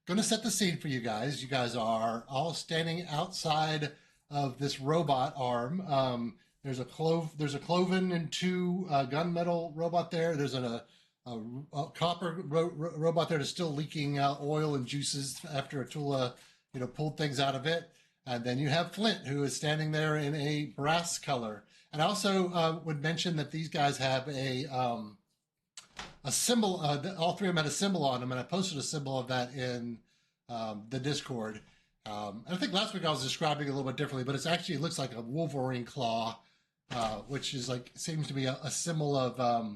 going to set the scene for you guys. You guys are all standing outside of this robot arm. There's a cloven and two gunmetal robot there. There's a copper robot there that's still leaking oil and juices after Atula, pulled things out of it. And then you have Flint, who is standing there in a brass color. And I also would mention that these guys have a symbol. All three of them had a symbol on them, and I posted a symbol of that in the Discord. And I think last week I was describing it a little bit differently, but it looks like a Wolverine claw, which is seems to be a symbol of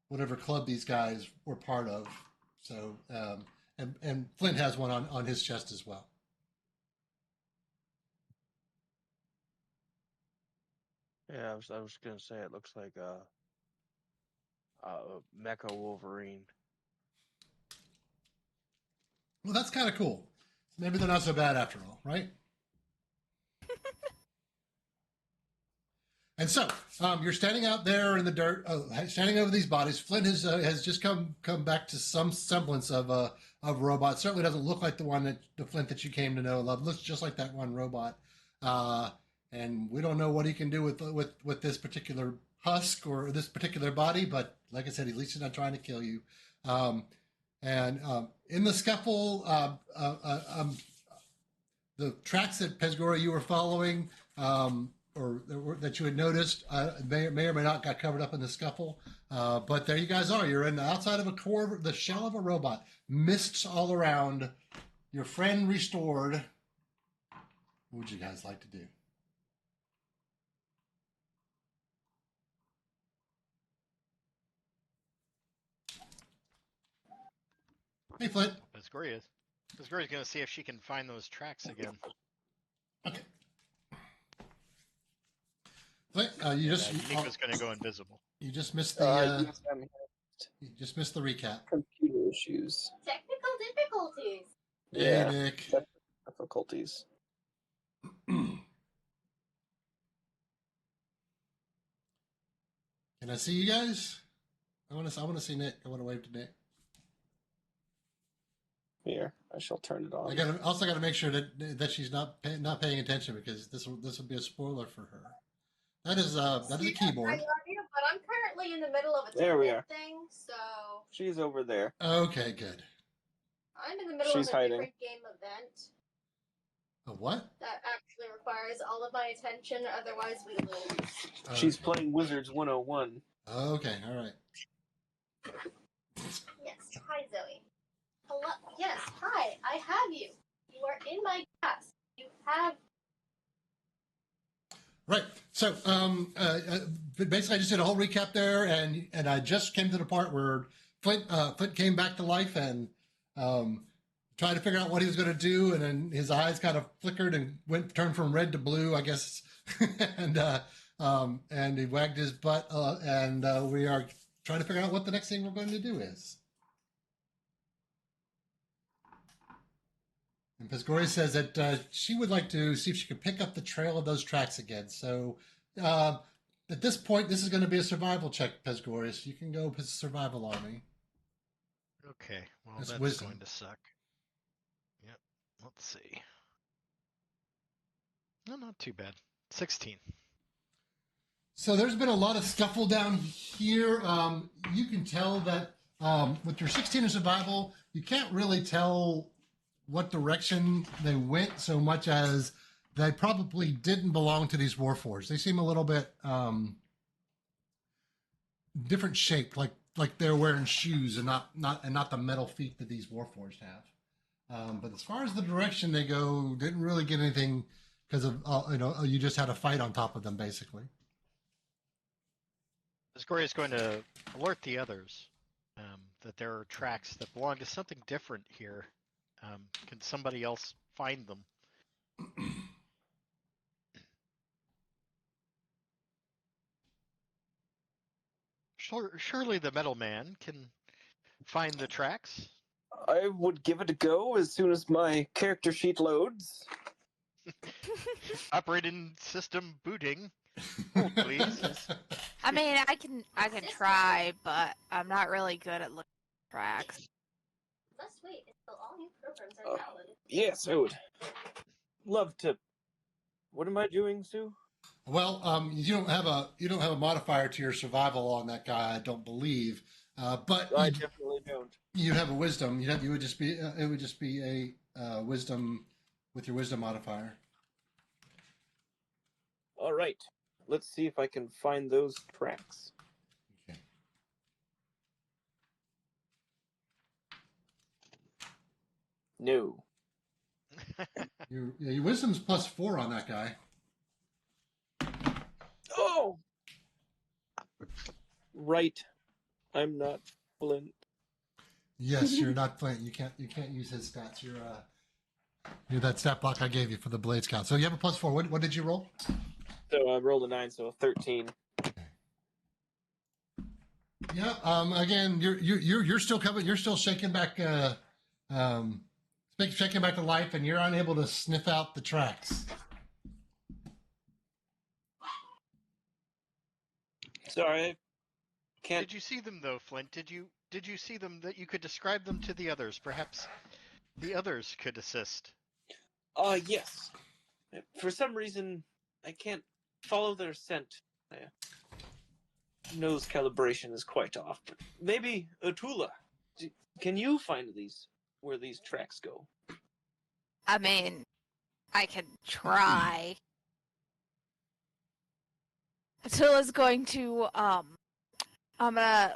whatever club these guys were part of. So, and Flint has one on his chest as well. Yeah, I was gonna say it looks like a Mecha Wolverine. Well, that's kind of cool. Maybe they're not so bad after all, right? And so you're standing out there in the dirt, standing over these bodies. Flint has just come back to some semblance of a robot. Certainly doesn't look like the Flint that you came to know and love. Looks just like that one robot. And we don't know what he can do with this particular husk or this particular body, but like I said, at least he's not trying to kill you. And in the scuffle, the tracks that Pesgora you were following, or that you had noticed, may or may not got covered up in the scuffle. But there you guys are. You're in the outside of the shell of a robot. Mists all around. Your friend restored. What would you guys like to do? Hey, Flint. Pesgoria's going to see if she can find those tracks again. Okay. Flint, Nico's going to go invisible. You just missed the. Yes, you just missed the recap. computer issues. Technical difficulties. Hey, Yeah, Nick. difficulties. Can I see you guys? I want to see Nick. I want to wave to Nick. Here, I shall turn it on. I also got to make sure that she's not paying attention, because this will be a spoiler for her. That is a keyboard. I love you, but I'm currently in the middle of a There we tournament are. thing, so She's over there. Okay, good. I'm in the middle She's of a hiding. different game event A what? that actually requires all of my attention, otherwise we lose. She's playing Wizards 101. Okay, all right. Yes, hi Zoe. Hello. Yes, hi. I have you. You are in my class. You have. Right. So basically, I just did a whole recap there, and I just came to the part where Flint came back to life and tried to figure out what he was going to do, and then his eyes kind of flickered and turned from red to blue, I guess, and he wagged his butt, and we are trying to figure out what the next thing we're going to do is. And Pesgori says that she would like to see if she could pick up the trail of those tracks again. So at this point, this is going to be a survival check, Pesgori. So you can go survival on me. Okay, well, That's that's wisdom. going to suck. Yep, let's see. No, not too bad. 16. So there's been a lot of scuffle down here. You can tell that with your 16 in survival, you can't really tell what direction they went so much as they probably didn't belong to these Warforged. They seem a little bit different shaped, like they're wearing shoes and not the metal feet that these Warforged have. But as far as the direction they go, didn't really get anything because of you just had a fight on top of them basically. Pesgori is going to alert the others that there are tracks that belong to something different here. Can somebody else find them? Surely the metal man can find the tracks. I would give it a go as soon as my character sheet loads. Operating system booting. Hold, please. I mean, I can try, but I'm not really good at looking at tracks. Let's wait until all new programs Yes, I would love to. What am I doing, Sue? Well, you don't have a modifier to your survival on that guy, I don't believe. But I definitely don't. you have a wisdom. You would just be it would just be a wisdom with your wisdom modifier. All right. Let's see if I can find those tracks. Okay. No. Your wisdom's +4 on that guy. Oh! Right. I'm not Flint. Yes, you're not Flint. You can't use his stats. You're that stat block I gave you for the Blade Scout. So you have a +4. What did you roll? So I rolled a 9, so a 13. Yeah. Again, you're still coming. You're still shaking back to life, and you're unable to sniff out the tracks. Sorry, I can't. Did you see them though, Flint? Did you see them that you could describe them to the others? Perhaps the others could assist. Yes. For some reason, I can't follow their scent. Nose calibration is quite off. But maybe Atula. Can you find where these tracks go? I mean, I can try. Attila's going to, I'm gonna,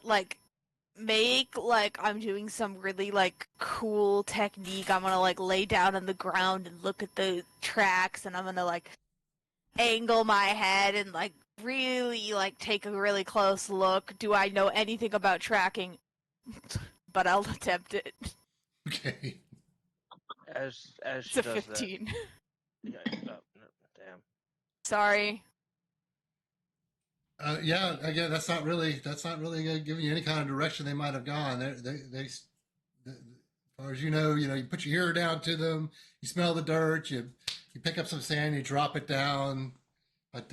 make, I'm doing some really, cool technique. I'm gonna, lay down on the ground and look at the tracks, and I'm gonna, angle my head and, really, take a really close look. Do I know anything about tracking? But I'll attempt it. Okay. As It's she a does 15. that. Yeah, no, damn. Sorry. Yeah. Again, that's not really giving you any kind of direction they might have gone. They as far as you know, you put your ear down to them. You smell the dirt. You pick up some sand. You drop it down. But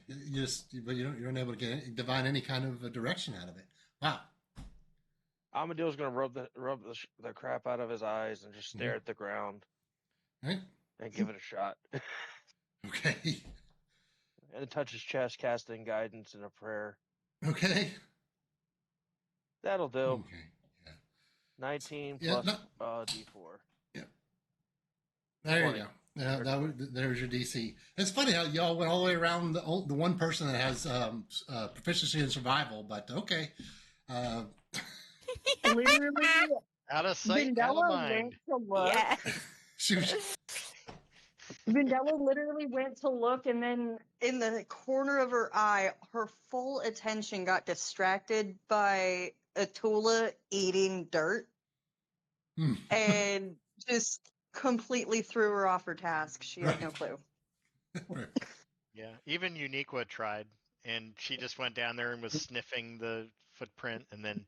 you're unable to divine any kind of a direction out of it. Wow. Amadil's gonna rub the crap out of his eyes and just stare at the ground Right. and give it a shot. Okay. And touch his chest, casting guidance and a prayer. Okay. That'll do. Okay. Yeah. 19 Yeah, plus D4. Yeah. There 20. you go. There's your DC. It's funny how y'all went all the way around the one person that has proficiency in survival, but okay. Literally, Out of sight, out of Vendella mind. went to look. Yeah. She was, Vendella literally went to look, and then in the corner of her eye, her full attention got distracted by Atula eating dirt, and just completely threw her off her task. She had no clue. right. Yeah, even Uniqua tried, and she just went down there and was sniffing the footprint and then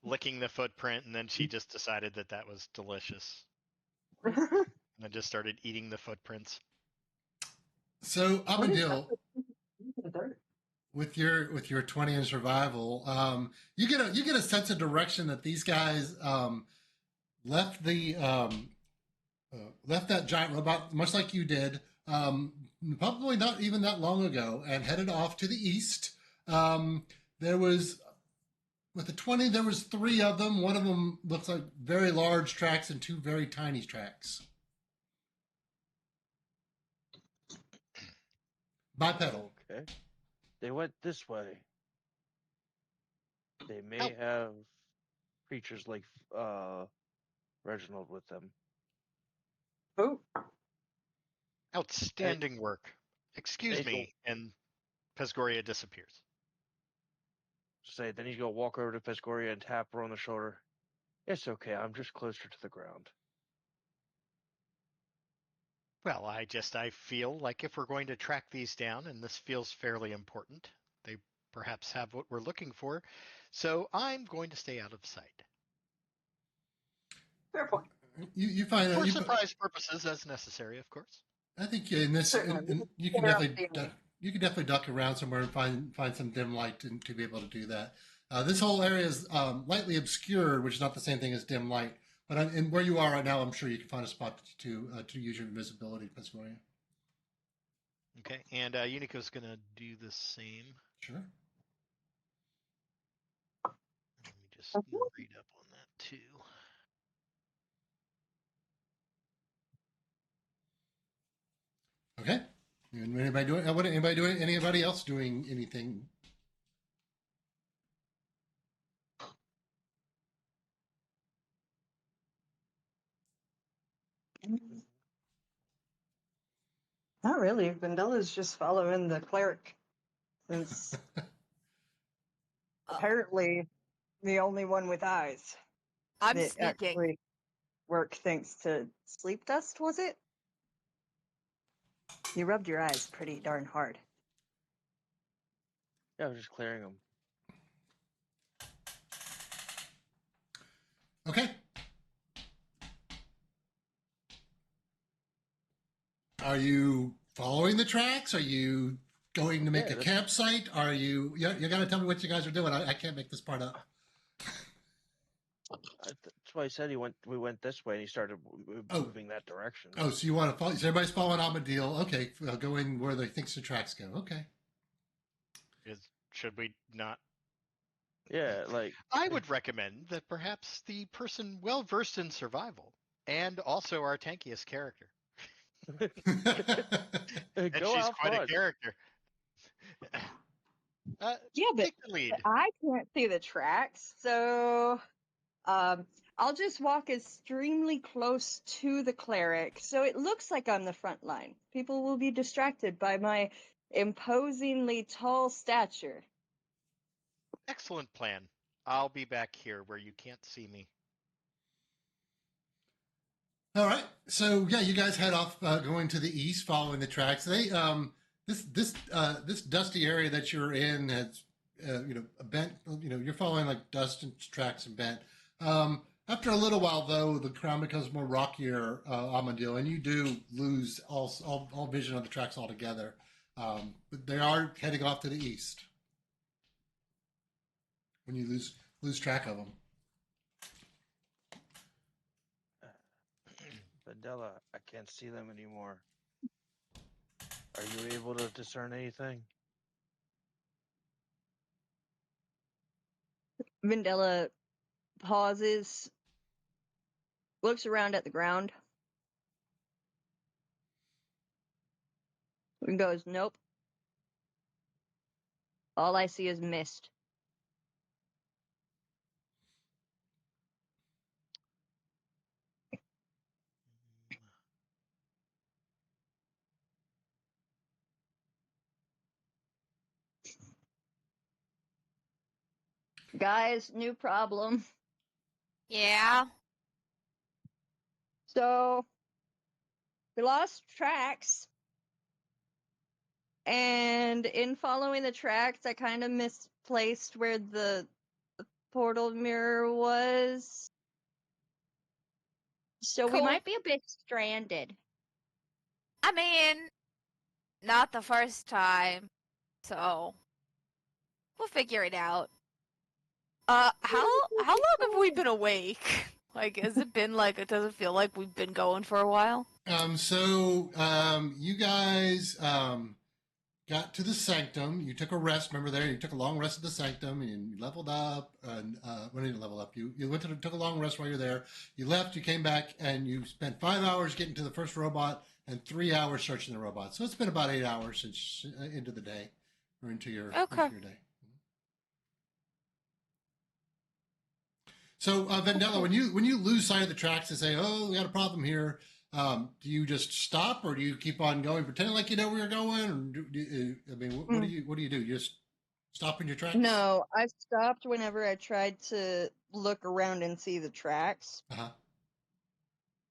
licking the footprint, and then she just decided that was delicious. And then just started eating the footprints. So Abendil, with your 20 in survival, you get a sense of direction that these guys left that giant robot much like you did, probably not even that long ago, and headed off to the east. There was, with the 20, there was 3 of them. One of them looks like very large tracks and 2 very tiny tracks. Bipedal. Okay. They went this way. They may have creatures like Reginald with them. Oh, Outstanding work. Excuse me, and Pesgoria disappears. Say, then he's gonna walk over to Pescoria and tap her on the shoulder. It's okay, I'm just closer to the ground. Well, I feel like if we're going to track these down, and this feels fairly important, they perhaps have what we're looking for, so I'm going to stay out of sight. fair point. You find For that surprise purposes, as necessary, of course. I think in this, you can definitely duck around somewhere and find some dim light to be able to do that. This whole area is lightly obscured, which is not the same thing as dim light, But and where you are right now, I'm sure you can find a spot to use your invisibility, Piscaria. Okay, and Unico's gonna do the same. Sure. Let me just read up on that too. Okay. Anybody else doing anything? Not really. Vandella's just following the cleric. Since apparently the only one with eyes I'm that sneaking. actually work thanks to sleep dust, was it? You rubbed your eyes pretty darn hard. Yeah, I was just clearing them. Okay. Are you following the tracks? Are you going to make a campsite? Are you? You got to tell me what you guys are doing. I can't make this part up. That's why I said we went this way, and he started moving that direction. Oh, so you want to follow? So everybody's following Amadil. Okay, going where they think the tracks go. Okay. Should we not? Yeah, like I would recommend that perhaps the person well versed in survival and also our tankiest character. And go she's out quite front. a character. Yeah, but take the lead. I can't see the tracks, so I'll just walk extremely close to the cleric, so it looks like I'm the front line. People will be distracted by my imposingly tall stature. Excellent plan. I'll be back here where you can't see me. All right. So yeah, you guys head off going to the east, following the tracks. They this dusty area that you're in has bent. You're following like dust and tracks and bent. After a little while, though, the ground becomes more rockier, Amadil, and you do lose all vision of the tracks altogether. But they are heading off to the east when you lose track of them. Vandella, I can't see them anymore. Are you able to discern anything? Vandella pauses, looks around at the ground, and goes, "Nope. All I see is mist." Guys, new problem. Yeah. So, we lost tracks, and in following the tracks, I kind of misplaced where the portal mirror was. So we Cool. might be a bit stranded. I mean, not the first time, so we'll figure it out. How long have we been awake? Like, has it been like? It doesn't feel like we've been going for a while. You guys got to the sanctum. You took a rest. Remember there, you took a long rest at the sanctum, and you leveled up. And when did you level up? You took a long rest while you're there. You left. You came back, and you spent 5 hours getting to the first robot and 3 hours searching the robot. So it's been about 8 hours since into the day, or into your day. So Vandella, when you lose sight of the tracks and say, "Oh, we got a problem here," do you just stop, or do you keep on going, pretending like you know where you're going? Or what do you do? You just stop in your tracks? No, I stopped whenever I tried to look around and see the tracks. Uh-huh.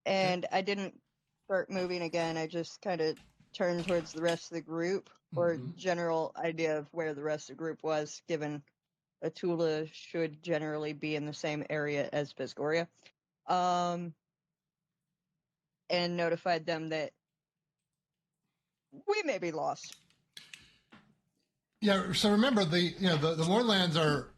And I didn't start moving again. I just kind of turned towards the rest of the group, or general idea of where the rest of the group was, given Atula should generally be in the same area as Piscaria. And notified them that we may be lost. Yeah, so remember the mournlands are,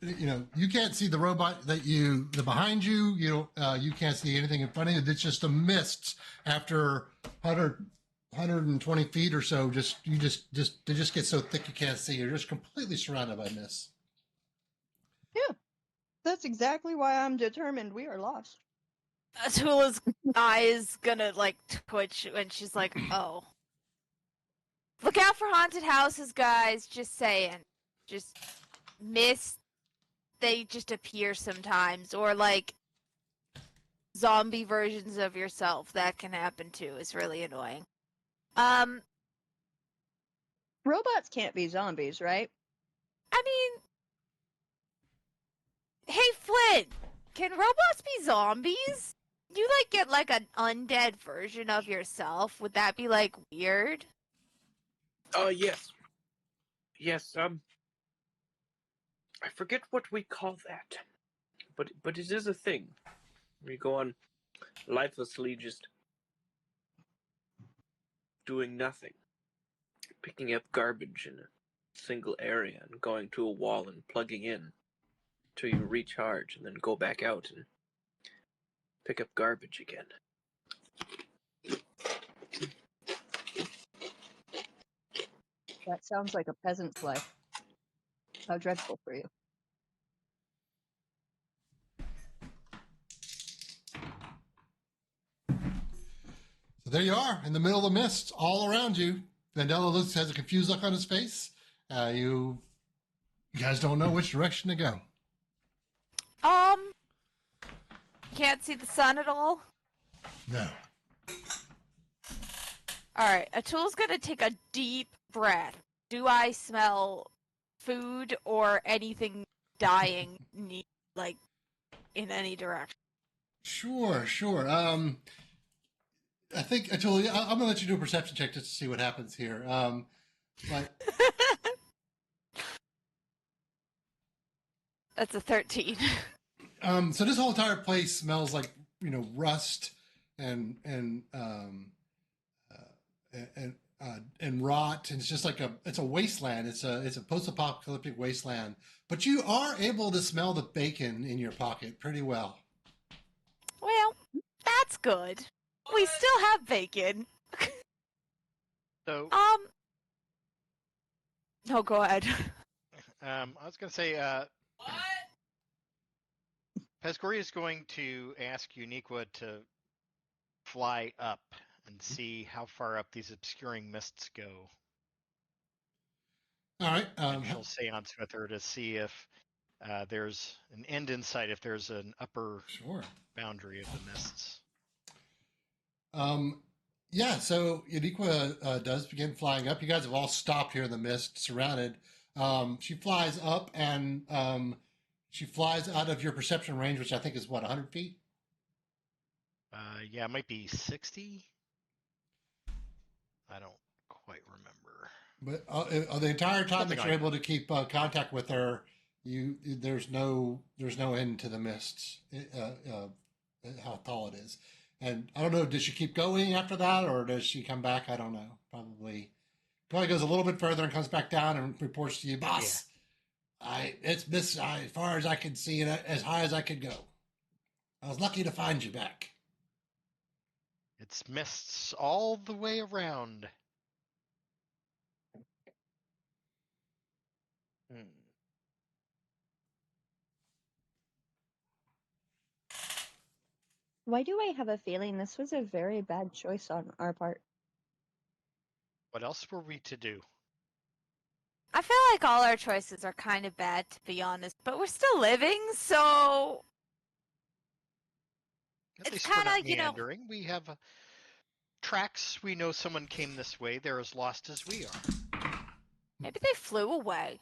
you can't see the robot the behind you. You can't see anything in front of you. It's just the mists after 120 feet or so. They just get so thick you can't see. You're just completely surrounded by mist. Yeah, that's exactly why I'm determined we are lost. Atula's eye is gonna like twitch when she's like, "Oh, look out for haunted houses, guys." Just saying. Just mist. They just appear sometimes, or like zombie versions of yourself. That can happen too. It's really annoying. Robots can't be zombies, right? I mean, hey Flint, can robots be zombies? You like get like an undead version of yourself? Would that be like weird? Yes. Yes, I forget what we call that. But it is a thing. We go on lifelessly just doing nothing. Picking up garbage in a single area and going to a wall and plugging in till you recharge and then go back out and pick up garbage again. That sounds like a peasant's life. How dreadful for you. So there you are in the middle of the mist, all around you. Vandella has a confused look on his face. You guys don't know which direction to go. Can't see the sun at all? No. Alright, Atul's gonna take a deep breath. Do I smell food or anything dying, like, in any direction? Sure. I think, Atul, I'm going to let you do a perception check just to see what happens here. That's a 13. So this whole entire place smells like, rust and rot, and it's just like it's a wasteland. It's a post-apocalyptic wasteland. But you are able to smell the bacon in your pocket pretty well. Well, that's good. We still have bacon. So, No, go ahead. I was going to say, Pescori is going to ask Uniqua to fly up and see how far up these obscuring mists go. All right. And she'll seance with her to see if there's an end in sight, if there's an upper boundary of the mists. Yeah, so Uniqua does begin flying up. You guys have all stopped here in the mist, surrounded. She flies up, and she flies out of your perception range, which I think is, 100 feet? Yeah, it might be 60. I don't quite remember. But the entire time Something that you're able to keep contact with her, there's no end to the mists, how tall it is. And I don't know, does she keep going after that, or does she come back? I don't know. Probably goes a little bit further and comes back down and reports to you, boss. Yeah. It's missed as far as I could see it, as high as I could go. I was lucky to find you back. It's mists all the way around. Why do I have a feeling this was a very bad choice on our part? What else were we to do? I feel like all our choices are kind of bad, to be honest, but we're still living, so At it's least we're kind not of, meandering. We have tracks. We know someone came this way. They're as lost as we are. Maybe they flew away.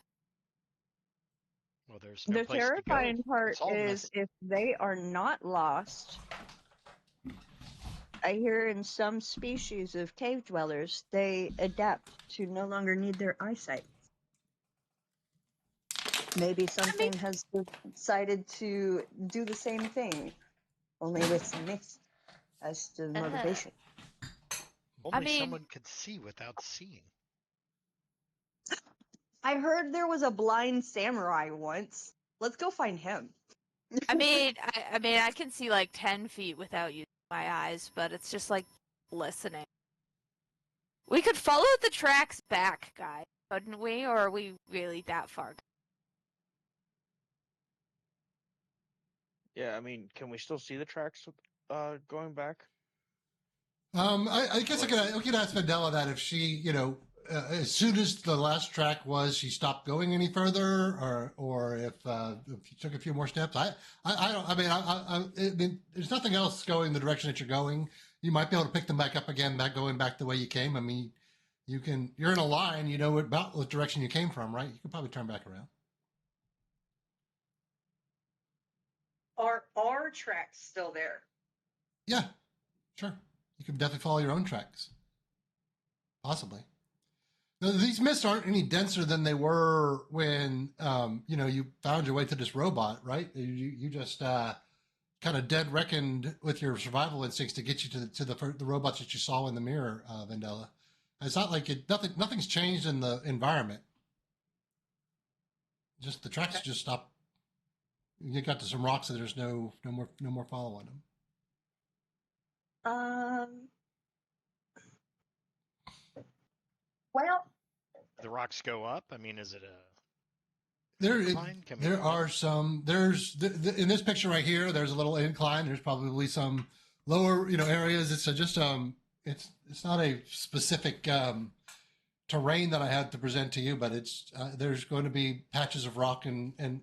Well, there's no The place to go. terrifying part It's all is mist. if they are not lost. I hear in some species of cave dwellers, they adapt to no longer need their eyesight. Maybe something has decided to do the same thing, only with mist as the motivation. Only someone could see without seeing. I heard there was a blind samurai once. Let's go find him. I mean, I can see like 10 feet without using my eyes, but it's just like listening. We could follow the tracks back, guys, couldn't we? Or are we really that far? Yeah, I mean, can we still see the tracks going back? I guess we could ask Vandella that if she, as soon as the last track was, she stopped going any further, or if you took a few more steps. I don't. I mean, there's nothing else going the direction that you're going. You might be able to pick them back up again, going back the way you came. I mean, you're in a line. You know about what direction you came from, right? You could probably turn back around. Are our tracks still there? Yeah, sure. You can definitely follow your own tracks. Possibly. Now, these mists aren't any denser than they were when you found your way to this robot, right? You just kind of dead reckoned with your survival instincts to get you to the robots that you saw in the mirror, Vandella. It's not like nothing's changed in the environment. Just the tracks just stopped. You got to some rocks and there's no more following them. Well, The rocks go up. I mean, is it a incline? There are some. There's in this picture right here. There's a little incline. There's probably some lower areas. It's just it's not a specific terrain that I had to present to you, but it's there's going to be patches of rock and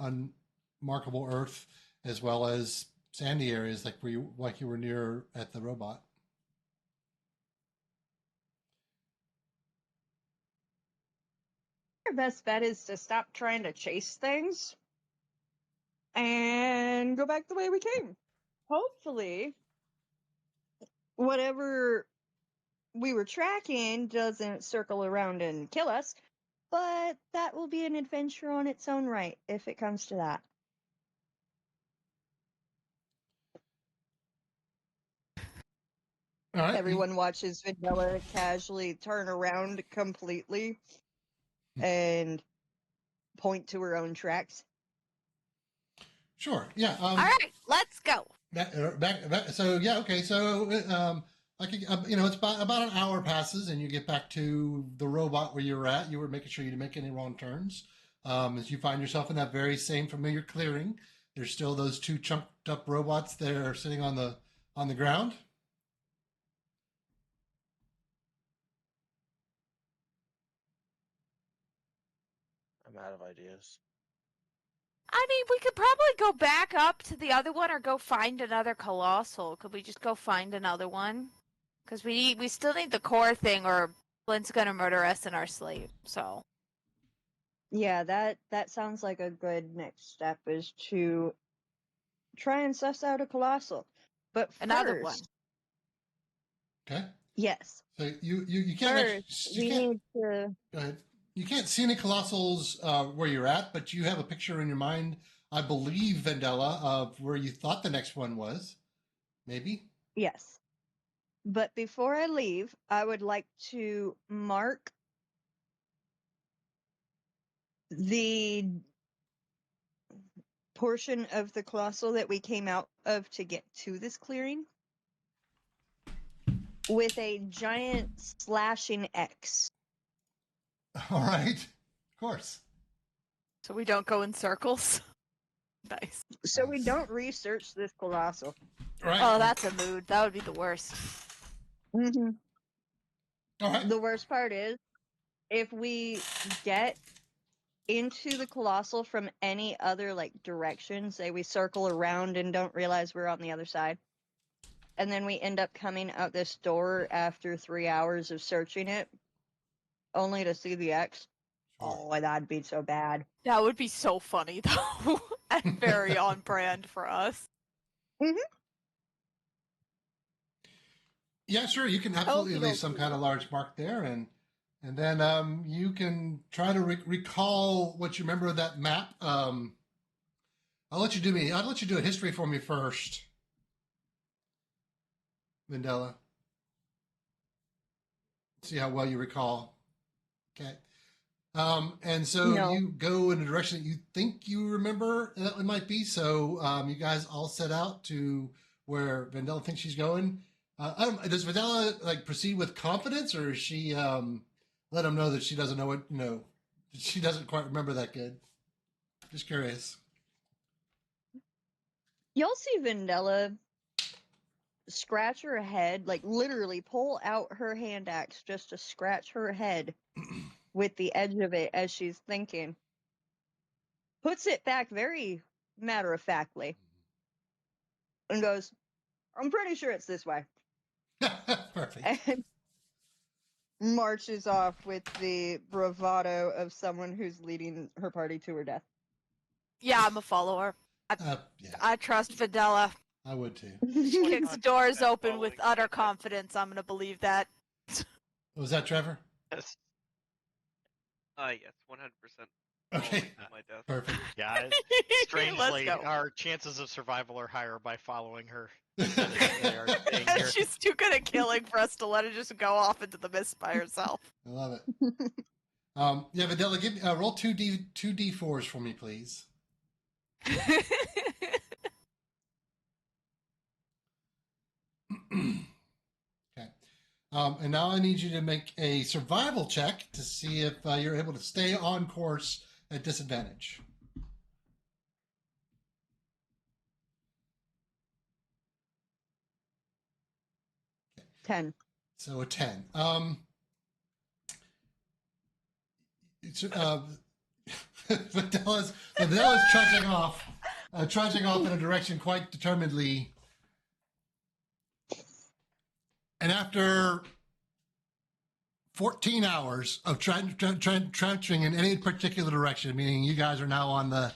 unmarkable earth, as well as sandy areas like you were near at the robot. our best bet is to stop trying to chase things and go back the way we came. Hopefully, whatever we were tracking doesn't circle around and kill us, but that will be an adventure on its own right if it comes to that. All right. Everyone watches Vanilla casually turn around completely and point to her own tracks. Sure. Yeah. All right, let's go. So yeah. Okay. So it's about an hour passes, and you get back to the robot where you were at. You were making sure you didn't make any wrong turns. As you find yourself in that very same familiar clearing, there's still those two chunked up robots there sitting on the ground. I'm out of ideas. I mean, we could probably go back up to the other one or go find another colossal. Could we just go find another one? Because we still need the core thing, or Flint's gonna murder us in our sleep. So Yeah, that sounds like a good next step is to try and suss out a colossal. But first, another one. Okay. Yes. So you can't. First, we need to. Go ahead. You can't see any colossals where you're at, but you have a picture in your mind, I believe, Vandella, of where you thought the next one was. Maybe? Yes. But before I leave, I would like to mark the portion of the colossal that we came out of to get to this clearing with a giant slashing X. All right. Of course. So we don't go in circles. Nice. So we don't research this colossal. Right. Oh, that's a mood. That would be the worst. Mm-hmm. All right. The worst part is, if we get into the colossal from any other direction, say we circle around and don't realize we're on the other side, and then we end up coming out this door after 3 hours of searching it, only to see the X. Sure. Oh, that'd be so bad. That would be so funny, though, and very on brand for us. Mm-hmm. Yeah, sure. You can absolutely leave some kind of large mark there, and then you can try to recall what you remember of that map. I'll let you do a history for me first, Vandella. See how well you recall. Okay. And so No. you go in a direction that you think you remember that it might be. So you guys all set out to where Vandella thinks she's going. Does Vandella like proceed with confidence, or is she let him know that she doesn't know what she doesn't quite remember that good? Just curious. Y'all see Vandella scratch her head, like literally pull out her hand axe just to scratch her head with the edge of it as she's thinking. Puts it back very matter-of-factly and goes, I'm pretty sure it's this way. Perfect. And marches off with the bravado of someone who's leading her party to her death. Yeah, I'm a follower. Yeah, I trust Fidela. I would too. She kicks doors open with following utter Fidela. confidence. I'm gonna believe that. Was that Trevor? Yes. Yes, 100%. Okay. following my death. Perfect. Yeah, Let's strangely, go. our chances of survival are higher by following her than they are staying here. She's too good at killing for us to let her just go off into the mist by herself. I love it. Yeah, Vandella, give me roll 2d4s for me, please. Okay. And now I need you to make a survival check to see if you're able to stay on course at disadvantage. 10. So a 10. Vandella's trudging off in a direction quite determinedly. And after 14 hours of trudging in any particular direction, meaning you guys are now on the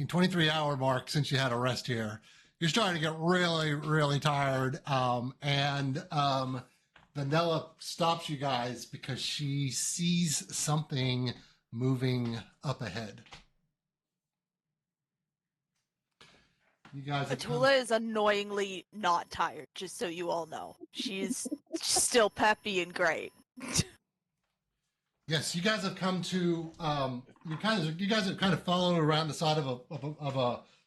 23 hour mark since you had a rest here, you're starting to get really, really tired. And Vandella stops you guys because she sees something moving up ahead. You guys have Atula is annoyingly not tired, just so you all know. She's still peppy and great. Yes, you guys have come to. You guys have kind of followed around the side of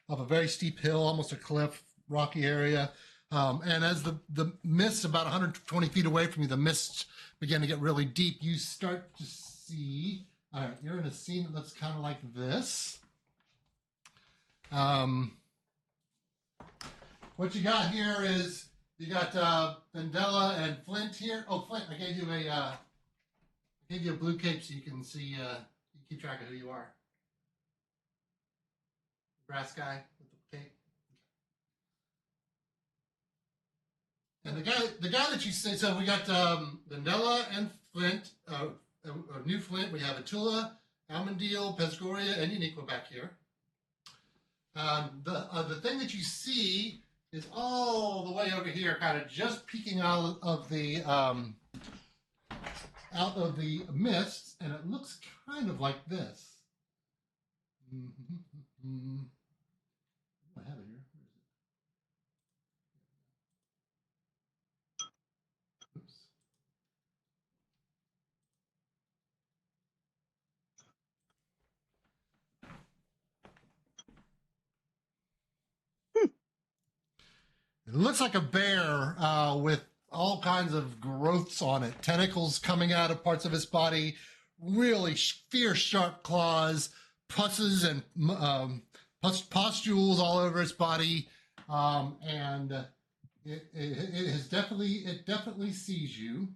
a very steep hill, almost a cliff, rocky area. And as the mist, about 120 feet away from you, the mists begin to get really deep. You start to see. All right, you're in a scene that looks kind of like this. What you got here is you got Vandella and Flint here. Oh, Flint, I gave you a blue cape so you can see, you can keep track of who you are. Brass guy with the cape. And the guy that you say, so we got Vandella and Flint, New Flint. We have Atula, Almondil, Pesgoria, and Uniqua back here. The thing that you see is all the way over here, kind of just peeking out of the mist, and it looks kind of like this. I have it here. Where is it? Oops. It looks like a bear with all kinds of growths on it, tentacles coming out of parts of its body, really fierce, sharp claws, pusses and pustules all over its body, and it definitely sees you.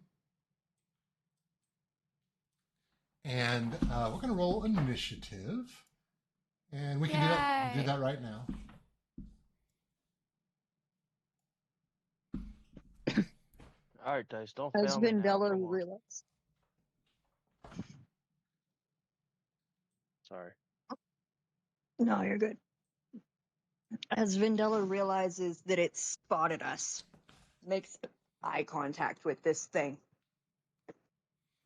And we're going to roll initiative, and we can do that right now. All right, dice, don't As fail me now. Vandella Come on. realized. Sorry. No, you're good. As Vandella realizes that it spotted us, makes eye contact with this thing.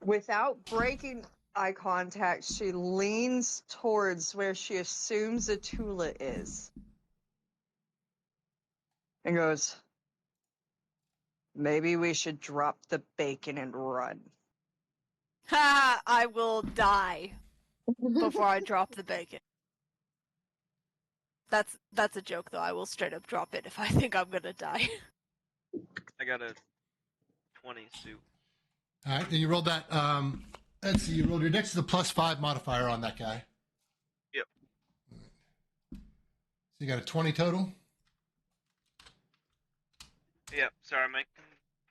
Without breaking eye contact, she leans towards where she assumes Atula is. And goes, Maybe we should drop the bacon and run. Ha! I will die before I drop the bacon. That's a joke, though. I will straight up drop it if I think I'm gonna die. I got a 20 suit. All right, then you rolled that. Let's see, you rolled your dex is a +5 modifier on that guy. Yep. So you got a 20 total? Yep. Sorry, my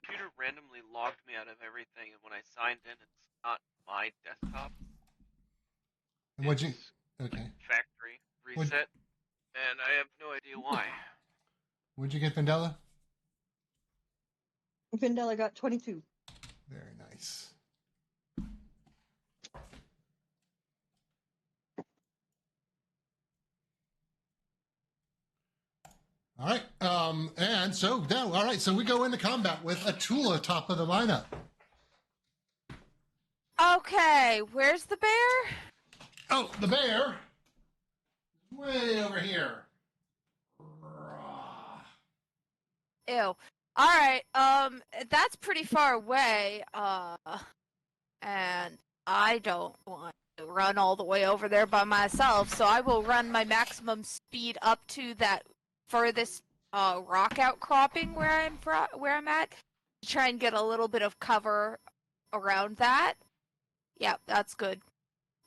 computer randomly logged me out of everything, and when I signed in, it's not my desktop. And what'd you? It's Okay. factory reset, and I have no idea why. What'd you get, Vandella? Vandella got 22. Very nice. All right. And so now, all right. So we go into combat with Atula top of the lineup. Okay, where's the bear? Oh, the bear. Way over here. Ew. Alright, that's pretty far away, and I don't want to run all the way over there by myself, so I will run my maximum speed up to that furthest, rock outcropping where I'm at, to try and get a little bit of cover around that. Yeah, that's good.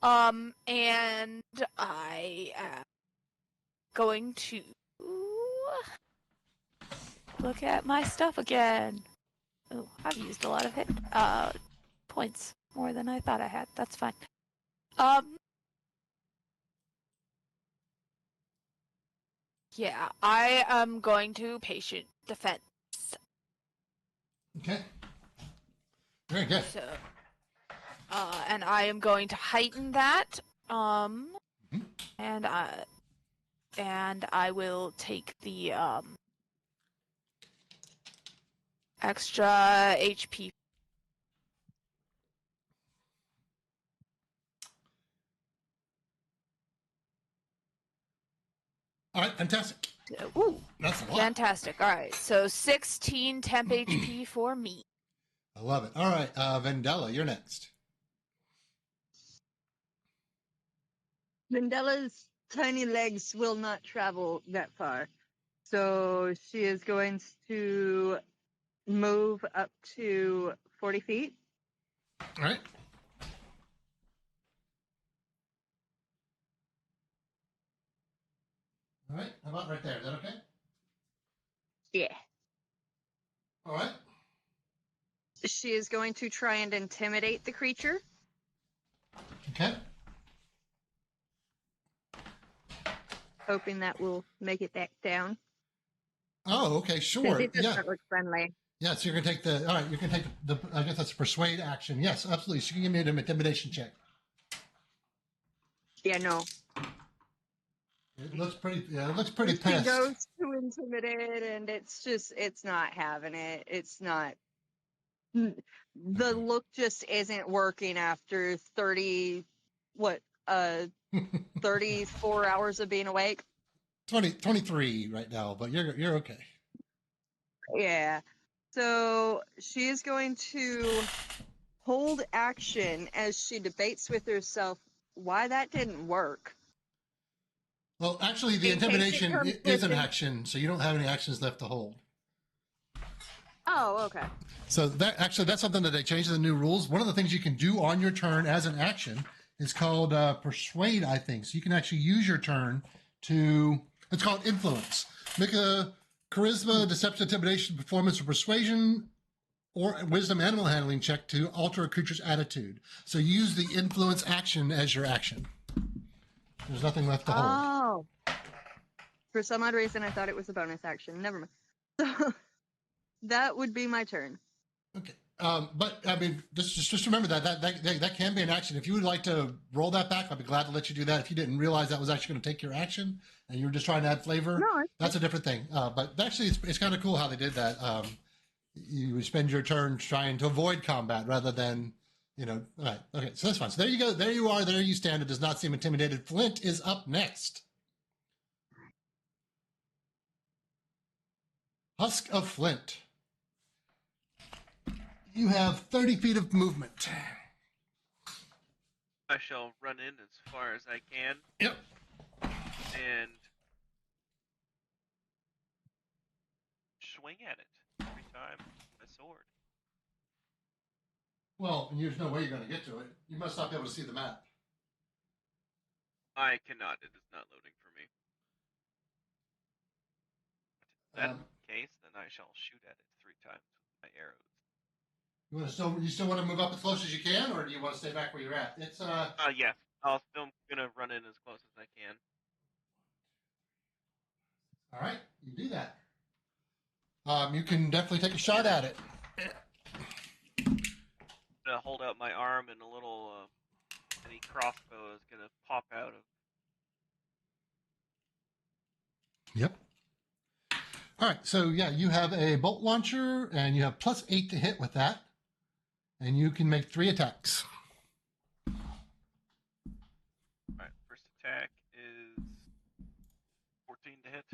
And I am going to look at my stuff again. Oh, I've used a lot of hit points, more than I thought I had. That's fine. Yeah, I am going to patient defense. Okay. Very good. So, and I am going to heighten that. And I will take the extra HP. All right, fantastic. Ooh, That's a lot. fantastic. All right, so 16 temp HP for me. I love it. All right, Vandella, you're next. Vandella's tiny legs will not travel that far. So she is going to move up to 40 feet. All right. All right. How about right there? Is that okay? Yeah. All right. She is going to try and intimidate the creature. Okay. Hoping that will make it back down. Oh, okay, sure. It does Yeah. not look friendly. Yeah, so you're going to take the, all right, you're going to take the, I guess that's a persuade action. Yes, absolutely. So you can give me an intimidation check. Yeah, no. It looks pretty, yeah, it looks pretty She pissed. goes to intimidate, and it's not having it. It's not. The look just isn't working after 34 hours of being awake. 23 right now, but you're okay. Yeah. So she is going to hold action as she debates with herself why that didn't work. Well, actually, the In case it intimidation comes is an within- action, so you don't have any actions left to hold. Oh, okay. So that's something that they changed in the new rules. One of the things you can do on your turn as an action is called persuade, I think. So you can actually use your turn to, it's called influence. Make a charisma, deception, intimidation, performance, or persuasion, or wisdom animal handling check to alter a creature's attitude. So use the influence action as your action. There's nothing left to hold. Oh. For some odd reason, I thought it was a bonus action. Never mind. So that would be my turn. Okay. But I mean, just remember that can be an action. If you would like to roll that back, I'd be glad to let you do that. If you didn't realize that was actually going to take your action and you were just trying to add flavor, No, that's a different thing. But actually, it's kind of cool how they did that. You would spend your turn trying to avoid combat rather than, all right. Okay, so that's fine. So there you go. There you are. There you stand. It does not seem intimidated. Flint is up next. Husk of Flint. You have 30 feet of movement. I shall run in as far as I can. Yep. And swing at it every time with a sword. Well, there's no way you're going to get to it. You must not be able to see the map. I cannot. It is not loading for me. If that's the case, then I shall shoot at it 3 times with my arrows. You still want to move up as close as you can, or do you want to stay back where you're at? It's Yes. I'm still gonna run in as close as I can. all right. You do that. You can definitely take a shot at it. I'm gonna hold out my arm, and a little mini crossbow is gonna pop out of. Yep. All right. So yeah, you have a bolt launcher, and you have +8 to hit with that, and you can make 3 attacks. Alright, first attack is 14 to hit.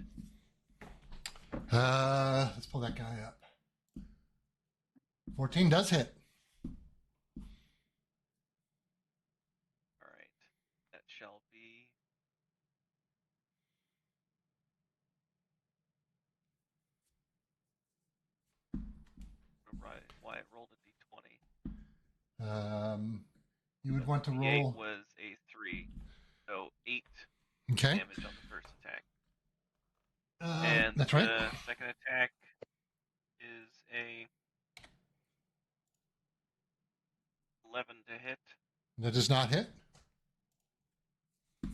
Let's pull that guy up. 14 does hit. Alright, that shall be. Right, why it rolled a d20. You would want to The roll. 8 was a 3, so 8 Okay. damage on the first attack. And that's right. the second attack is a 11 to hit. That does not hit. The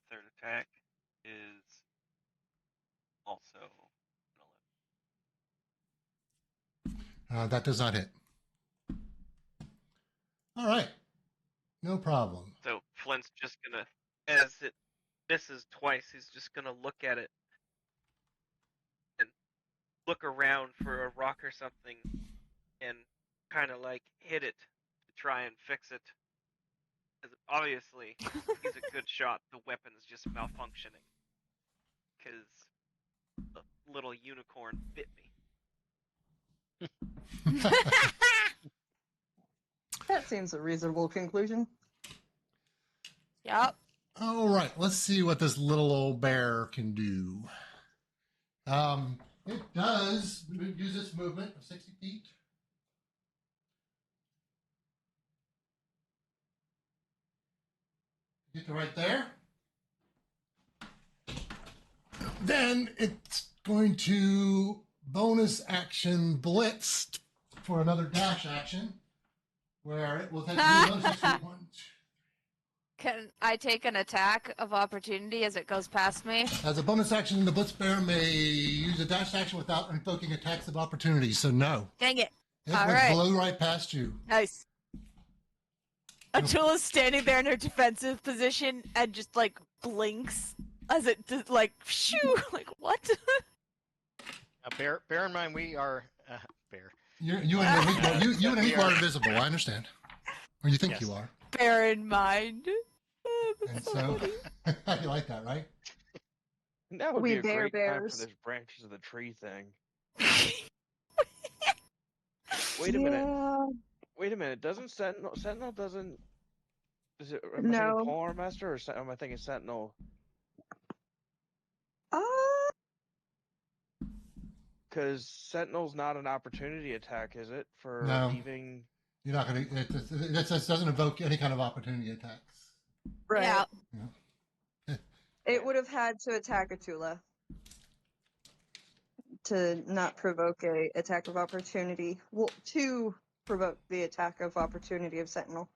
third attack is also an 11. That does not hit. All right. No problem. So Flint's just gonna, as it misses twice, he's just gonna look at it and look around for a rock or something and kind of like hit it to try and fix it. Because obviously he's a good shot, the weapon's just malfunctioning. Because the little unicorn bit me. That seems a reasonable conclusion. Yep. All right. Let's see what this little old bear can do. It does use its movement of 60 feet. Get to right there. Then it's going to bonus action blitz for another dash action, where it will take bonus action 1, 2. Can I take an attack of opportunity as it goes past me? As a bonus action, the blitz bear may use a dash action without invoking attacks of opportunity. So no, Dang it. it All would right. blow right past you. Nice. Atula's standing there in her defensive position and just like blinks as it just like shoo, like what? Bear in mind, we are bear. You and Aniqua are invisible. I understand, or you think Yes. you are. Bear in mind. And so you like that, right? That would We be a bear great time bears. for this branches of the tree thing. Wait a minute. Yeah. Wait a minute. Doesn't Sentinel doesn't? Is it? Am I No. thinking Polearm Master or am I thinking Sentinel? Because Sentinel's not an opportunity attack, is it? For No. leaving. You're not going to. It doesn't evoke any kind of opportunity attacks. Right. Yeah. It would have had to attack Atula to not provoke a attack of opportunity. Well, to provoke the attack of opportunity of Sentinel.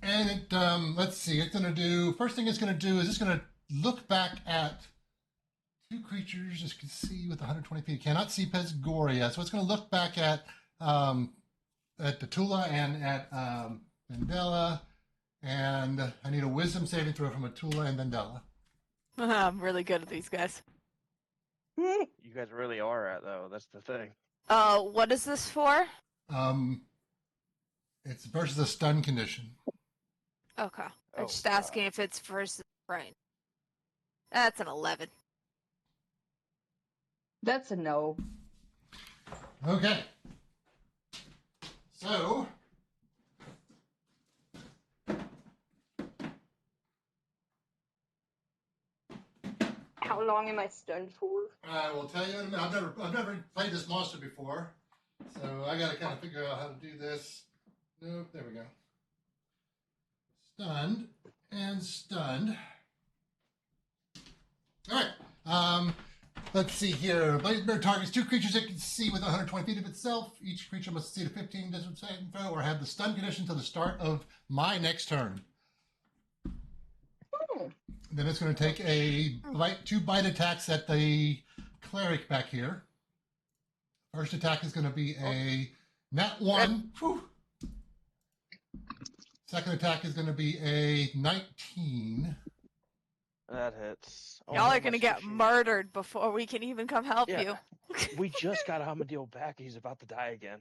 And it, let's see, it's going to do, first thing it's going to do is it's going to look back at 2 creatures, as you can see with 120 feet. It cannot see Pesgoria, so it's going to look back at the Tula and at Vendela, and I need a wisdom saving throw from Atula and Vendela. I'm really good at these guys. You guys really are at though. That's the thing. What is this for? It's versus a stun condition. Okay. I'm Oh, just asking if it's versus brain. That's an 11. That's a no. Okay. So, How long am I stunned for? I will tell you in a minute. I've never played this monster before, so I got to kind of figure out how to do this. Nope, there we go. Stunned and stunned. All right. Let's see here. Blade Bear targets 2 creatures it can see within 120 feet of itself. Each creature must succeed a 15 distance saving throw or have the stun condition until the start of my next turn. Then it's going to take two bite attacks at the cleric back here. First attack is going to be a nat 1. Whew. Second attack is going to be a 19. That hits. Oh, Y'all no, are gonna my get squishy. murdered before we can even come help Yeah. you. We just got Hamadil back. He's about to die again.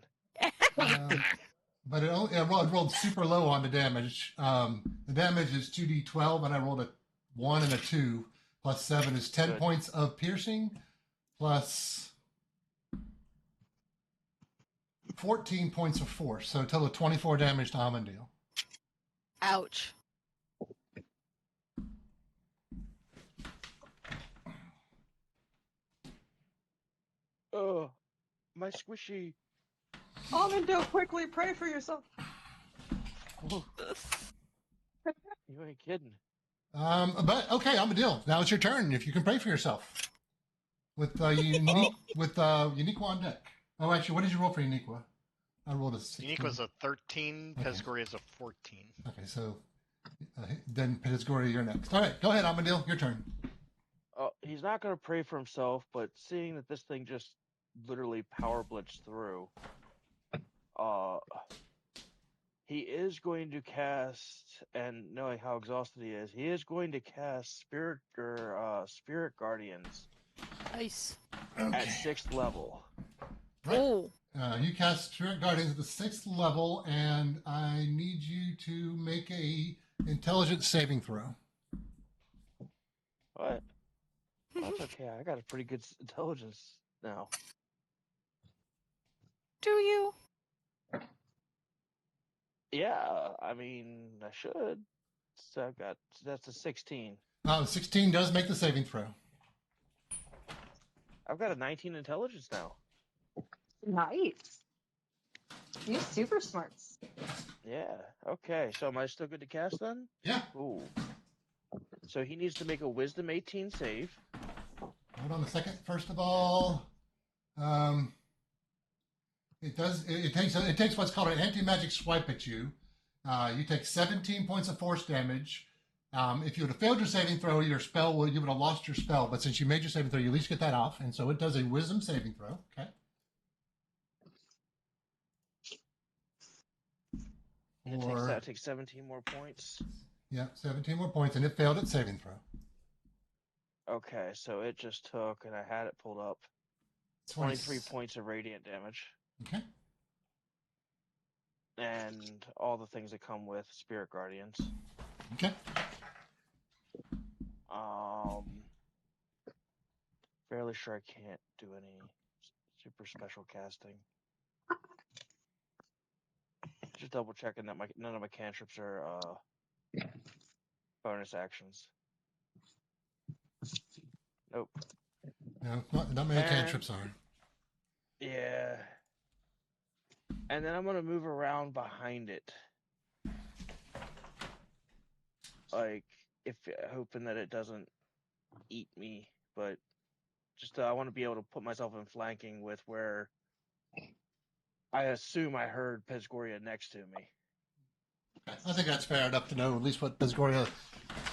But it rolled super low on the damage. The damage is 2d12, and I rolled a 1 and a 2. Plus 7 is 10 Good. points of piercing, plus 14 points of force. So a total of 24 damage to Amandil. Ouch. Oh, my squishy. Amandil, quickly pray for yourself. Oh. You ain't kidding. But okay, Amandil. Now it's your turn. If you can pray for yourself with unique on deck. Oh, actually, what did you roll for Uniqua? I rolled a 16. Unique was a 13. Okay. Pesgoria is a 14. Okay, so then Pesgoria, you're next. All right, go ahead, Amandil. Your turn. He's not going to pray for himself, but seeing that this thing just literally power blitzed through, he is going to cast, and knowing how exhausted he is going to cast Spirit Guardians Nice. at 6th level. Right. Oh. You cast Spirit Guardians at the 6th level, and I need you to make a intelligence saving throw. What? That's okay. I got a pretty good intelligence now. Do you? Yeah, I mean, I should. So that's a 16. 16 does make the saving throw. I've got a 19 intelligence now. Nice. You super smarts. Yeah. Okay. So am I still good to cast then? Yeah. Ooh. So he needs to make a Wisdom 18 save. Hold on a second. First of all, it takes what's called an anti-magic swipe at you. You take 17 points of force damage. If you would have failed your saving throw, you would have lost your spell. But since you made your saving throw, you at least get that off. And so it does a wisdom saving throw. Okay. It takes 17 more points. Yeah, 17 more points, and it failed its saving throw. Okay, so it just took, and I had it pulled up, 23 points of radiant damage. Okay. And all the things that come with Spirit Guardians. Okay. Fairly sure I can't do any super special casting. Just double checking that none of my cantrips are bonus actions. Nope. No, not many cantrips are. Yeah. And then I'm going to move around behind it. Like, hoping that it doesn't eat me, but just I want to be able to put myself in flanking with where I assume I heard Pesgoria next to me. I think that's fair enough to know at least what Pesgoria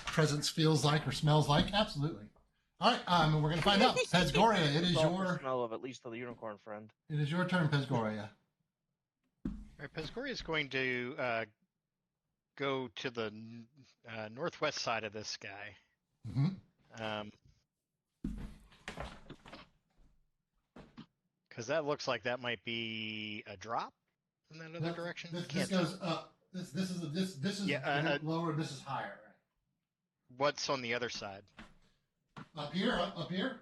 presence feels like or smells like. Absolutely. All right, we're going to find out. Pesgoria, it is your smell of at least the unicorn friend. It is your turn, Pesgoria. All right, Pesgoria is going to go to the northwest side of this guy. Mm-hmm. Because that looks like that might be a drop in that other direction. This goes up. This is lower. This is higher. What's on the other side? Up here.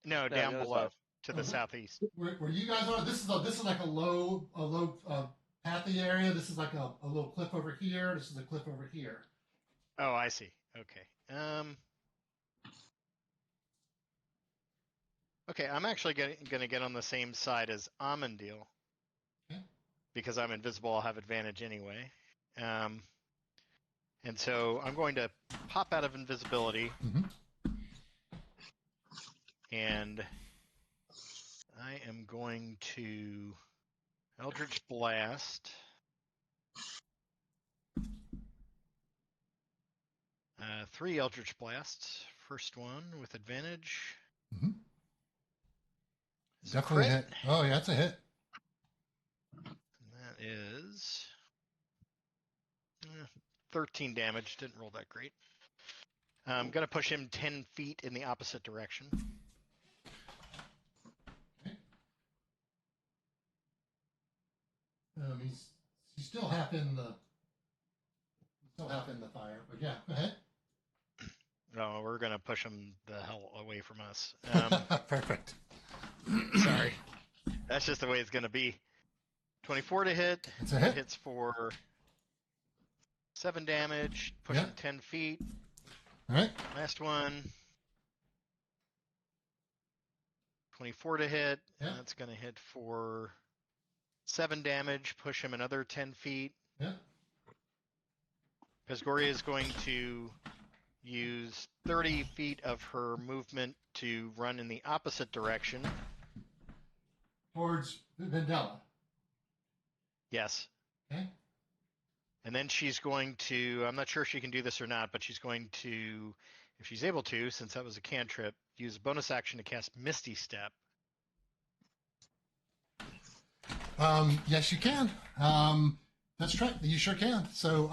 No, down below. Side. to the southeast. Where you guys are, this is like a low pathy area. This is like a little cliff over here. This is a cliff over here. Oh, I see. Okay. Okay, I'm actually going to get on the same side as Amandil. Okay. Because I'm invisible, I'll have advantage anyway. And so I'm going to pop out of invisibility. And I am going to Eldritch Blast. 3 Eldritch Blasts. First one with advantage. Definitely a hit. Oh, yeah, that's a hit. And that is 13 damage. Didn't roll that great. I'm going to push him 10 feet in the opposite direction. Okay. He's still half in the fire, but yeah, go ahead. No, we're going to push him the hell away from us. Perfect. Sorry. That's just the way it's going to be. 24 to hit. It's a hit. Hits for 7 damage. Push him 10 feet. All right. Last one. 24 to hit. Yeah. That's going to hit for 7 damage. Push him another 10 feet. Yeah. Pesgoria is going to use 30 feet of her movement to run in the opposite direction. Towards Vendella. Yes. Okay. And then she's going to, I'm not sure if she can do this or not, but she's going to, if she's able to, since that was a cantrip, use a bonus action to cast Misty Step. Yes, you can. That's right. You sure can. So,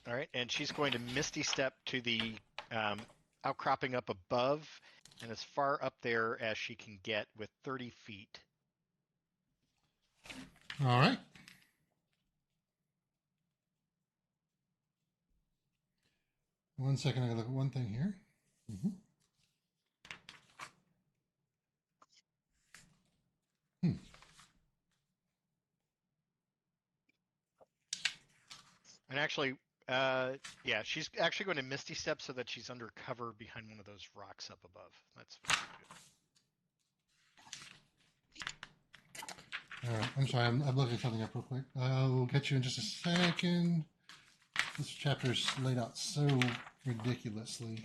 all right, and she's going to Misty Step to the outcropping up above and as far up there as she can get with 30 feet. all right. One second, I gotta look at one thing here. And actually, yeah, she's actually going to Misty Step so that she's under cover behind one of those rocks up above. That's what All right. I'm sorry. I'm looking something up real quick. We'll get you in just a second. This chapter's laid out so ridiculously.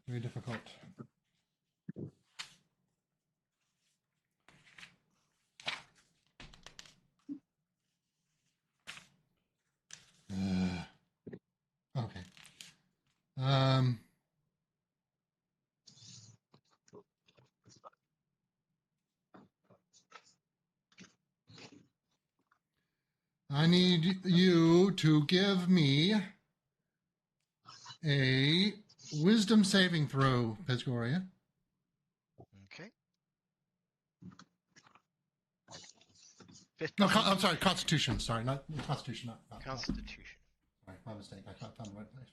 Very difficult. Okay. I need you to give me a wisdom saving throw, Pesgoria. Okay. No, I'm sorry, Constitution. Sorry, not Constitution. Not Constitution. Sorry, my mistake. I found the right place.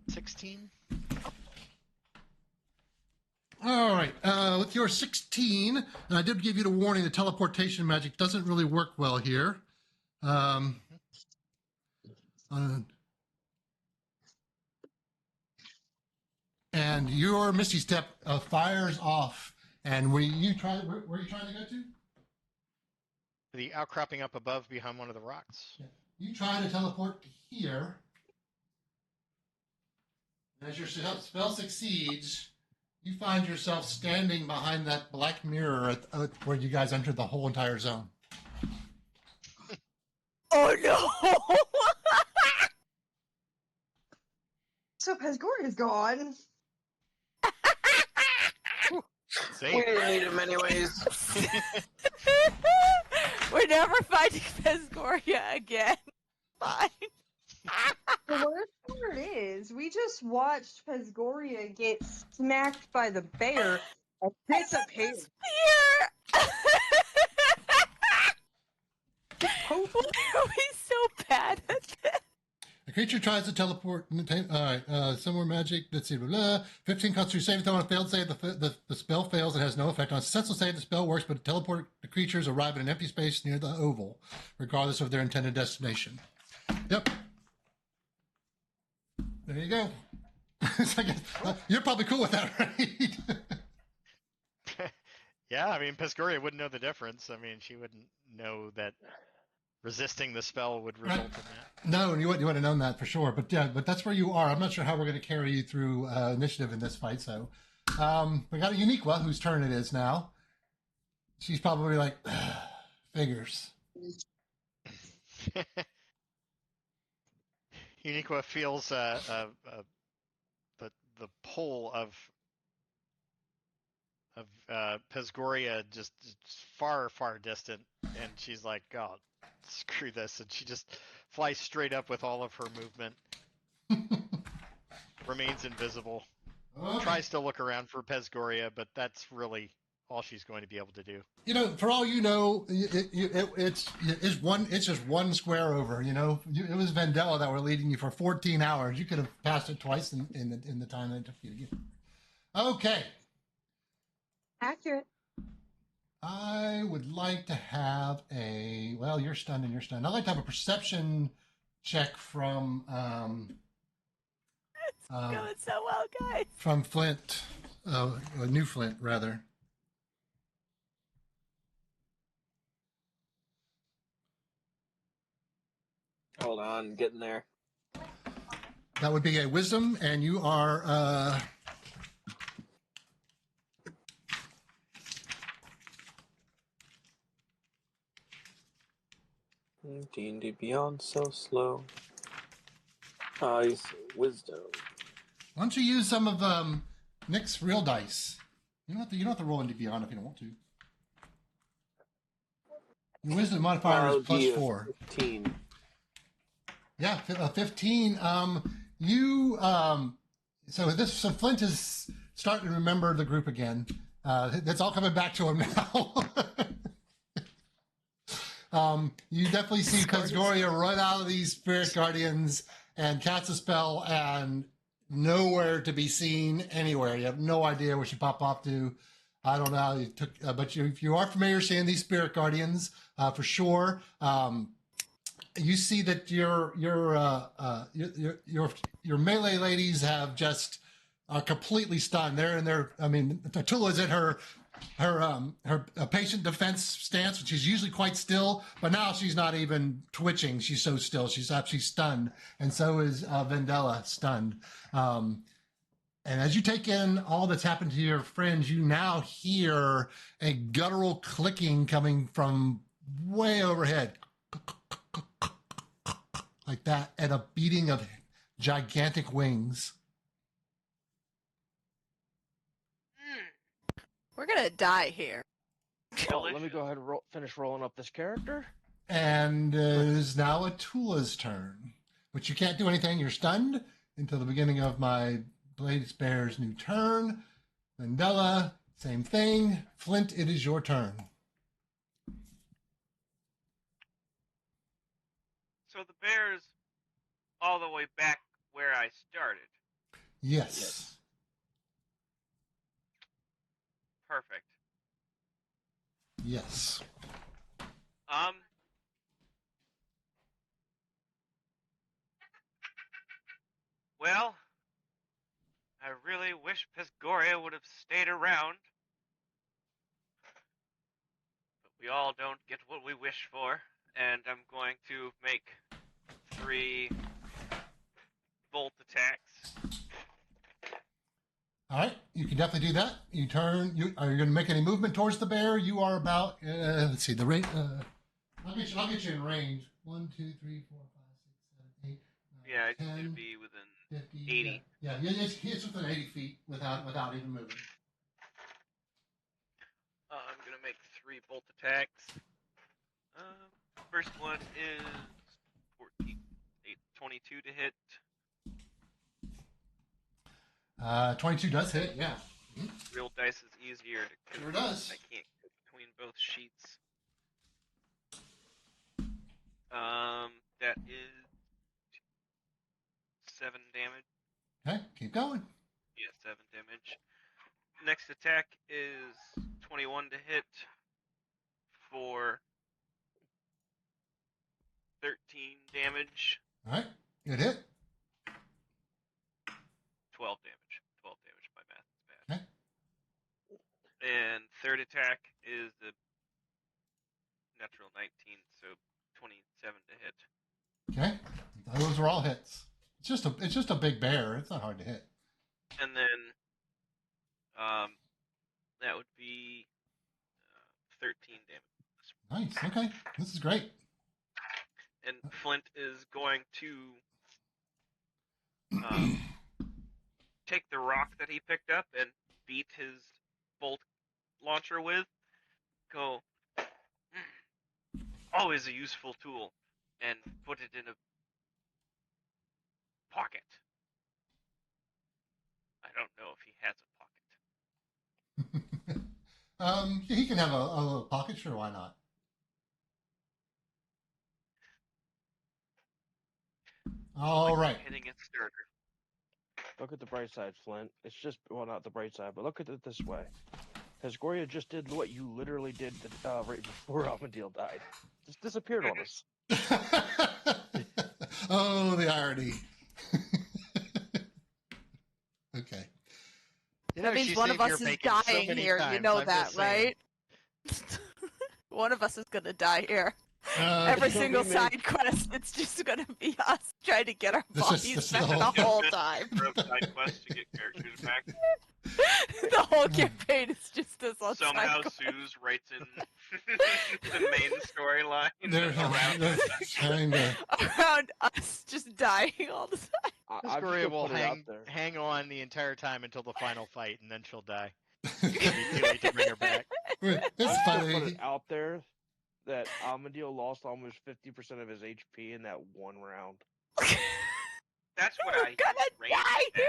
16. All right. With your 16, and I did give you the warning, the teleportation magic doesn't really work well here. And your Misty Step fires off. And where are you trying to go to? The outcropping up above behind one of the rocks. Yeah. You try to teleport to here. As your spell succeeds, you find yourself standing behind that black mirror where you guys entered the whole entire zone. Oh no! So Pesgoria's gone. Safe. We didn't need him anyways. We're never fighting Pesgoria again. Fine. The worst part is, we just watched Pesgoria get smacked by the bear and disappear. Here! Why are we so bad at this? The creature tries to teleport. All right, somewhere magic. Let's see. Blah, blah. 15 constitution saving throw. On a failed save, the spell fails. It has no effect. On a successful save, the spell works, but teleport the creatures arrive at an empty space near the oval, regardless of their intended destination. Yep. There you go. You're probably cool with that, right? Yeah, I mean, Pescoria wouldn't know the difference. I mean, she wouldn't know that resisting the spell would result in that. No, and you would have known that for sure. But yeah, but that's where you are. I'm not sure how we're going to carry you through initiative in this fight. So we got a Uniqua whose turn it is now. She's probably like, figures. Uniqua feels the pull of Pesgoria just far distant, and she's like, "God, screw this!" And she just flies straight up with all of her movement. Remains invisible. Okay. Tries to look around for Pesgoria, but that's really all she's going to be able to do. You know, for all you know, it's just one square over. You know, it was Vendella that were leading you for 14 hours. You could have passed it twice in the time that it took you to get. Okay. Accurate. I would like to have you're stunned and you're stunned. I'd like to have a perception check from Going so well, guys. from Flint, New Flint rather. Hold on, getting there. That would be a wisdom, and you are D&D Beyond so slow. He's wisdom. Why don't you use some of Nick's real dice? You don't have to roll into Beyond if you don't want to. Your wisdom modifier is plus 4. 15. Yeah, 15. So Flint is starting to remember the group again. That's all coming back to him now. You definitely see Pesgoria run out of these spirit guardians and cast a spell, and nowhere to be seen anywhere. You have no idea where she popped off to. I don't know how you took, but if you are familiar seeing these spirit guardians, for sure. You see that your melee ladies are completely stunned. They're in their, I mean, Tatula is in her patient defense stance, which is usually quite still, but now she's not even twitching. She's so still. She's actually stunned, and so is Vendella stunned. And as you take in all that's happened to your friends, you now hear a guttural clicking coming from way overhead. Like that, and a beating of gigantic wings. We're gonna die here. Oh, let me go ahead and finish rolling up this character. And it is now Atula's turn, but you can't do anything. You're stunned until the beginning of my Blade Bear's new turn. Vendella, same thing. Flint, it is your turn. So the bear's all the way back where I started. Yes. Perfect. Yes. Well, I really wish Pesgoria would have stayed around. But we all don't get what we wish for, and I'm going to make 3 bolt attacks. All right, you can definitely do that. You turn. Are you going to make any movement towards the bear? You are about. Let's see the rate. I'll get you in range. 1, 2, 3, 4, 5, 6, 7, 8. 9, Yeah, it's 10, going to be within 50, 80. Yeah, it's within 80 feet without even moving. I'm going to make 3 bolt attacks. First one is 22 to hit. 22 does hit, yeah. Real dice is easier to Sure does. I can't go between both sheets. That is 7 damage. Okay, keep going. Yeah, 7 damage. Next attack is 21 to hit for 13 damage. All right, good hit. 12 damage. 12 damage. My math is bad. Okay. And third attack is the natural 19, so 27 to hit. Okay, those are all hits. It's just a big bear. It's not hard to hit. And then that would be 13 damage. Nice. Okay, this is great. And Flint is going to take the rock that he picked up and beat his bolt launcher with. Go, always a useful tool, and put it in a pocket. I don't know if he has a pocket. He can have a little pocket. Sure, why not? All right. Hitting its starter. Look at the bright side, Flint. It's just, well, not the bright side, but look at it this way. Hasgoria just did what you literally did right before Armadillo died. Just disappeared on us. Oh, the irony. Okay. You That know, means she one of saved us your is bacon so dying many here. You times, know I'm that, just saying. right? One of us is gonna die here. Uh, Every it's gonna single be me. side quest, it's just gonna be us trying to get our This is bodies the back whole- the whole time. Rogue side quest to get characters back. The whole campaign is just us on Somehow side quests. Suze writes in the main storyline they're around. trying to. Around us just dying all the time. I've Hasgoria just will put it out there. hang on the entire time until the final fight, and then she'll die. It'll be too late to bring her back. It's I've just put funny. it out there that Armadillo lost almost 50% of his HP in that one round. That's why We're I gonna use range die attack. here.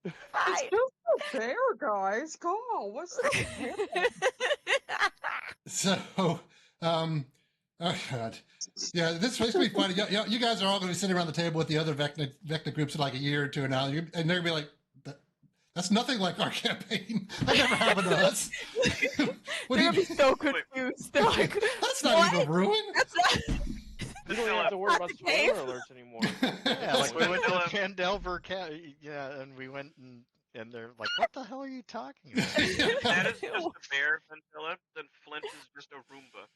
It's Fine. just a bear, guys. Come on, what's up with him? So, oh god, yeah, this is gonna be funny. You guys are all gonna be sitting around the table with the other Vecna groups in like a year or two now, and they're gonna be like, "That's nothing like our campaign. That never happened to us." What do They're gonna you? be so confused. They're like, That's not what? even ruin. That's not... You don't even have to worry about Not the case. spoiler alerts anymore. Yeah, like we went to Vanilla. Chandelver, yeah, and we went and they're like, "What the hell are you talking about?" If that is just a bear, Ventilla, then Flint is just a Roomba.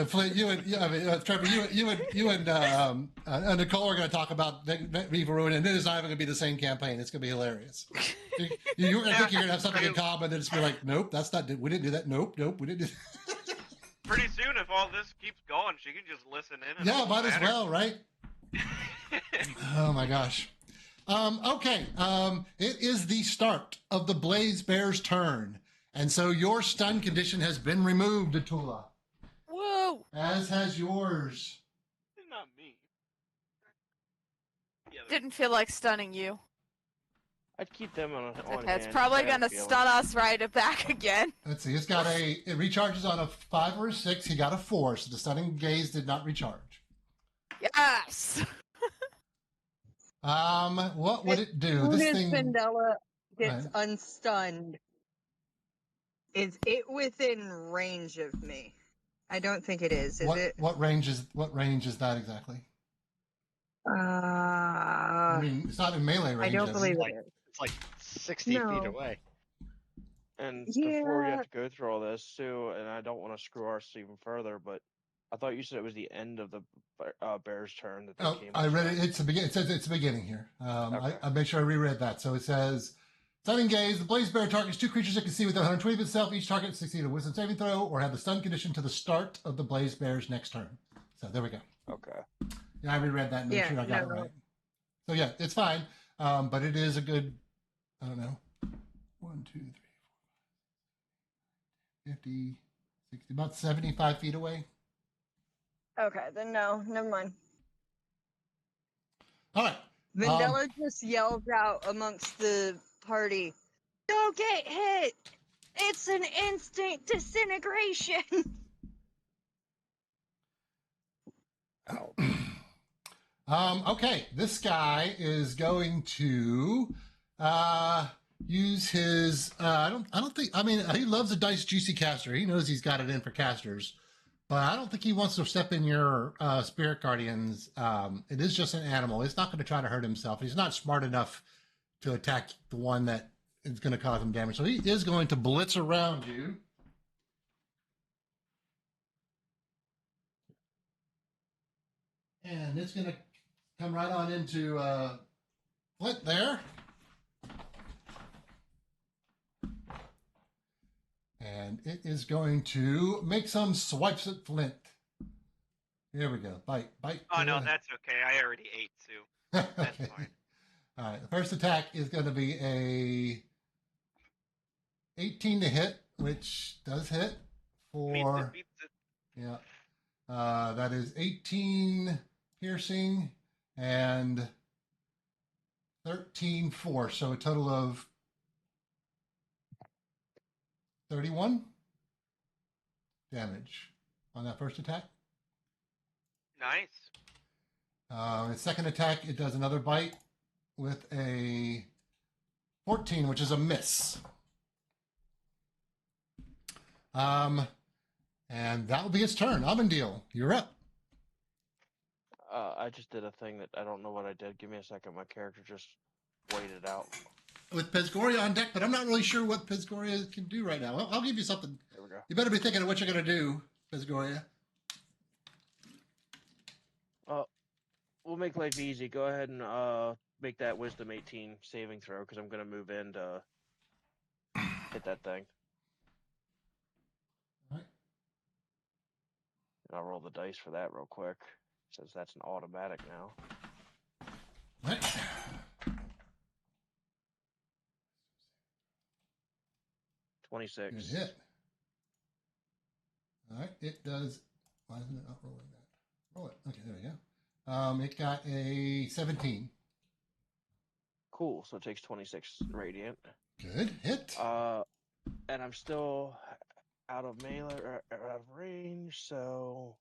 Flint, Trevor, you and Nicole are going to talk about Viva Ruin, and it is not even going to be the same campaign. It's going to be hilarious. You were going to think you're going to have something in common, and it's be like, nope, that's not. We didn't do that. Nope, we didn't do that. Pretty soon, if all this keeps going, she can just listen in. And Yeah, it might won't as matter. well, right? Oh my gosh. Okay. It is the start of the Blaze Bear's turn, and so your stun condition has been removed, Atula, Whoa. as has yours. Not me. Yeah, Didn't feel like stunning you. I'd keep them on It's hand. probably I have a gonna feeling. stun us right back again. Let's see. It recharges on a 5 or a 6. He got a 4, so the stunning gaze did not recharge. Yes. What would it do? As This soon as thing. Vandella gets Right. unstunned, is it within range of me? I don't think it is. Is it? What range is that exactly? I mean, it's not in melee I range. don't is it? believe Like- it is. It's like 60 feet No. away. And before we Yeah. have to go through all this, Sue, and I don't want to screw us even further, but I thought you said it was the end of the bear's turn that they Oh, came. I read it. and It says it's the beginning here. Okay. I made sure I reread that. So it says, stunning gaze. The Blaze Bear targets 2 creatures it can see within 120 of itself. Each target succeed a wisdom saving throw or have the stun condition to the start of the Blaze Bear's next turn. So there we go. Okay. Yeah, I reread that and made Yeah, sure I got it no. right. So yeah, it's fine. But it is a good, I don't know, 1, 2, 3, 4, 50, 60, about 75 feet away. Okay, then no, never mind. All right. Vandella just yells out amongst the party, "Don't get hit! It's an instant disintegration!" Okay, this guy is going to use his. I don't think. I mean, he loves a dice juicy caster. He knows he's got it in for casters, but I don't think he wants to step in your spirit guardians. It is just an animal. It's not going to try to hurt himself. He's not smart enough to attack the one that is going to cause him damage. So he is going to blitz around you. And it's going to come right on into Flint there. And it is going to make some swipes at Flint. Here we go. Bite. Oh, no, that's okay. I already ate, too. That's fine. All right. The first attack is going to be a 18 to hit, which does hit for... Beats it. Yeah. That is 18 piercing and 13 force. So a total of 31 damage on that first attack. Nice. The second attack, it does another bite with a 14, which is a miss. And that will be its turn. Abendil, you're up. I just did a thing that I don't know what I did. Give me a second. My character just waited out. With Pesgoria on deck, but I'm not really sure what Pesgoria can do right now. I'll give you something. There we go. You better be thinking of what you're going to do, Pesgoria. We'll make life easy. Go ahead and make that Wisdom 18 saving throw, because I'm going to move in to hit that thing. All right. And I'll roll the dice for that real quick, since that's an automatic now. All right. 26. Good hit. All right, it does. Why isn't it not rolling that? Roll it. Okay, there we go. It got a 17. Cool. So it takes 26 radiant. Good hit. And I'm still out of melee or out of range, so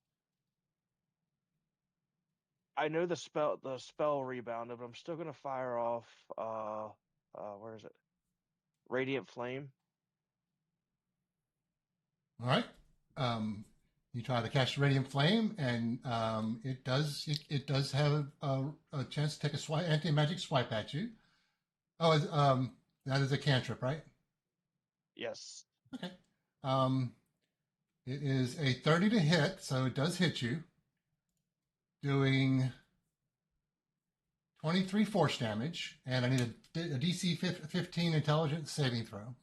I know the spell rebounded, but I'm still gonna fire off. Where is it? Radiant Flame. All right. You try to cast Radiant Flame, and it does have a chance to take a anti-magic swipe at you. Oh, that is a cantrip, right? Yes. Okay. It is a 30 to hit, so it does hit you, doing 23 force damage, and I need a DC 15 intelligence saving throw.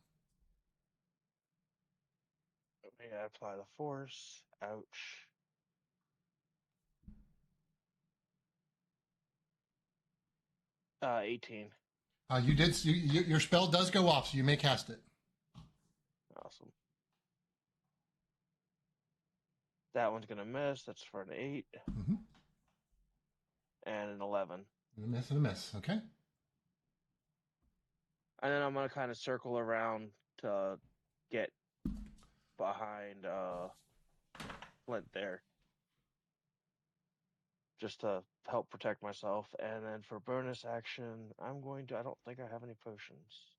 Yeah, apply the force. Ouch. Uh, 18. Your spell does go off, so you may cast it. Awesome. That one's gonna miss. That's for an 8. Mm-hmm. And an 11. A miss and a miss. Okay. And then I'm gonna kind of circle around to get behind Flint there, just to help protect myself. And then for bonus action, I don't think I have any potions.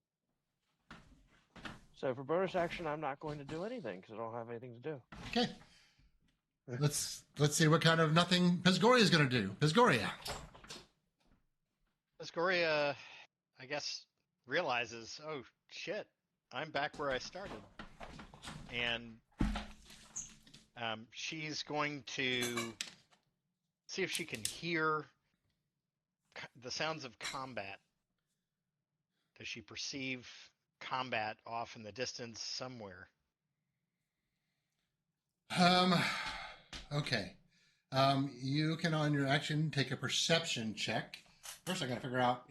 So for bonus action, I'm not going to do anything because I don't have anything to do. Okay. Let's see what kind of nothing Pesgoria is going to do. Pesgoria. Pesgoria, I guess, realizes, oh shit, I'm back where I started, and she's going to see if she can hear the sounds of combat. Does she perceive combat off in the distance somewhere? Okay. You can, on your action, take a perception check. First, I got to figure out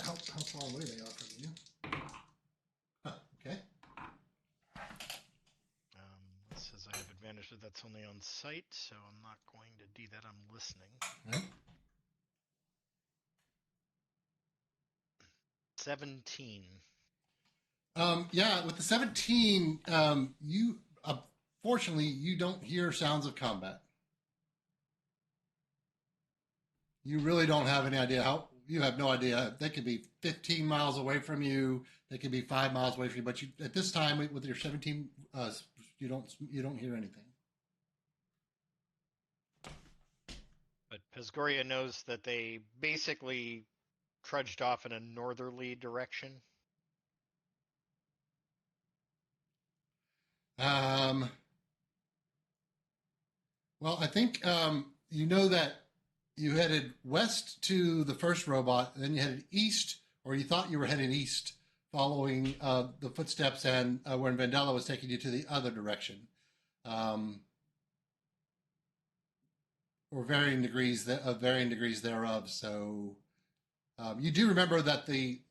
how far away they are from you. Okay. It says I have advantage, but that's only on sight, so I'm not going to do that. I'm listening. Right. 17. Yeah, with the 17, you fortunately you don't hear sounds of combat. You really don't have any idea how. You have no idea. They could be 15 miles away from you. They could be 5 miles away from you. But you, at this time, with your 17, you don't hear anything. But Pesgoria knows that they basically trudged off in a northerly direction. Well, I think you know that you headed west to the first robot, and then you headed east, or you thought you were heading east, following the footsteps and when Vendella was taking you to the other direction, or varying degrees thereof. So you do remember that the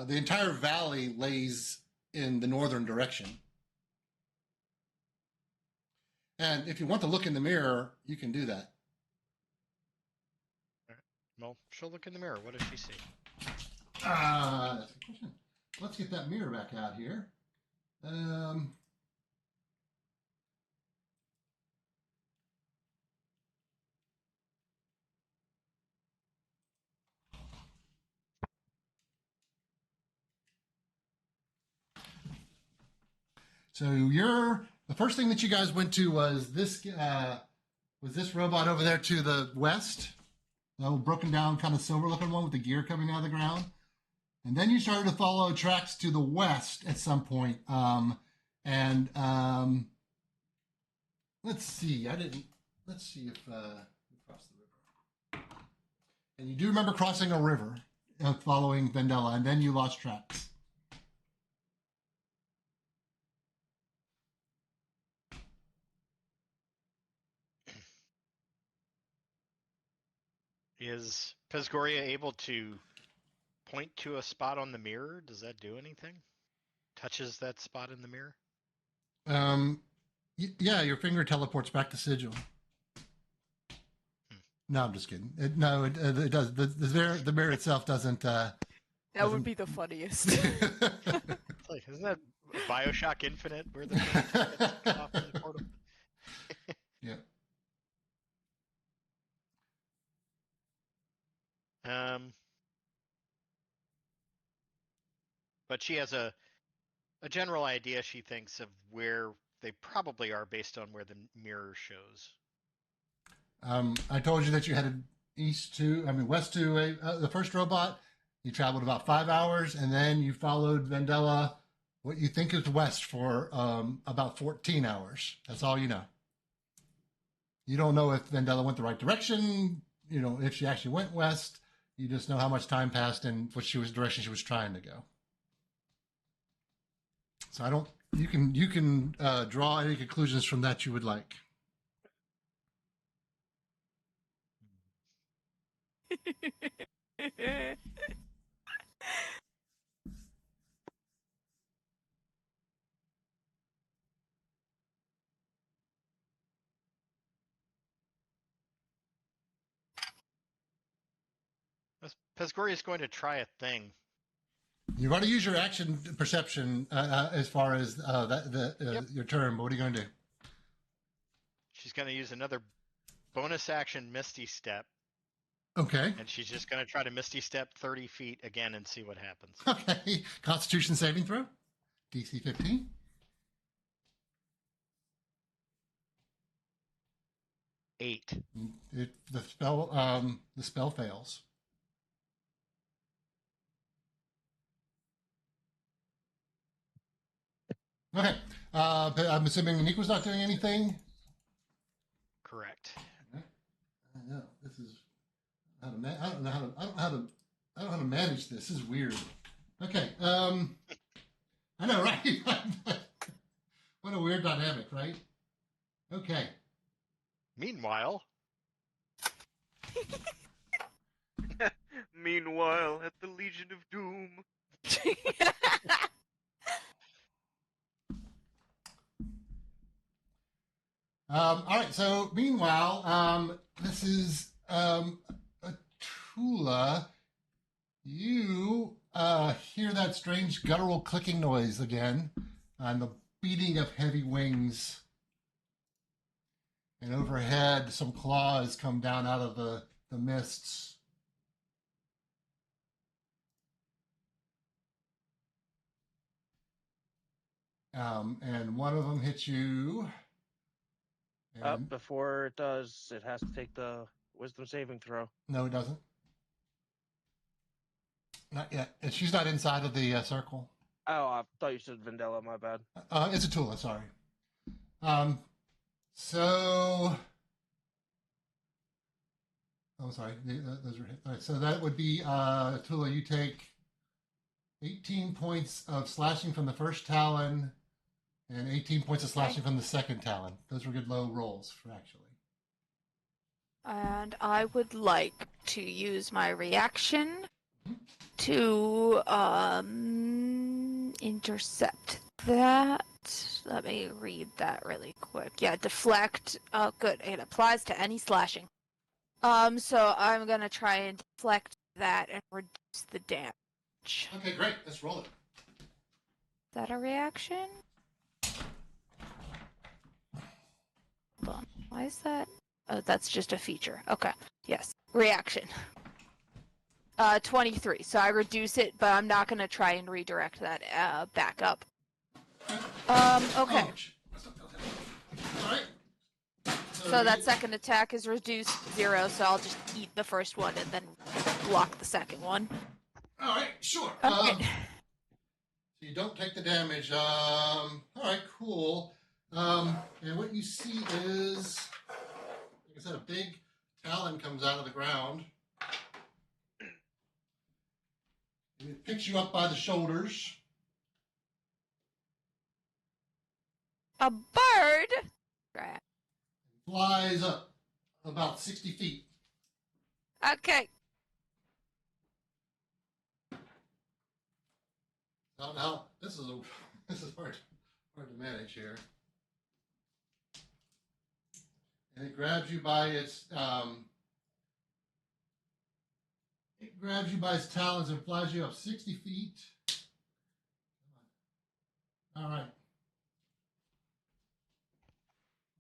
entire valley lays in the northern direction. And if you want to look in the mirror, you can do that. Well, she'll look in the mirror. What does she see? That's a good question. Let's get that mirror back out here. So the first thing that you guys went to was this robot over there to the west, the old broken down kind of silver looking one with the gear coming out of the ground. And then you started to follow tracks to the west at some point. Let's see. Let's see if we crossed the river. And you do remember crossing a river, following Vendella, and then you lost tracks. Is Pesgoria able to point to a spot on the mirror? Does that do anything? Touches that spot in the mirror? Yeah, your finger teleports back to Sigil. No, I'm just kidding. It does. The mirror itself doesn't. That would be the funniest. Like, isn't that Bioshock Infinite where the cut off in the portal? Yeah. But she has a general idea, she thinks, of where they probably are based on where the mirror shows. I told you that you headed west to the first robot. You traveled about 5 hours, and then you followed Vendella, what you think is west, for about 14 hours. That's all you know. You don't know if Vendella went the right direction, if she actually went west. You just know how much time passed and what direction she was trying to go. So you can draw any conclusions from that you would like. Pesgoria is going to try a thing. You've already used your action perception as far as your turn. But what are you going to do? She's going to use another bonus action Misty Step. Okay. And she's just going to try to Misty Step 30 feet again and see what happens. Okay. Constitution saving throw. DC 15. Eight. The spell fails. Okay. I'm assuming Nico's not doing anything. Correct. Okay. I know this is. I don't know how to manage this. This is weird. Okay. I know, right? What a weird dynamic, right? Okay. Meanwhile. Meanwhile, at the Legion of Doom. All right. So, meanwhile, this is Tula. You hear that strange guttural clicking noise again, and the beating of heavy wings. And overhead, some claws come down out of the the mists. And one of them hits you. And Before it does, it has to take the wisdom saving throw. no, it doesn't. Not yet. And she's not inside of the circle. Oh, I thought you said Vendella. My bad. It's a Tula, sorry. So... Oh, sorry. Those were hit. All right, so that would be, Tula, you take 18 points of slashing from the first talon and 18 points of slashing from the second talon. Those were good low rolls, for actually. And I would like to use my reaction to intercept that. Let me read that really quick. Yeah, deflect. Oh, good. It applies to any slashing. So I'm gonna try and deflect that and reduce the damage. Okay, great. Let's roll it. Is that a reaction? Hold on. Why is that? Oh, that's just a feature. Okay. Yes. Reaction. 23. So I reduce it, but I'm not gonna try and redirect that back up. Okay. All right. So that second attack is reduced to 0, so I'll just eat the first one and then block the second one. All right, sure. Okay. So you don't take the damage. All right, cool. And what you see is, like I said, a big talon comes out of the ground. And it picks you up by the shoulders. A bird? Right. Flies up about 60 feet. Okay. Now this is hard to manage here. And it grabs you by its talons and flies you up 60 feet. All right.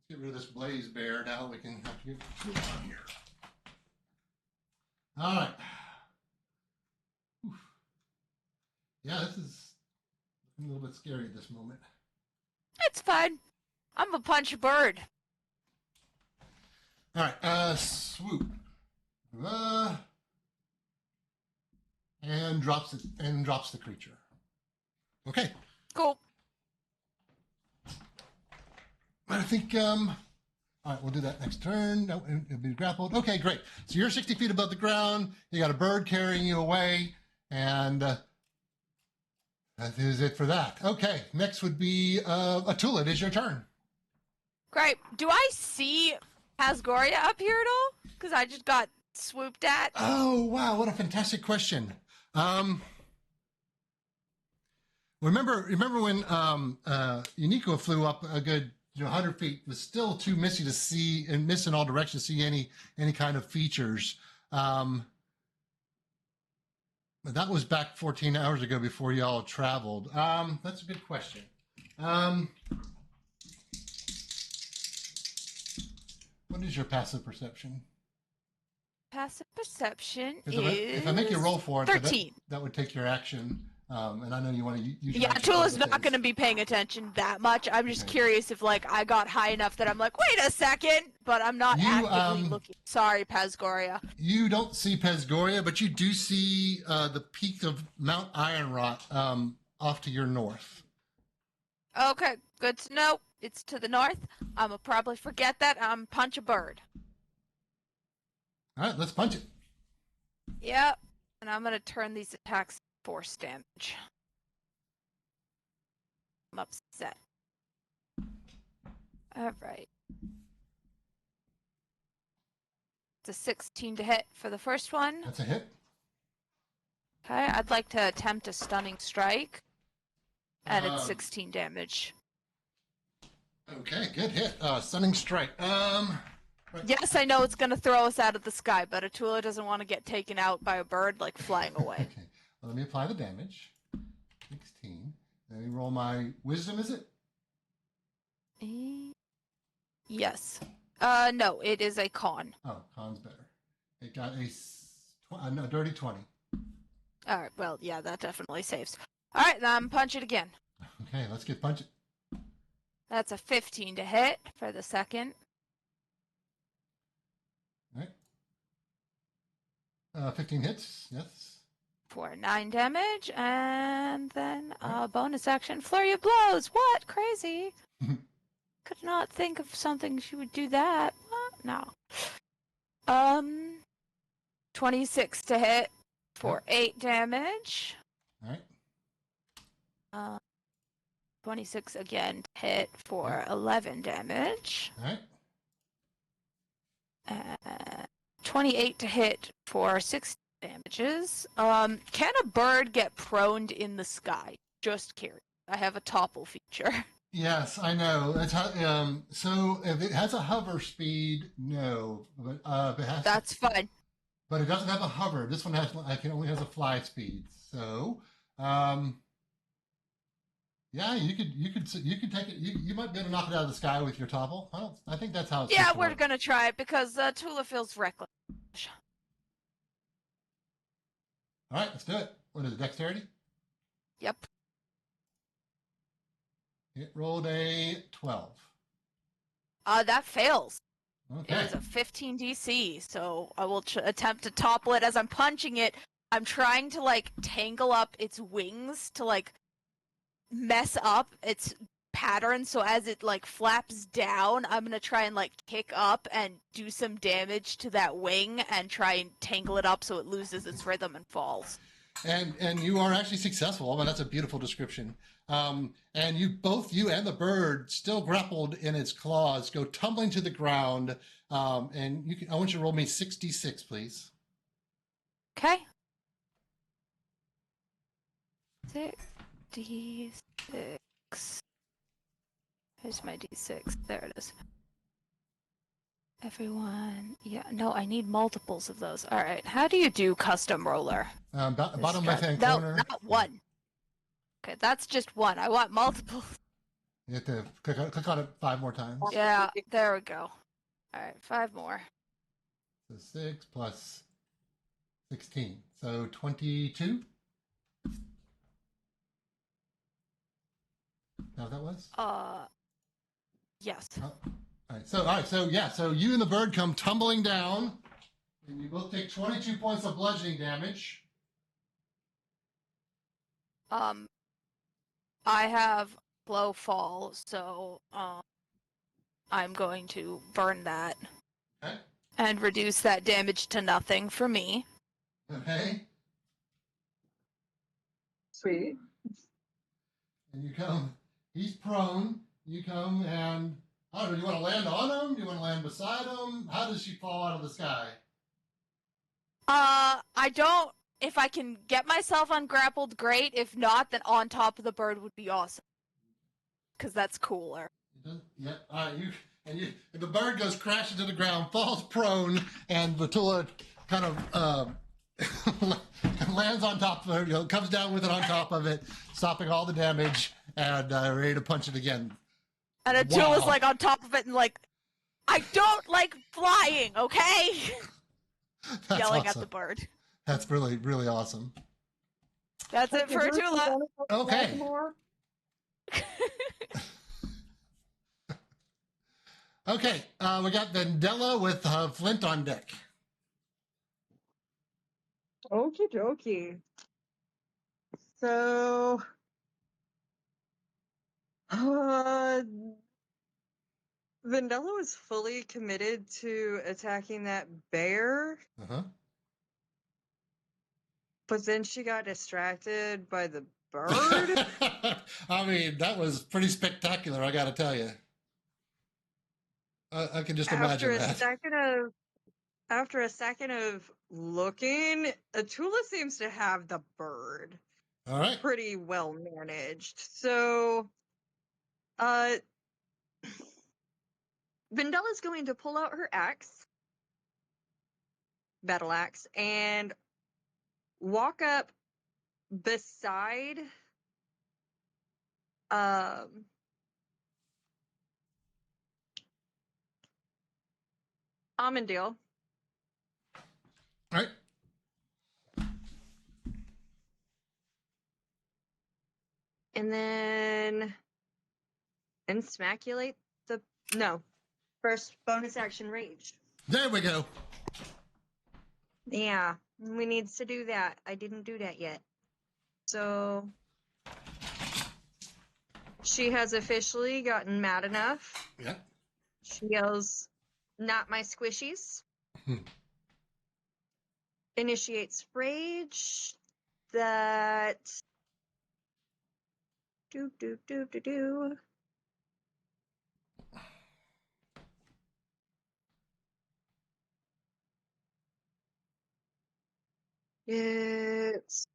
Get rid of this blaze bear now. We can have to get on here. All right. Oof. Yeah, this is a little bit scary at this moment. It's fine. I'm a punch bird. All right. Swoop. And drops the creature. Okay. Cool. I think, all right, we'll do that next turn. No, it'll be grappled. Okay, great. So you're 60 feet above the ground. You got a bird carrying you away, and that is it for that. Okay, next would be Atula. It is your turn. Great. Do I see Hasgoria up here at all? Because I just got swooped at. Oh, wow, what a fantastic question. Remember when Unico flew up a good 100 feet, was still too misty to see and miss in all directions to see any kind of features. But that was back 14 hours ago before y'all traveled. That's a good question. What is your passive perception? Passive perception is If I make you roll for it, 13. that would take your action. And I know you want to use your Yeah, action Tula's for not things. going to be paying attention that much. I'm just Okay. curious if, like, I got high enough that I'm like, wait a second, but I'm not actively looking. Sorry, Pasgoria. You don't see Pesgoria, but you do see the peak of Mount Ironrot off to your north. Okay, good to know. It's to the north. I'm going to probably forget that. I'm punch a bird. All right, let's punch it. Yep. And I'm going to turn these attacks force damage. I'm upset. Alright. It's a 16 to hit for the first one. That's a hit. Okay, I'd like to attempt a stunning strike. And it's Um, 16 damage. Okay, good hit. Stunning strike. Right. Yes, I know it's going to throw us out of the sky, but Atula doesn't want to get taken out by a bird, like flying away. Okay, well, let me apply the damage. 16. Let me roll my wisdom, is it? Yes. No, it is a con. Oh, con's better. It got a dirty 20. All right. Well, yeah, that definitely saves. All right, then punch it again. Okay, let's get punch it. That's a 15 to hit for the second. All right. 15 hits. Yes. For 9 damage, and then bonus action, flurry of blows. What? Crazy. Could not think of something she would do that. What? No. 26 to hit for 8 damage. All right. 26 again to hit for 11 damage. All right. 28 to hit for 6 damages. Can a bird get proned in the sky? Just curious. I have a topple feature. Yes, I know. So if it has a hover speed, no. But if it has That's fine. But it doesn't have a hover. This one only has a fly speed. So, yeah, you could take it. You might be able to knock it out of the sky with your topple. I think that's how it's Yeah, supposed to we're work. gonna try it because Tula feels reckless. All right, let's do it. What is it, dexterity? Yep. It rolled a 12. That fails. Okay. It was a 15 DC, so I will attempt to topple it as I'm punching it. I'm trying to like tangle up its wings to like mess up its pattern, so as it like flaps down, I'm gonna try and like kick up and do some damage to that wing and try and tangle it up so it loses its rhythm and falls. And you are actually successful. I mean, that's a beautiful description. And you and the bird, still grappled in its claws, go tumbling to the ground. And I want you to roll me 66, please. Okay. 6d6. Here's my d6. There it is. Everyone. Yeah, no, I need multiples of those. All right. How do you do custom roller? Bottom left-hand No, corner. not one. Okay, that's just one. I want multiples. You have to click on it 5 more times. Yeah, there we go. All right, 5 more. So 6 plus 16. So 22? Is that what that was? Yes. All right. So you and the bird come tumbling down, and you both take 22 points of bludgeoning damage. I have blow fall, so I'm going to burn that. Okay. And reduce that damage to nothing for me. Okay. Sweet. And you come. He's prone. You come and I don't know. Do you want to land on him? Do you want to land beside him? How does she fall out of the sky? I don't. If I can get myself ungrappled, great. If not, then on top of the bird would be awesome. Because that's cooler. Yep. All right. And the bird goes crashing to the ground, falls prone, and Vatula kind of lands on top of her. Comes down with it on top of it, stopping all the damage, and ready to punch it again. And Atula's like on top of it and like, I don't like flying, okay? That's Yelling awesome. at the bird. That's really, really awesome. That's it for Atula. Okay. Okay, we got Vendella with Flint on deck. Okie dokie. So, Vendella was fully committed to attacking that bear, Uh-huh. but then she got distracted by the bird. I mean, that was pretty spectacular, I got to tell you. I can just imagine that. After a second of looking, Atula seems to have the bird All right. pretty well managed. So, Vendella's going to pull out her battle axe, and walk up beside Amandil, And then Insmaculate the... No. First bonus action rage. There we go. Yeah, we need to do that. I didn't do that yet. So... She has officially gotten mad enough. Yep. She yells, "Not my squishies." Initiates rage. That... Do. It's...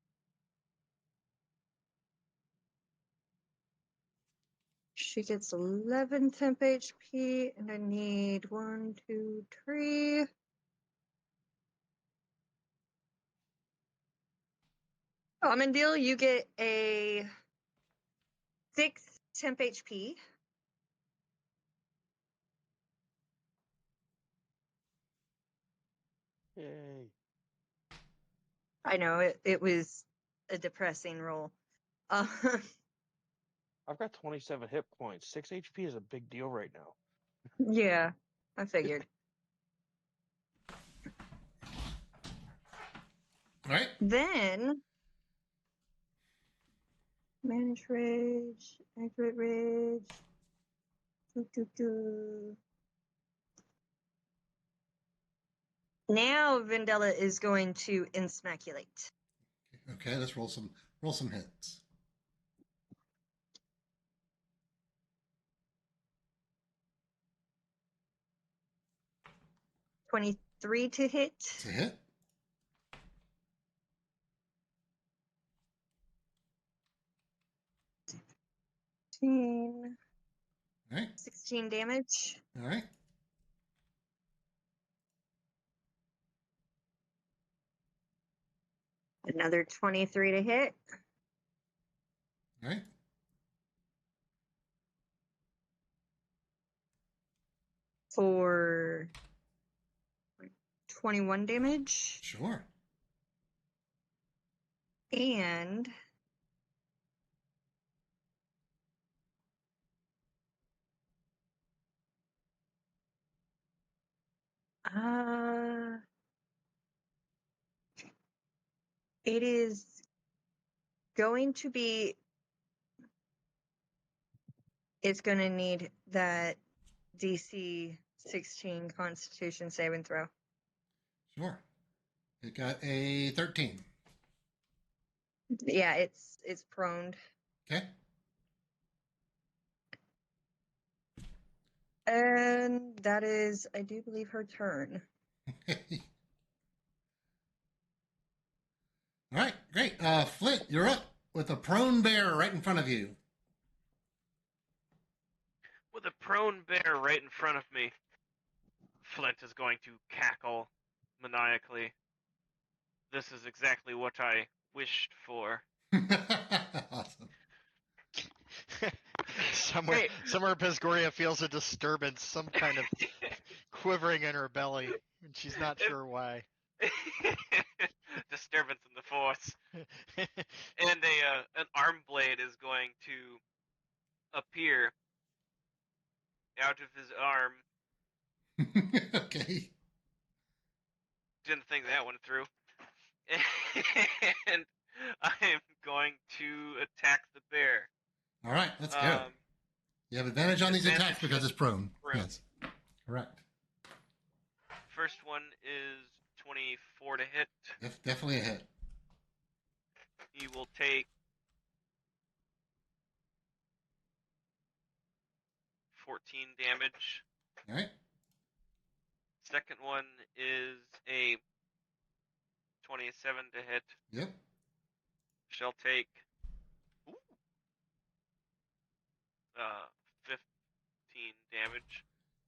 She gets 11 temp HP, and I need 1, 2, 3. Amandil, you get a 6 temp HP. Yay. I know, it was a depressing roll. I've got 27 hit points. 6 HP is a big deal right now. Yeah, I figured. All right. Then, manage rage, accurate rage. Now Vendella is going to insmaculate. Okay, let's roll some hits. $23 to hit. It's a hit. All right. 16 damage. All right. Another 23 to hit. All right. For 21 damage. Sure. And it is going to be... It's going to need that DC 16 Constitution saving throw. Sure. It got a 13. Yeah, it's proned. Okay. And that is, I do believe, her turn. All right, great. Flint, you're up with a prone bear right in front of you. With a prone bear right in front of me, Flint is going to cackle maniacally. This is exactly what I wished for. Awesome. Somewhere Pisgoria feels a disturbance, some kind of quivering in her belly, and she's not sure why. Disturbance in the force. And an arm blade is going to appear out of his arm. Okay. Didn't think that one through. And I am going to attack the bear. All right, let's go. You have advantage on these attacks because it's prone. Yes, correct. First one is 24 to hit. Definitely a hit. He will take 14 damage. All right. Second one is a 27 to hit. Yep. Shall take 15 damage.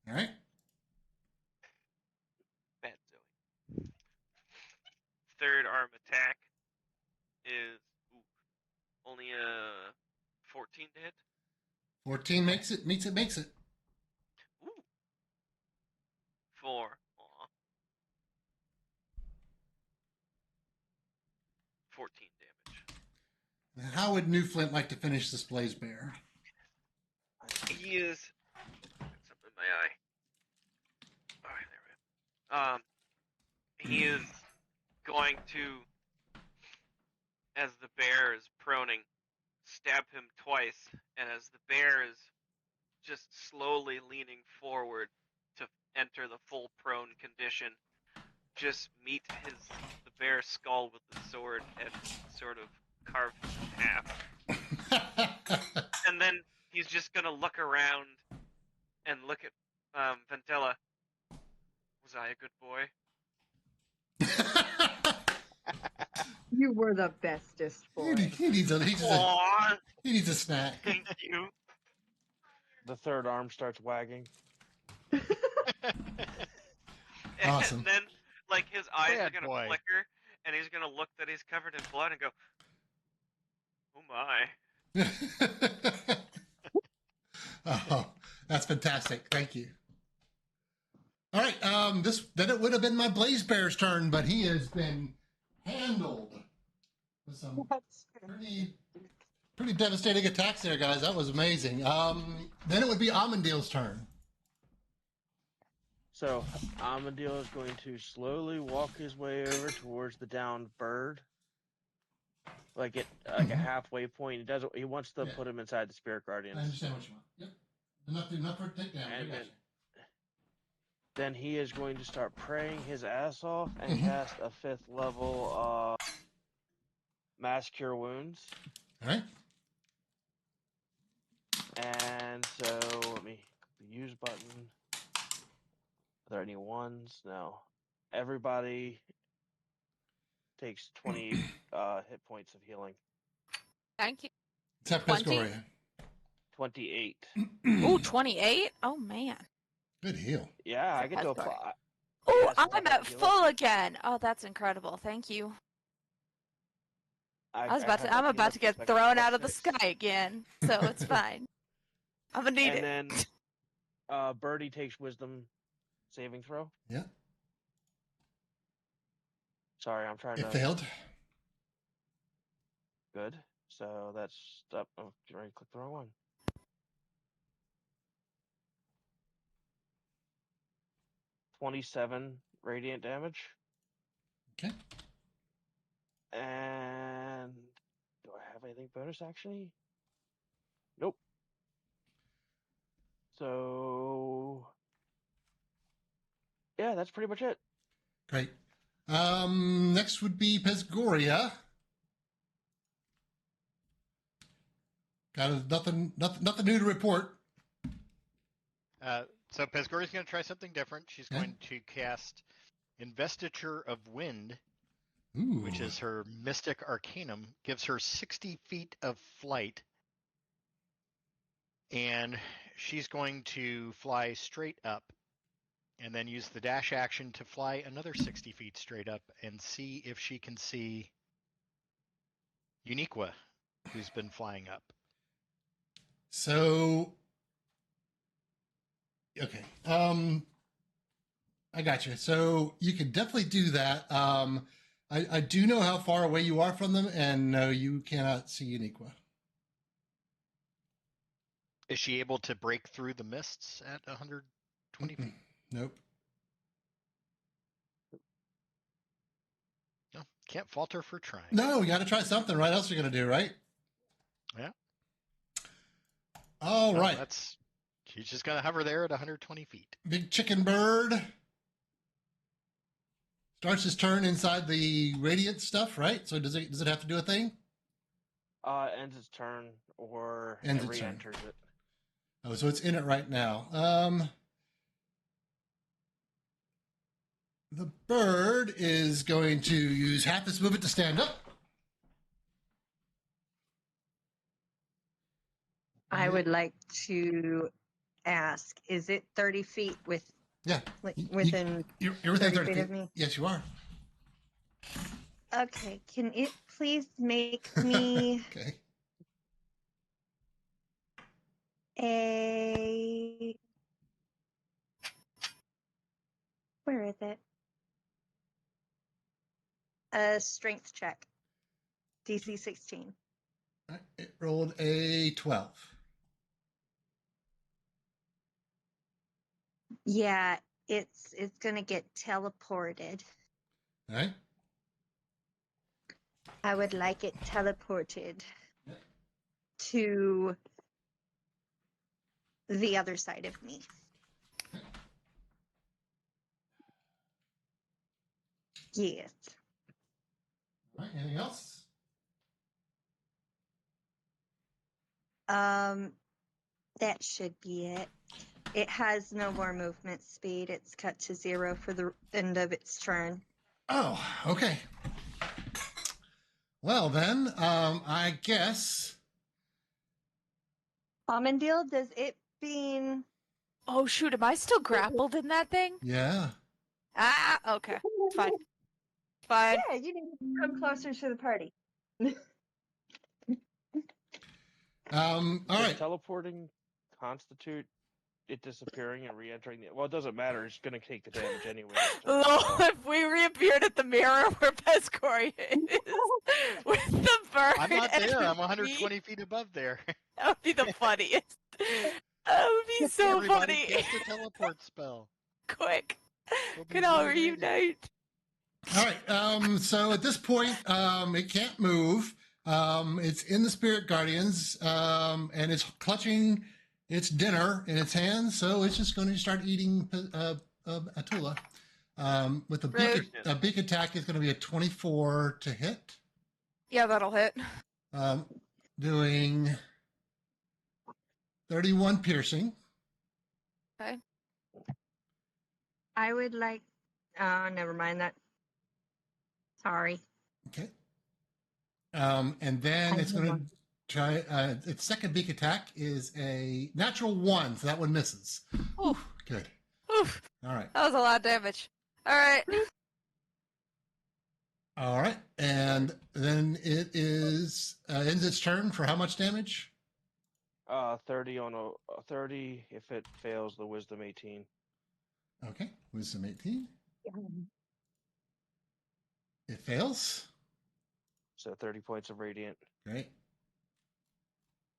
All right. Bad Zoe. Third arm attack is only a 14 to hit. 14 makes it. Ooh. 4. 14 damage. How would New Flint like to finish this blaze bear? He is. Something in my eye. All right, there we go. He is going to, as the bear is proning, stab him twice, and as the bear is just slowly leaning forward to enter the full prone condition, just meet the bear's skull with the sword and sort of carve him in half. And then he's just gonna look around and look at Ventella. Was I a good boy? You were the bestest boy. he needs a snack. Thank you. The third arm starts wagging. Awesome. And then, like, his eyes Bad are gonna boy. flicker, and he's gonna look that he's covered in blood and go, "Oh my!" Oh, that's fantastic. Thank you. All right. Then it would have been my blaze bear's turn, but he has been handled with some pretty devastating attacks there, guys. That was amazing. Then it would be Amandil's turn. So Amandil is going to slowly walk his way over towards the downed bird, like at a halfway point. He wants to put him inside the spirit guardians. I understand what you want. Yep. Enough for a takedown. And then he is going to start praying his ass off and cast a 5th level Mass Cure Wounds. All right. And so let me use button. Are there any ones? No. Everybody takes 20 hit points of healing. Thank you. Except 20? Pescoria. 28. Ooh, 28? Oh, man. Good heal. Yeah, I get to Pescoria. apply. Oh, Yes, I'm at full again. Oh, that's incredible. Thank you. I'm about to get thrown out of the sky again, so it's fine. I'm gonna need it. And then Birdie takes wisdom saving throw. Yeah. Sorry, I'm trying to. It failed. Good. So that's up. Oh, I clicked the wrong one. $27 radiant damage. Okay. And do I have anything bonus actually? Nope. So yeah, that's pretty much it. Great. Next would be Pescoria. Got nothing new to report. So Pescoria's going to try something different. She's going to cast Investiture of Wind, Ooh. which is her Mystic Arcanum. Gives her 60 feet of flight. And she's going to fly straight up and then use the dash action to fly another 60 feet straight up and see if she can see Uniqua, who's been flying up. So, okay. I got you. So you can definitely do that. I do know how far away you are from them, and no, you cannot see Uniqua. Is she able to break through the mists at 120 feet? Nope. No, can't fault her for trying. No, we got to try something. Right? What else are you going to do, right? Yeah. All right. She's just going to hover there at 120 feet. Big chicken bird starts his turn inside the radiant stuff, right? So does it have to do a thing? Ends its turn or Ends its turn. re-enters it. Oh, so it's in it right now. The bird is going to use half its movement to stand up. I would like to ask, is it 30 feet within you're within 30 feet of me? Yes, you are. Okay, can it please make me Okay. where is it? A strength check. DC 16. It rolled a 12. Yeah, it's gonna get teleported. All right. I would like it teleported to the other side of me. Yes. All right. Anything else? That should be it. It has no more movement speed. It's cut to 0 for the end of its turn. Oh, okay. Well then, I guess. Amandil, does it being... Oh shoot, am I still grappled in that thing? Yeah. Ah, okay. Fine. Fine. Yeah, you need to come closer to the party. All Does right. teleporting constitute it disappearing and re-entering the? Well, it doesn't matter. It's going to take the damage anyway. Oh, if we reappeared at the mirror where Pescoria is with the bird. I'm not there. and I'm me, 120 feet above there. That would be the funniest. That would be so Everybody funny. cast a teleport spell. Quick. We'll be Can all reunited. reunite. All right. So at this point, it can't move. It's in the Spirit Guardians, and it's clutching its dinner in its hands. So it's just going to start eating Atula. With a beak attack, is going to be a 24 to hit. Yeah, that'll hit. Doing 31 piercing. Okay. I would like... never mind that. Sorry. Okay. And then it's going to try. Its second beak attack is a natural 1, so that one misses. Oof. Good. Oof. All right. That was a lot of damage. All right. All right. And then it is ends its turn for how much damage? 30 on a 30. If it fails, the wisdom 18. Okay. Wisdom 18. It fails. So 30 points of radiant. Great.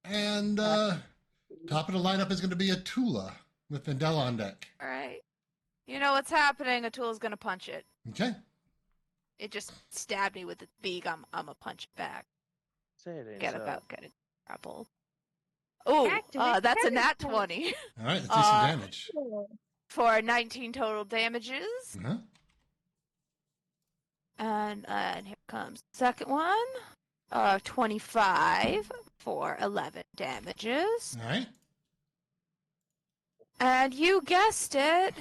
And top of the lineup is going to be Atula with Vendella on deck. All right. You know what's happening. Atula's going to punch it. Okay. It just stabbed me with its beak. I'm going to punch it back. Say it ain't Get so. about getting grappled. Oh, Activate that's a nat damage. 20 All right. Let's do some damage. for 19 total damages. Uh-huh. And here comes the second one. 25 for 11 damages. All right. And you guessed it.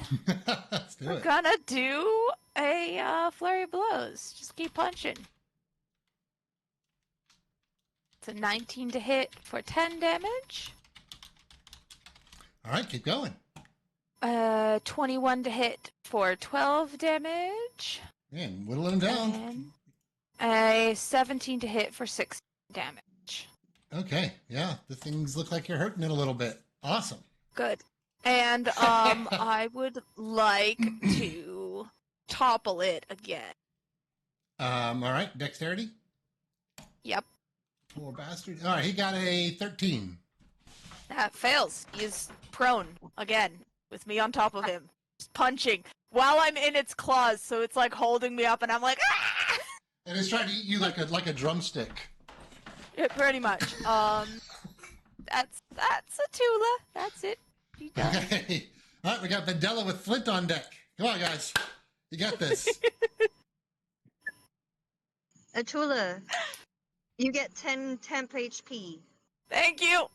Let's do We're it. gonna do a flurry of blows. Just keep punching. It's a 19 to hit for 10 damage. All right. Keep going. 21 to hit for 12 damage. Man, whittling them down. And a 17 to hit for 6 damage. Okay. Yeah. The things look like you're hurting it a little bit. Awesome. Good. And I would like to topple it again. All right. Dexterity. Yep. Poor bastard. All right. He got a 13. That fails. He's prone again with me on top of him. Just punching while I'm in its claws, so it's like holding me up and I'm like, ah! And it's trying to eat you like a drumstick. Yeah, pretty much. That's a Tula. That's it. You done. Okay. All right. We got Vendella with Flint on deck. Come on, guys. You got this. Atula, you get 10 temp HP. Thank you.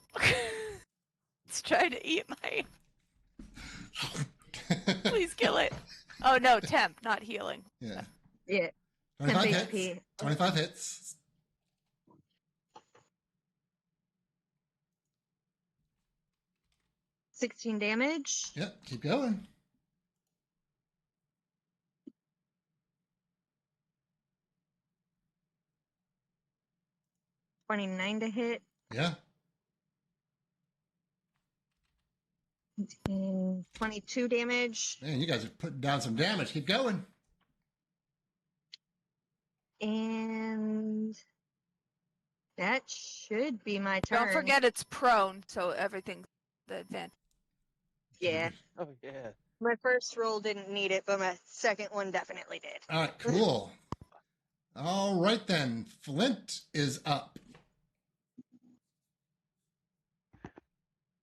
It's trying to eat my. Please kill it. Oh no, temp, not healing. Yeah. Yeah. 25 Temp hits. HP. 25 hits. $16 damage. Yep. Keep going. $29 to hit. Yeah. And 22 damage. Man, you guys are putting down some damage. Keep going. And That should be my turn. Don't forget it's prone, so everything's the advantage. Yeah. Oh yeah. My first roll didn't need it, but my second one definitely did. All right, cool. All right then, Flint is up.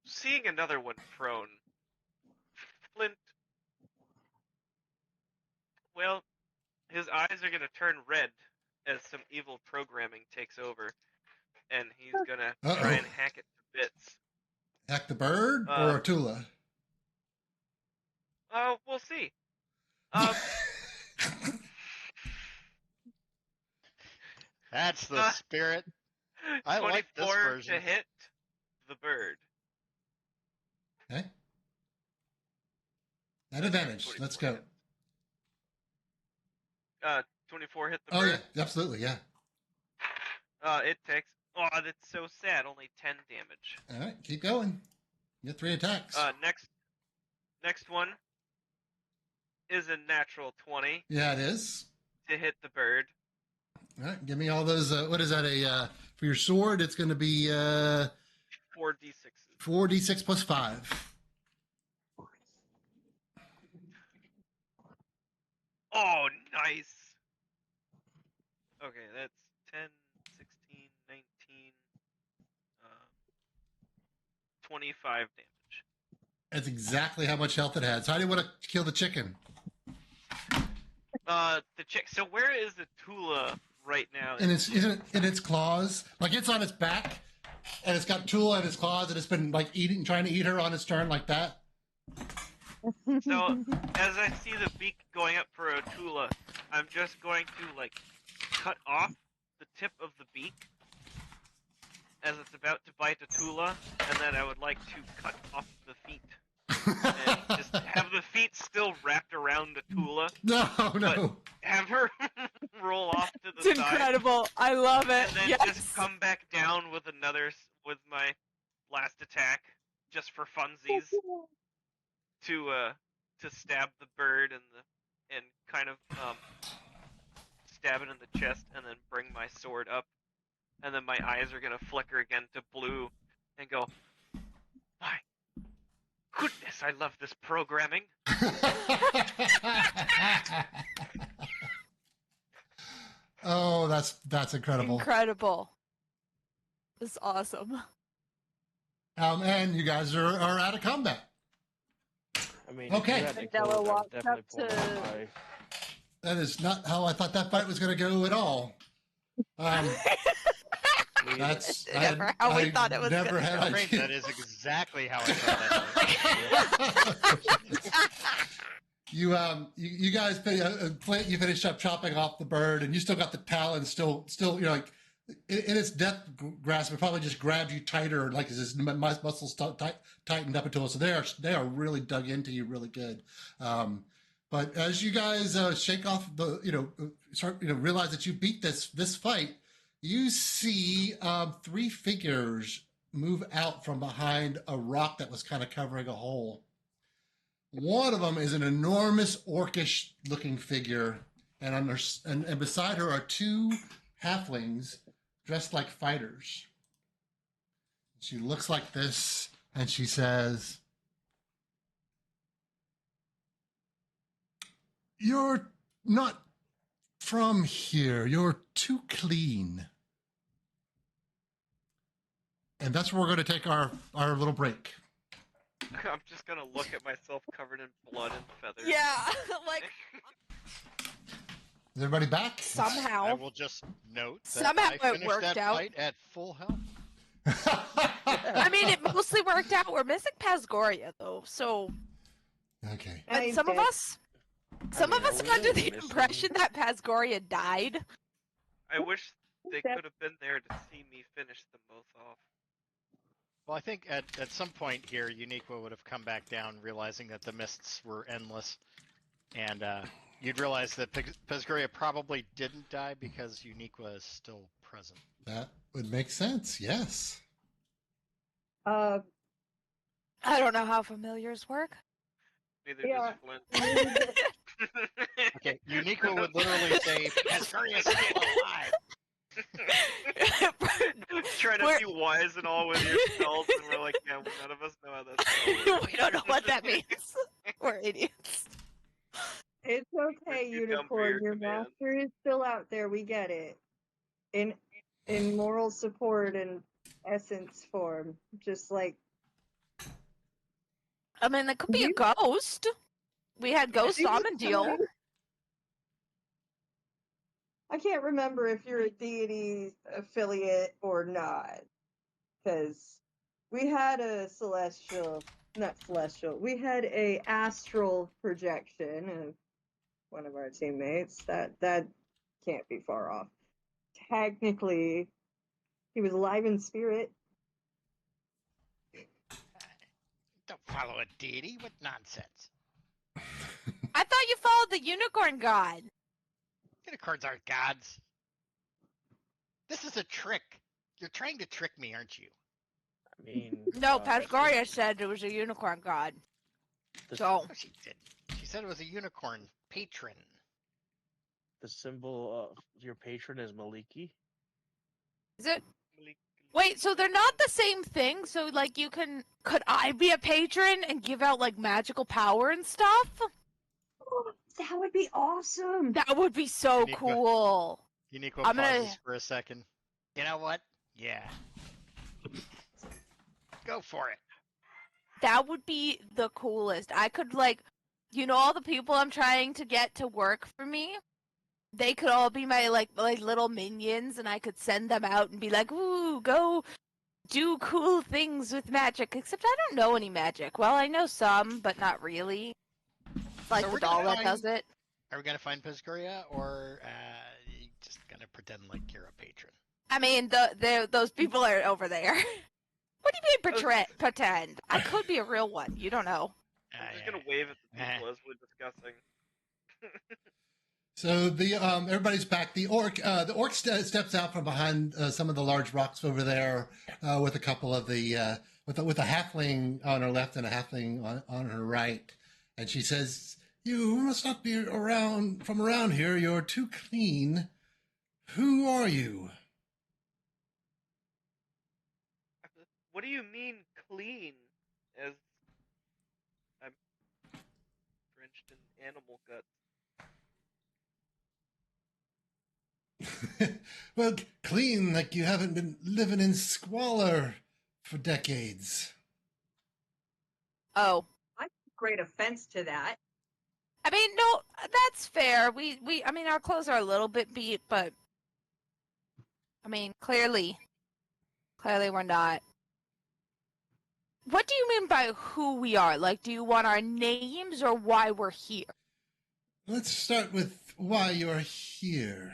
Seeing another one prone, Flint. Well, his eyes are gonna turn red as some evil programming takes over, and he's gonna try and hack it to bits. Hack the bird or Tula? We'll see. That's the spirit. I like this 24 version. to hit the bird. Okay. At advantage. Let's go. 24 hit the Oh bird. yeah, absolutely, yeah. It takes. Oh, that's so sad. Only 10 damage. All right, keep going. You get 3 attacks. Next one is a natural 20 Yeah, it is. to hit the bird. All right, give me all those. What is that? For your sword, it's going to be 4d6s. 4d6 plus 5. Oh, nice. Okay, that's 10, 16, 19, 25 damage. That's exactly how much health it has. How do you want to kill the chicken? The chick. So where is the Tula right now? And isn't it in its claws? Like it's on its back, and it's got Tula in its claws, and it's been like trying to eat her on its turn like that. So as I see the beak going up for a Tula, I'm just going to like cut off the tip of the beak as it's about to bite a Tula, and then I would like to cut off the feet. And just have the feet still wrapped around the Tula. No. But have her roll off to the It's side. incredible. I love it. And then Yes. just come back down with with my last attack, just for funsies, to stab the bird and kind of stab it in the chest, and then bring my sword up, and then my eyes are gonna flicker again to blue, and go, my goodness, I love this programming. Oh, that's incredible. Incredible. It's awesome. And you guys are out of combat. I mean, Okay. if you had to Adela kill it, I would walks definitely up pull to- out my- That is not how I thought that fight was going to go at all. That's Never how we thought it was never gonna had go. Frank, that is exactly how I thought that. You guys, Flint, you finished up chopping off the bird, and you still got the talon still, you know, like in its death grasp, it probably just grabbed you tighter, like as its muscles tightened up into it. So they are really dug into you really good. But as you guys shake off realize that you beat this fight, you see 3 figures move out from behind a rock that was kind of covering a hole. One of them is an enormous orcish-looking figure, and beside her are 2 halflings dressed like fighters. She looks like this, and she says, "You're not from here. You're too clean." And that's where we're going to take our little break. I'm just gonna look at myself covered in blood and feathers. Yeah, like Is everybody back? I somehow. will just note that Somehow I it finished worked that out. fight at full health. I mean, it mostly worked out. We're missing Pasgoria though, so. Okay. And I'm some of dead. us are under the impression that Pasgoria died. I wish they could have been there to see me finish them both off. Well, I think at some point here, Uniqua would have come back down, realizing that the mists were endless, and you'd realize that Pasgoria probably didn't die because Uniqua is still present. That would make sense, yes. I don't know how familiars work. Neither Yeah. does Flint. Okay, Uniqua would literally say, "Pasgoria is still alive." trying to be wise and all with your spells, and we're like, yeah, none of us know how that spell works. We don't know what that means. We're idiots. It's okay, You come for Unicorn. your Your commands. master is still out there. We get it. In moral support and essence form. Just like I mean, that could be a ghost. We had Ghost She was Amandil. totally- I can't remember if you're a deity affiliate or not. Because we had a we had a astral projection of one of our teammates. That can't be far off. Technically, he was alive in spirit. Don't follow a deity. What nonsense. I thought you followed the unicorn god. Unicorns aren't gods. This is a trick. You're trying to trick me, aren't you? I mean, No, Pascaria said it was a unicorn god. So No, she didn't. She said it was a unicorn patron. the symbol of your patron is Maliki. is it? Wait, so they're not the same thing? So like you can could I be a patron and give out like magical power and stuff? That would be awesome. That would be so Uniqua. cool. Uniqua I'm gonna- pauses for a second. You know what? Yeah. Go for it. That would be the coolest. I could like, all the people I'm trying to get to work for me. They could all be my like little minions, and I could send them out and be like, "Ooh, go do cool things with magic." Except I don't know any magic. Well, I know some, but not really. Like So the we're gonna doll that find- does it. Are we gonna find Piscaria, or you just gonna pretend like you're a patron? I mean, those people are over there. What do you mean pretend? I could be a real one. You don't know. I'm just gonna wave at the people as we're discussing. So the everybody's back. The orc steps out from behind some of the large rocks over there with a couple of the with a halfling on her left and a halfling on her right, and she says, "You must not be from around here. You're too clean. Who are you?" What do you mean clean? As I'm drenched in animal guts. Well, clean like you haven't been living in squalor for decades. Oh, I take great offense to that. I mean, no, that's fair. I mean, our clothes are a little bit beat, but I mean, clearly we're not. What do you mean by who we are? Like, do you want our names or why we're here? Let's start with why you're here.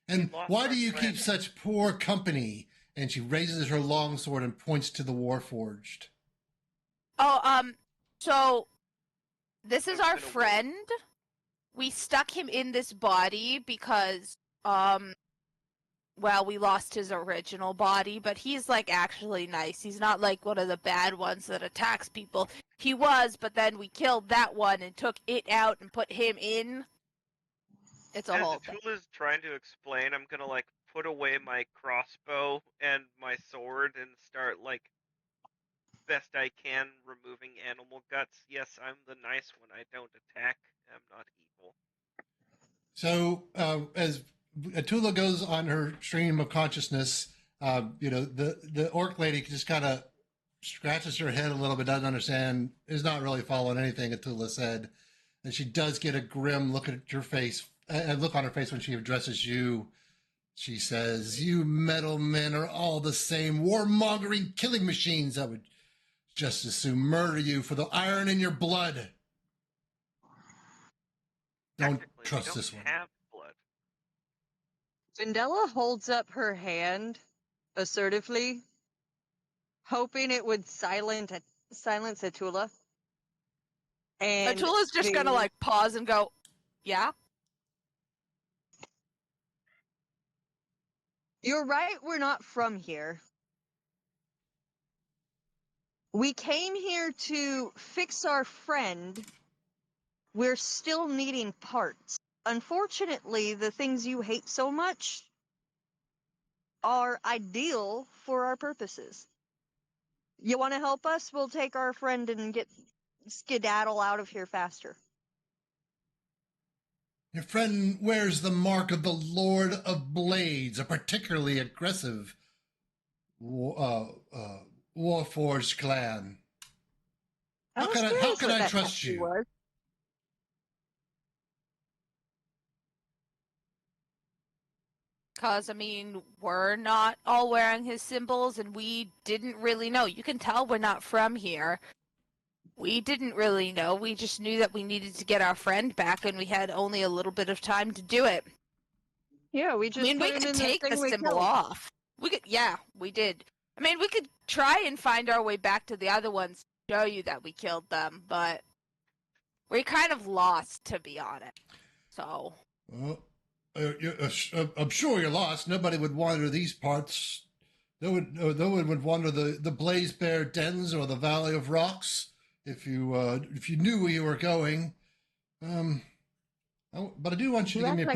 And why do you keep such poor company? And she raises her longsword and points to the Warforged. Oh, so this is our friend. We stuck him in this body because, well, we lost his original body, but he's like actually nice. He's not like one of the bad ones that attacks people. He was, but then we killed that one and took it out and put him in. It's a whole thing. As Tula's trying to explain, I'm gonna like put away my crossbow and my sword and start like best I can removing animal guts. Yes, I'm the nice one. I don't attack. I'm not evil. So as Tula goes on her stream of consciousness, the orc lady just kind of scratches her head a little bit, doesn't understand, is not really following anything that Tula said. And she does get a grim look at your face, a look on her face when she addresses you. She says, "You metal men are all the same warmongering killing machines. I would just as soon murder you for the iron in your blood. Don't trust this one." Have blood. Vendella holds up her hand assertively, hoping it would silence Atula. And Atula's just gonna like pause and go, "Yeah." You're right, we're not from here. We came here to fix our friend. We're still needing parts. Unfortunately, the things you hate so much are ideal for our purposes. You want to help us? We'll take our friend and get skedaddle out of here faster. Your friend wears the mark of the Lord of Blades, a particularly aggressive Warforged clan. How can I trust you? Was. Because, I mean, we're not all wearing his symbols, and we didn't really know. You can tell we're not from here. We didn't really know. We just knew that we needed to get our friend back, and we had only a little bit of time to do it. Yeah, we just I mean, put we him could in take the thing we symbol killed. off. Yeah, we did. I mean, we could try and find our way back to the other ones to show you that we killed them, but we're kind of lost, to be honest. So. Well, I'm sure you're lost. Nobody would wander these parts. No one would wander the Blaze Bear dens or the Valley of Rocks if you knew where you were going. But I do want you to give me a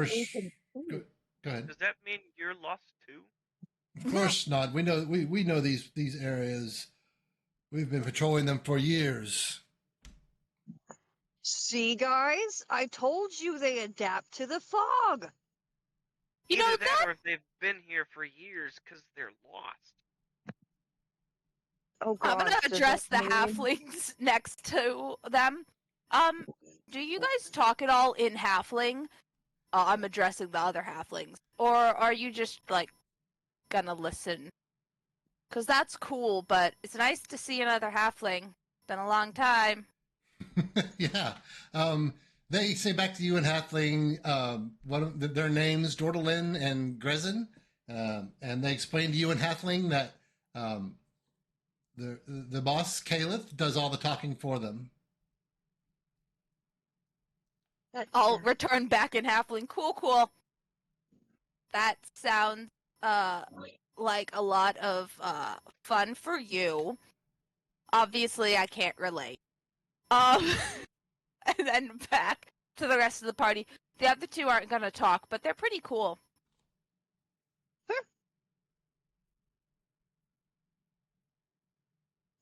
Go ahead. Does that mean you're lost too? Of course not. We know these areas. We've been patrolling them for years. See, guys? I told you they adapt to the fog. You know Either that, that? or if they've been here for years because they're lost. Oh, I'm God. gonna address the halflings next to them. Do you guys talk at all in halfling? I'm addressing the other halflings. Or are you just, like, gonna listen? Because that's cool, but it's nice to see another halfling. Been a long time. Yeah. They say back to you in halfling their names, Dordelin and Grezin. And they explain to you in halfling that the boss, Kalyth, does all the talking for them. I'll return back in halfling. Cool. That sounds like a lot of fun for you. Obviously, I can't relate. And then back to the rest of the party. The other two aren't gonna talk, but they're pretty cool.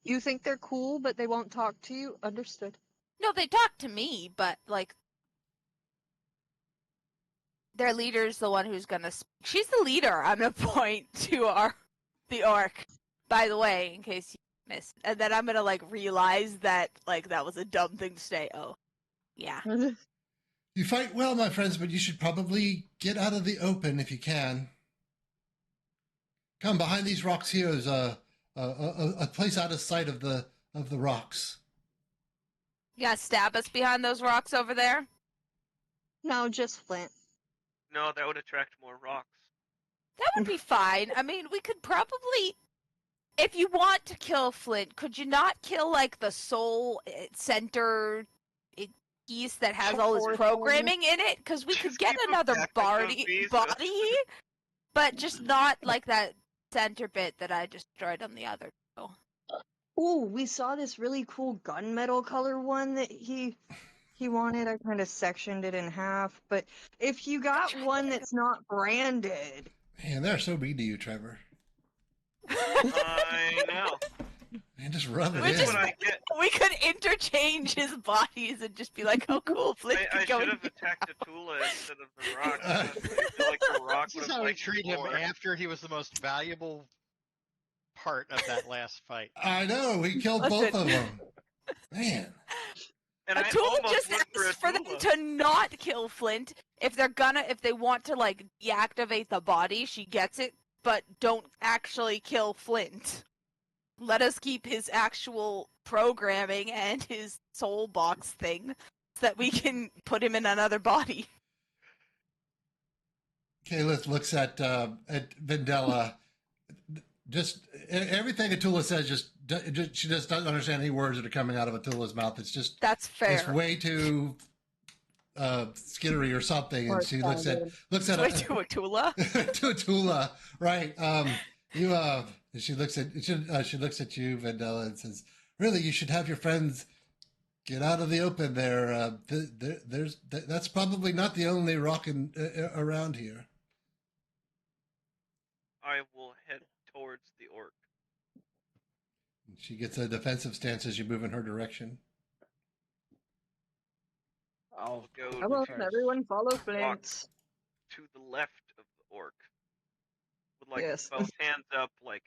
You think they're cool, but they won't talk to you? Understood. No, they talk to me, but, like, their leader's the one who's gonna she's the leader. I'm gonna point to the orc, by the way, in case you missed. And then I'm gonna, like, realize that, like, that was a dumb thing to say. Oh, yeah. You fight well, my friends, but you should probably get out of the open if you can. Come, behind these rocks here is a place out of sight of the rocks. You gonna stab us behind those rocks over there? No, just Flint. No, that would attract more rocks. That would be fine. I mean, we could probably, if you want to kill Flint, could you not kill, like, the soul center piece that has all his programming in it? Because we could get another body, but just not like that center bit that I destroyed on the other. So. Ooh, we saw this really cool gunmetal color one that he wanted. I kind of sectioned it in half, but if you got one that's not branded... Man, they're so mean to you, Trevor. I know. Man, just rub it in. We could interchange his bodies and just be like, oh, cool, Flint I could go should have attacked Atula instead of the rock. I feel like the rock This would is have how we liked treat him more. after he was the most valuable part of that last fight. I know, we killed both of them. Man. And I Atula almost just went asks for them Atula. to not kill Flint. If they want to, like, deactivate the body, she gets it, but don't actually kill Flint. Let us keep his actual programming and his soul box thing so that we can put him in another body. Kalyth looks at Vendela. Just everything Atula says, she just doesn't understand any words that are coming out of Atula's mouth. It's just that's fair. It's way too skittery or something, and she looks at way too Atula. To Atula, right? She looks at you, Vendela, and says, "Really, you should have your friends get out of the open. There, that's probably not the only rock around here." I will head towards the orc. She gets a defensive stance as you move in her direction. I'll Go Come on, try to everyone, follow walk Flint. to the left of the orc. With like Yes. both hands up, like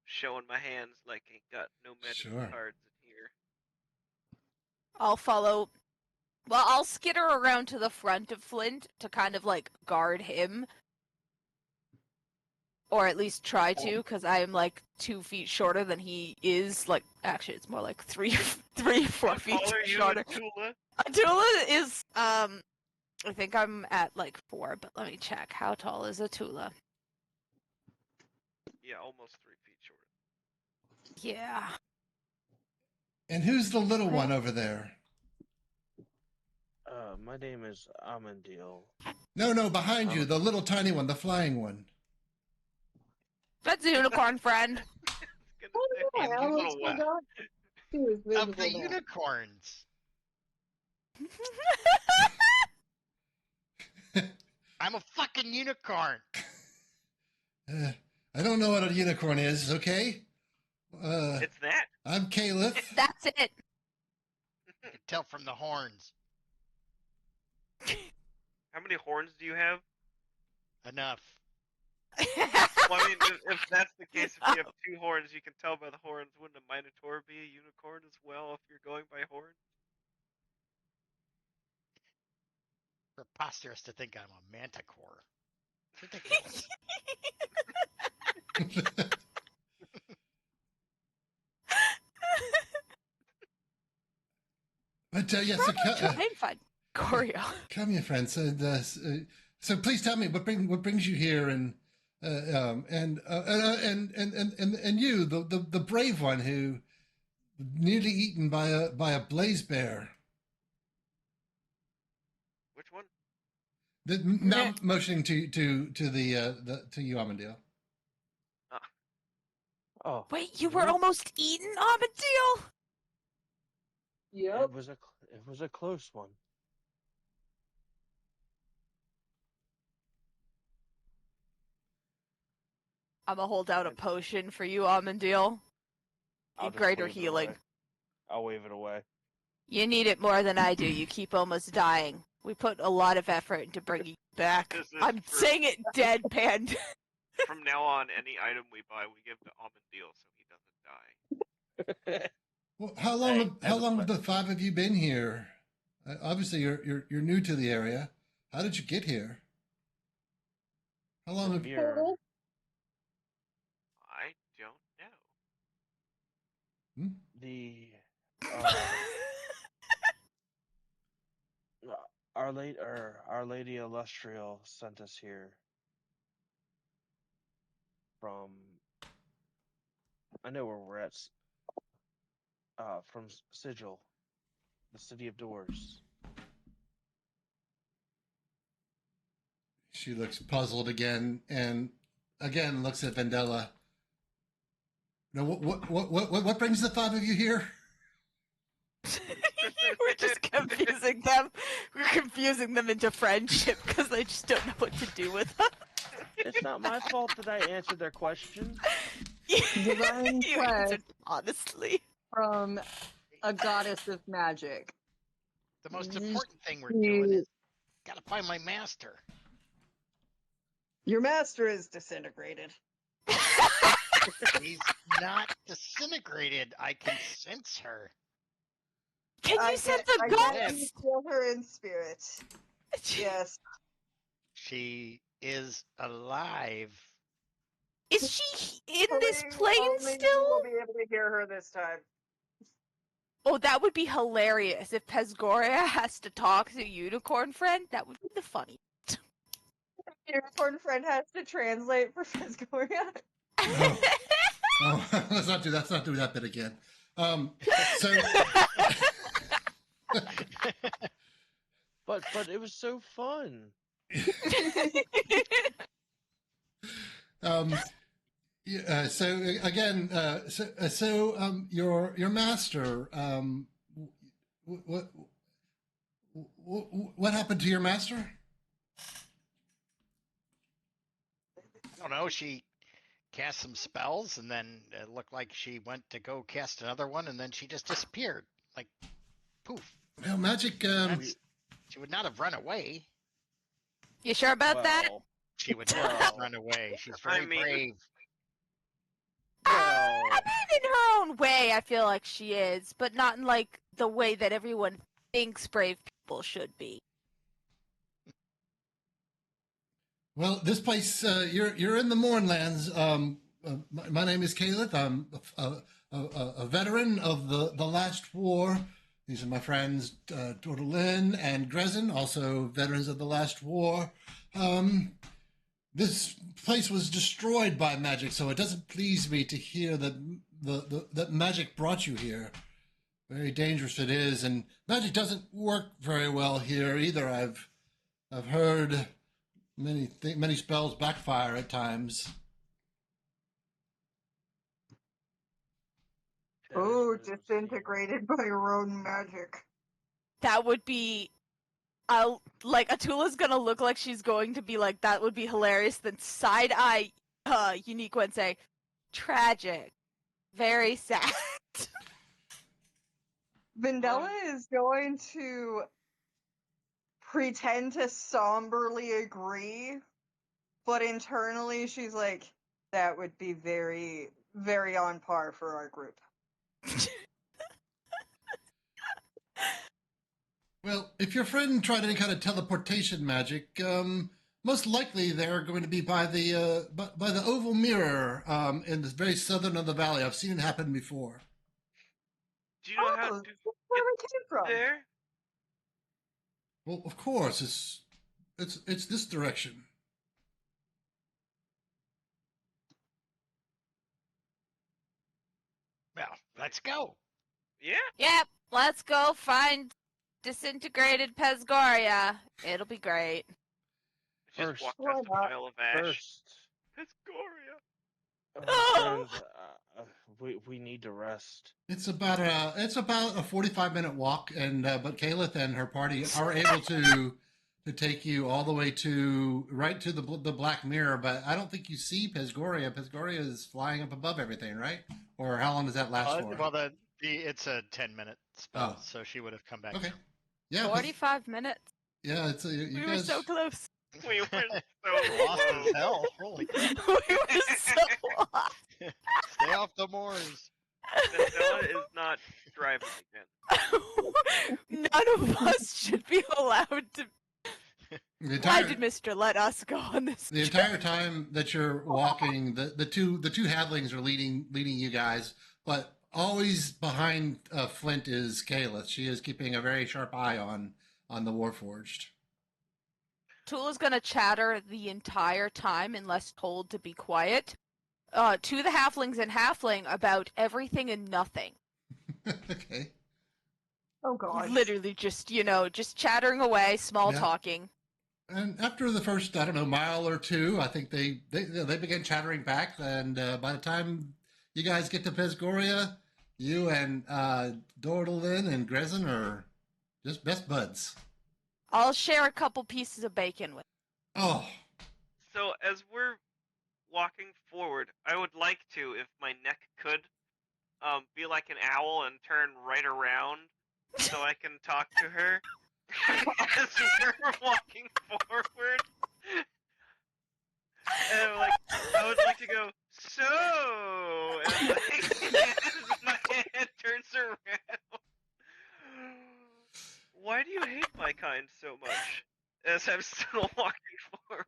showing my hands like ain't got no magic Sure. cards in here. I'll follow. Well, I'll skitter around to the front of Flint to kind of like guard him. Or at least try to, because I am like 2 feet shorter than he is. Like, actually, it's more like 4 How feet tall are you, shorter. Tula? Atula is, I think I'm at like 4, but let me check. How tall is Atula? Yeah, almost 3 feet short. Yeah. And who's the little one over there? my name is Amandil. No, behind you, the little tiny one, the flying one. That's a unicorn friend. It's gonna say, I almost little one. forgot he was Of visible the now. unicorns. I'm a fucking unicorn. I don't know what a unicorn is, okay? It's that. I'm Kalyth. That's it. You can tell from the horns. How many horns do you have? Enough. Well, I mean, if that's the case, if you have 2 horns, you can tell by the horns. Wouldn't a minotaur be a unicorn as well if you're going by horns? Preposterous to think I'm a manticore. Ridiculous. But yes, I'm fine. Choreo. come here, friends. So please tell me what brings you here, and you, the brave one who nearly eaten by a blaze bear. Which one? Now motioning to you, Amandil. Oh, Wait, you were almost eaten, Amadil? Yep. It was a close one. I'm gonna hold out a potion for you, Amandil. I'll just Greater wave it healing. away. I'll wave it away. You need it more than I do. You keep almost dying. We put a lot of effort into bringing you back. This is I'm true. saying it deadpan. From now on, any item we buy, we give to Amandil so he doesn't die. Well, how long have the 5 of you been here? Obviously, you're new to the area. How did you get here? How long have Here, I don't know. the Our Lady Illustrial sent us here from. I know where we're at. From Sigil, the City of Doors. She looks puzzled again, and again looks at Vendela. Now, what brings the 5 of you here? We're just confusing them. We're confusing them into friendship because they just don't know what to do with us. It's not my fault that I answered their questions. Divine You quest answered honestly. from a goddess of magic. The most important thing we're doing is gotta find my master. Your master is disintegrated. He's not disintegrated. I can sense her. Can you sense a I ghost? feel her in spirit. Yes. She is alive. Is she in this plane Only still? you will be able to hear her this time. Oh, that would be hilarious if Pesgoria has to talk to Unicorn Friend. That would be the funny. Unicorn friend has to translate for Fesgoria. Oh, let's not do that bit again. So, But it was so fun. So again, your master. What happened to your master? don't know. She cast some spells, and then it looked like she went to go cast another one, and then she just disappeared. Like, poof. Well, magic. She would not have run away. You sure about that? Well, She would not have run away. She's very brave. well, I mean, in her own way, I feel like she is, but not in like the way that everyone thinks brave people should be. Well, this place, you're in the mournlands. My name is Kalyth. I'm a veteran of the last war. These are my friends, Dordelin and Grezin, also veterans of the last war. This place was destroyed by magic, so it doesn't please me to hear that that magic brought you here. Very dangerous it is, and magic doesn't work very well here either. I've heard many spells backfire at times. Oh, disintegrated by your own magic. That would be, like Atula's gonna look like she's going to be like, that would be hilarious. Then side eye, Uniqua and say, tragic, very sad. Vendella is going to pretend to somberly agree, but internally she's like, that would be very, very on par for our group. Well, if your friend tried any kind of teleportation magic, most likely they're going to be by the oval mirror in the very southern of the valley. I've seen it happen before. Do you know how to That's where we came from. there? Well, of course, it's this direction. Well, let's go. Yeah. Yep, let's go find disintegrated Pesgoria. It'll be great. Just First. walk Why past a not? pile of ash. first, Piscoria. friends, we need to rest. It's about a 45-minute walk, and but Kalyth and her party are able to take you all the way right to the Black Mirror. But I don't think you see Pesgoria. Pesgoria is flying up above everything, right? Or how long does that last for? Well, it's a 10-minute spell, Oh. so she would have come back. Okay. Yeah. 45 minutes. Yeah. It's you We guys. were so close. We were so Lost as hell. Holy crap. We were so lost. Stay off the moors. Stella is not driving again. None of us should be allowed to. The Why entire, did Mr. let us go on this? the entire time that you're walking, the two halflings are leading you guys, but always behind Flint is Kalyth. She is keeping a very sharp eye on the Warforged. Tula's gonna chatter the entire time unless told to be quiet. To the halflings and halfling about everything and nothing. Okay. Oh god. Literally just chattering away, small Yeah. talking. And after the first, I don't know, mile or two, I think they begin chattering back. And by the time you guys get to Pesgoria, you and Dordelin and Grezin are just best buds. I'll share a couple pieces of bacon with. Oh, So as we're walking forward, I would like to, if my neck could, be like an owl and turn right around so I can talk to her as we're walking forward. And I would like to go, so, and as my head turns around. Why do you hate my kind so much? As I'm still walking forward.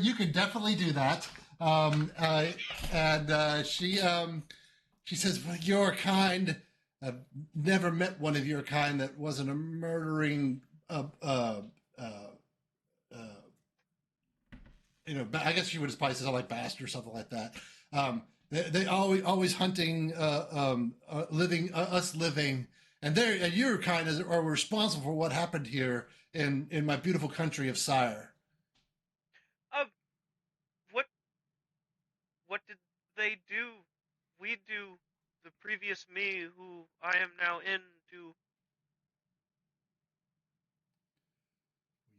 you could definitely do that. And she says, well, your kind. I've never met one of your kind that wasn't a murdering. I guess she would have probably said something like bastard or something like that. They always hunting, living, and your kind are responsible for what happened here in my beautiful country of Sire. What did they do? We do. The previous me, who I am now into.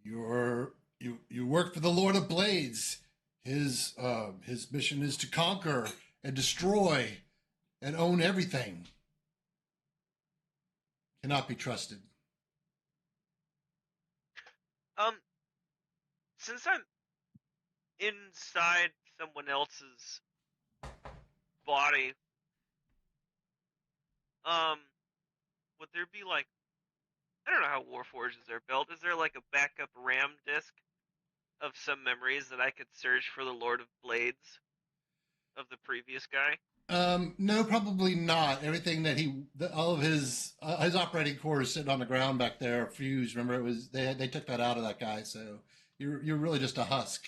Your You work for the Lord of Blades. His mission is to conquer and destroy and own everything. Cannot be trusted. Since I'm inside someone else's body, would there be like, I don't know how Warforges are built. Is there like a backup RAM disk of some memories that I could search for the Lord of Blades of the previous guy? No, probably not. Everything that all of his operating core is sitting on the ground back there, fused. Remember, it was they took that out of that guy. So you're really just a husk.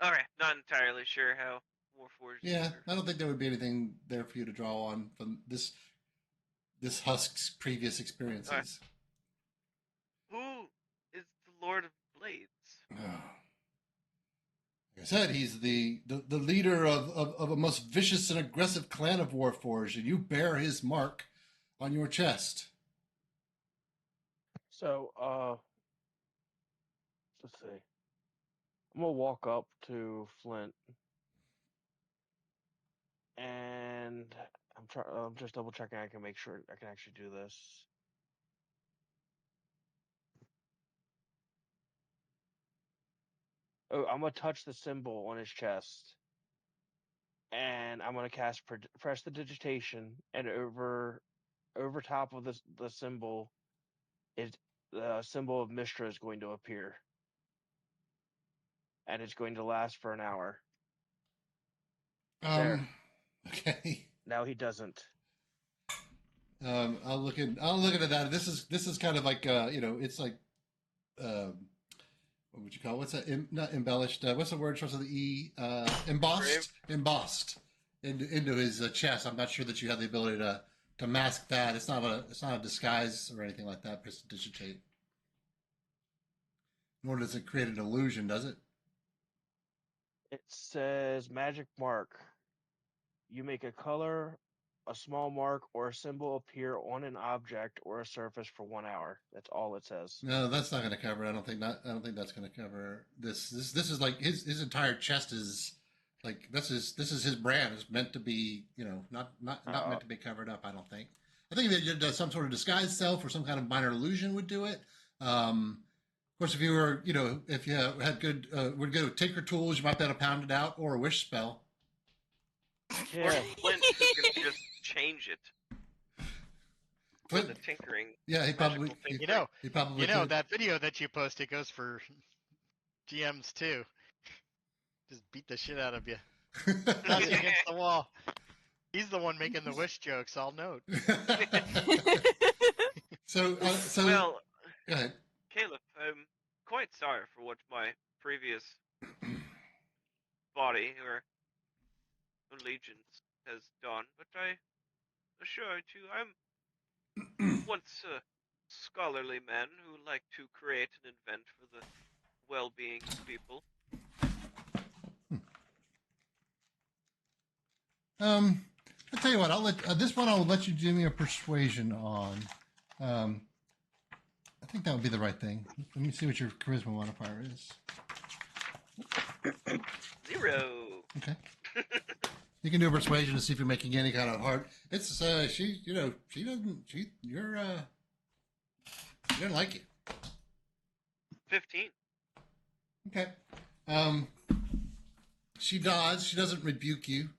Okay, not entirely sure how Warforges. Yeah, I don't think there would be anything there for you to draw on from this husk's previous experiences. Who is the Lord of Blades? Like I said, he's the leader of a most vicious and aggressive clan of Warforged, and you bear his mark on your chest. So, let's see. I'm gonna walk up to Flint, and I'm just double checking. I can make sure I can actually do this. Oh, I'm gonna touch the symbol on his chest, and I'm gonna cast press the digitation, and over top of the symbol, the symbol of Mistra is going to appear, and it's going to last for an hour. There. Okay. Now he doesn't. I'll look into that. This is kind of like it's like what would you call it? What's that? Not embellished. What's the word? Starts with the E. Embossed into his chest. I'm not sure that you have the ability to mask that. It's not a disguise or anything like that. Prestidigitate. Nor does it create an illusion, does it? It says magic mark. You make a color, a small mark, or a symbol appear on an object or a surface for 1 hour. That's all it says. No, that's not going to cover it. I don't think that's going to cover this. This is like his entire chest is like this is his brand. It's meant to be not meant to be covered up. I don't think. I think if it does some sort of disguise self or some kind of minor illusion would do it. Of course, if you were if you had good would go with tinker tools, you might be able to pound it out, or a wish spell. Yeah. Or Flint, who can just change it. Flint, the tinkering. Yeah, he probably. He probably. That video that you posted goes for GMs too. Just beat the shit out of you. Toss it against the wall. He's the one making the wish jokes. I'll note. So. Well, go ahead. Kalyth, I'm quite sorry for what my previous body or allegiance has done, but I assure you, I'm once a scholarly man who liked to create and invent for the well-being of people. I'll tell you what. I'll let this one. I'll let you do me a persuasion on. I think that would be the right thing. Let me see what your charisma modifier is. 0. Okay. You can do a persuasion to see if you're making any kind of hard. It's she doesn't like you. 15. Okay. She doesn't rebuke you.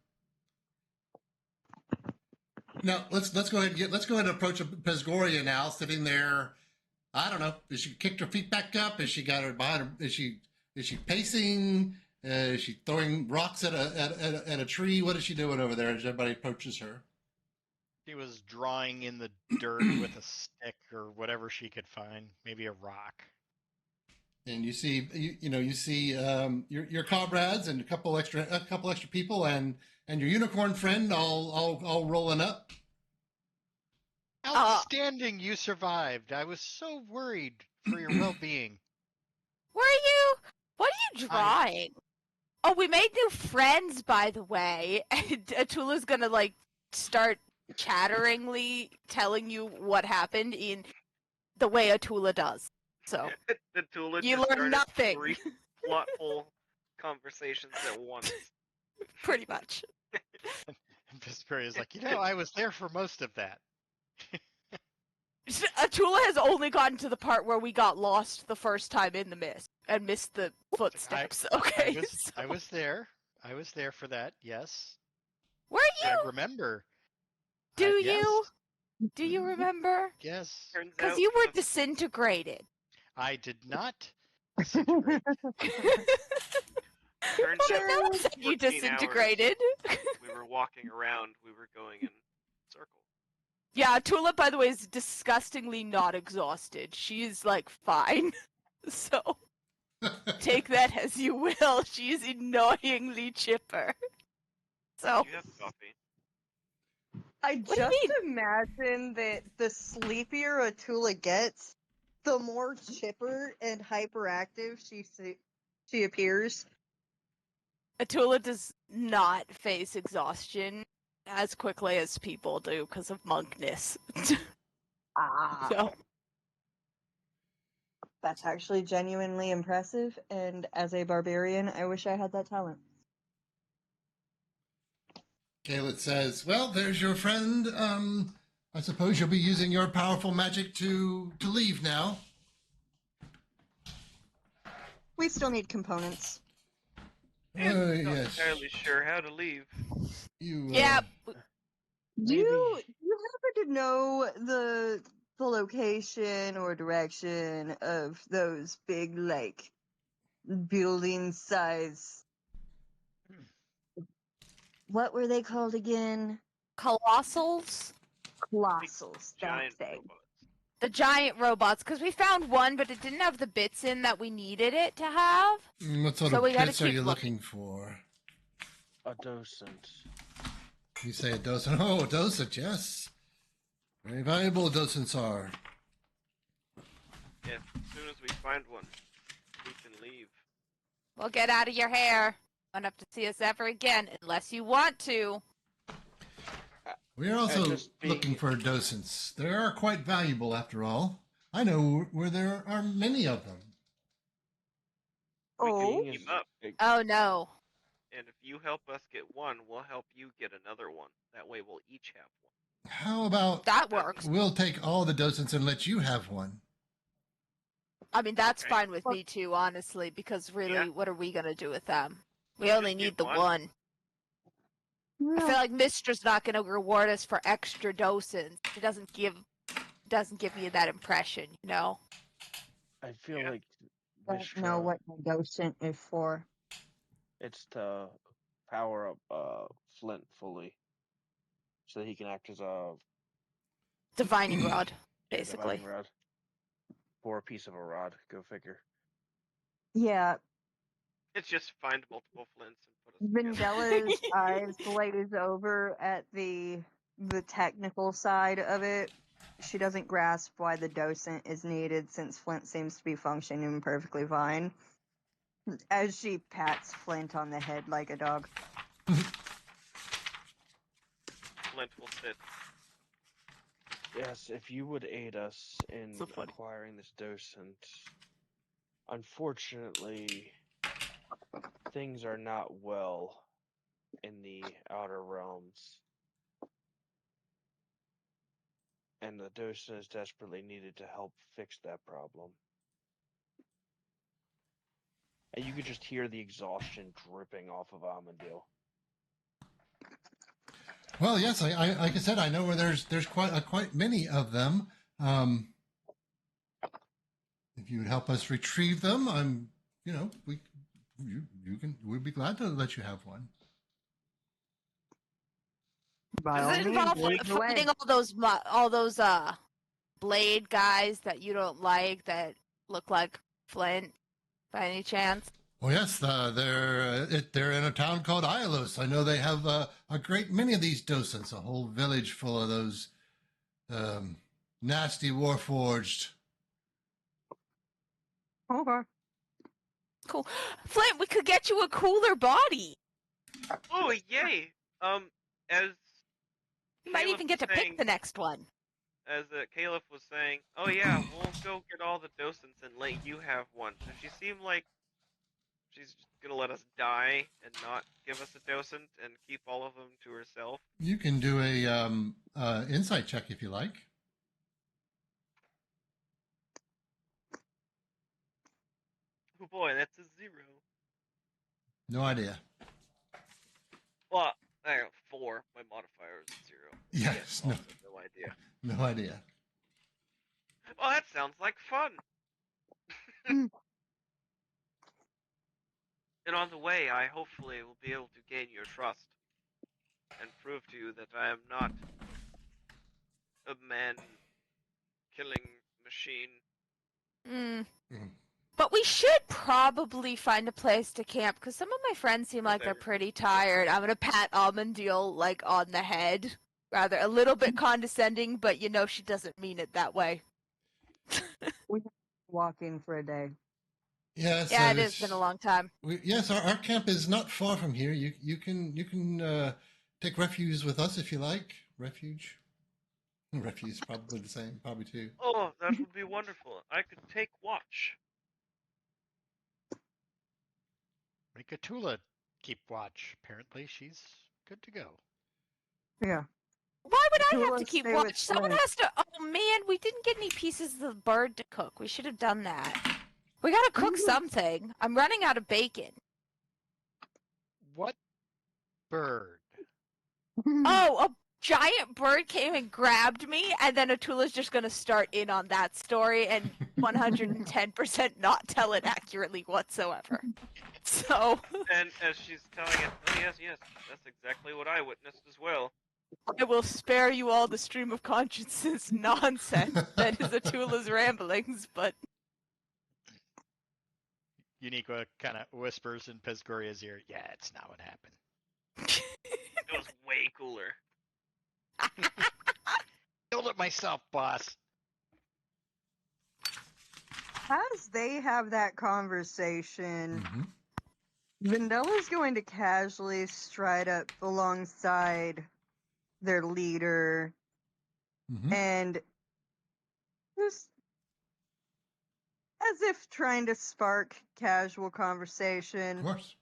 Now let's go ahead and approach Pesgoria now, sitting there. I don't know. Is she kicked her feet back up? Is she got her behind her? Is she pacing? Is she throwing rocks at a tree? What is she doing over there as everybody approaches her? She was drawing in the dirt with a stick or whatever she could find, maybe a rock. And you see, you see your comrades and a couple extra people, and your unicorn friend all rolling up. Outstanding! You survived. I was so worried for your well-being. Were you? What are you drawing? Oh, we made new friends, by the way. And Atula's gonna start chatteringly telling you what happened in the way Atula does. So The Tula you just learn started nothing. 3 plotful conversations at once. Pretty much. And Vesperia's like, I was there for most of that. Atula has only gotten to the part where we got lost the first time in the mist and missed the footsteps. Okay. I was there. I was there for that. Yes. Were I you? remember. Do yes, you? Do you remember? Yes. Turns Because out you were the- disintegrated. I did not disintegrate. turns She out knows that you 14 hours disintegrated. we were walking around, we were going in circles. Yeah, Tula, by the way, is disgustingly not exhausted. She is, like, fine. So, take that as you will. She is annoyingly chipper. So, You have coffee. I What do you just imagine that the sleepier Atula gets, the more chipper and hyperactive she appears. Atula does not face exhaustion as quickly as people do because of monkness. So, That's actually genuinely impressive, and as a barbarian, I wish I had that talent. Kalyth says, well, there's your friend. I suppose you'll be using your powerful magic to leave now. We still need components. And not Yes. entirely sure how to leave. You, yeah, Do you happen to know the location or direction of those big, like, building size? What were they called again? colossals? Colossals. Giant That's it. robots. The giant robots, because we found one, but it didn't have the bits in that we needed it to have. what sort So of we gotta bits are keep you looking. looking for? A docent. You say a docent. Oh, a docent, yes. Very valuable docents are. Yeah, as soon as we find one, we can leave. Well, get out of your hair. You won't have to see us ever again, unless you want to. We are also just being- looking for docents. They are quite valuable, after all. I know where there are many of them. We Oh. can team up, Oh, no. and if you help us get one, we'll help you get another one. That way we'll each have one. How about That works. we'll take all the docents and let you have one? I mean, that's Okay. fine with me, too, honestly, because really, Yeah. what are we going to do with them? We Just only get need the one. one. I feel like Mistra's not going to reward us for extra docents. She doesn't give me that impression, you know? I feel Yeah. like Don't know Mishra, what the docent is for. it's to power up Flint fully, so that he can act as a Divining rod, basically. divining rod. Or a piece of a rod. Go figure. Yeah, It's just find multiple flints and put us together. Vindella's eyes glaze over at the technical side of it. She doesn't grasp why the docent is needed since Flint seems to be functioning perfectly fine. As she pats Flint on the head like a dog. Flint will sit. Yes, if you would aid us in So funny. acquiring this docent. Unfortunately, things are not well in the outer realms. And the docent is desperately needed to help fix that problem. And you could just hear the exhaustion dripping off of Amandil. Well, yes, I like I said, I know where there's quite many of them. If you would help us retrieve them, we'd be glad to let you have one. By Does all it means, involve lead the way. fighting all those blade guys that you don't like that look like Flint, by any chance? Oh yes, they're in a town called Iolos. I know they have a great many of these docents. A whole village full of those nasty warforged. Okay. Cool. Flint, we could get you a cooler body. Oh yay! As You might Kalyth even get to was saying, pick the next one. as Kalyth was saying, oh yeah, we'll go get all the docents and let you have one. Does she seem like she's just gonna let us die and not give us a docent and keep all of them to herself? You can do a insight check if you like. Oh boy, that's a 0. No idea. Well, I got 4. My modifier is 0. Yes, no, No idea. no idea. Well, that sounds like fun. And on the way, I hopefully will be able to gain your trust and prove to you that I am not a man-killing machine. But we should probably find a place to camp because some of my friends seem like they're pretty tired. I'm gonna pat Almondale like on the head, rather a little bit condescending, but you know she doesn't mean it that way. We've been walking for a day. Yes, Yeah, it has been a long time. Yes, our camp is not far from here. You can take refuge with us if you like. Refuge is probably the same, probably too. Oh, that would be wonderful. I could take watch. Make a Tula keep watch. Apparently, she's good to go. Yeah. Why would I have Tula to keep stay with watch? Someone Flint. has to. Oh man, we didn't get any pieces of the bird to cook. We should have done that. We gotta cook something. I'm running out of bacon. What bird? Oh, a giant bird came and grabbed me, and then Atula's just gonna start in on that story and 110% not tell it accurately whatsoever. So And as she's telling it, oh yes, that's exactly what I witnessed as well. I will spare you all the stream of consciousness nonsense that is Atula's ramblings, but Uniqua kind of whispers in Pisgoria's ear, yeah, it's not what happened. It was way cooler. Killed it myself, boss. As they have that conversation, Mm-hmm. Vendella's going to casually stride up alongside their leader Mm-hmm. and just as if trying to spark casual conversation. Of course.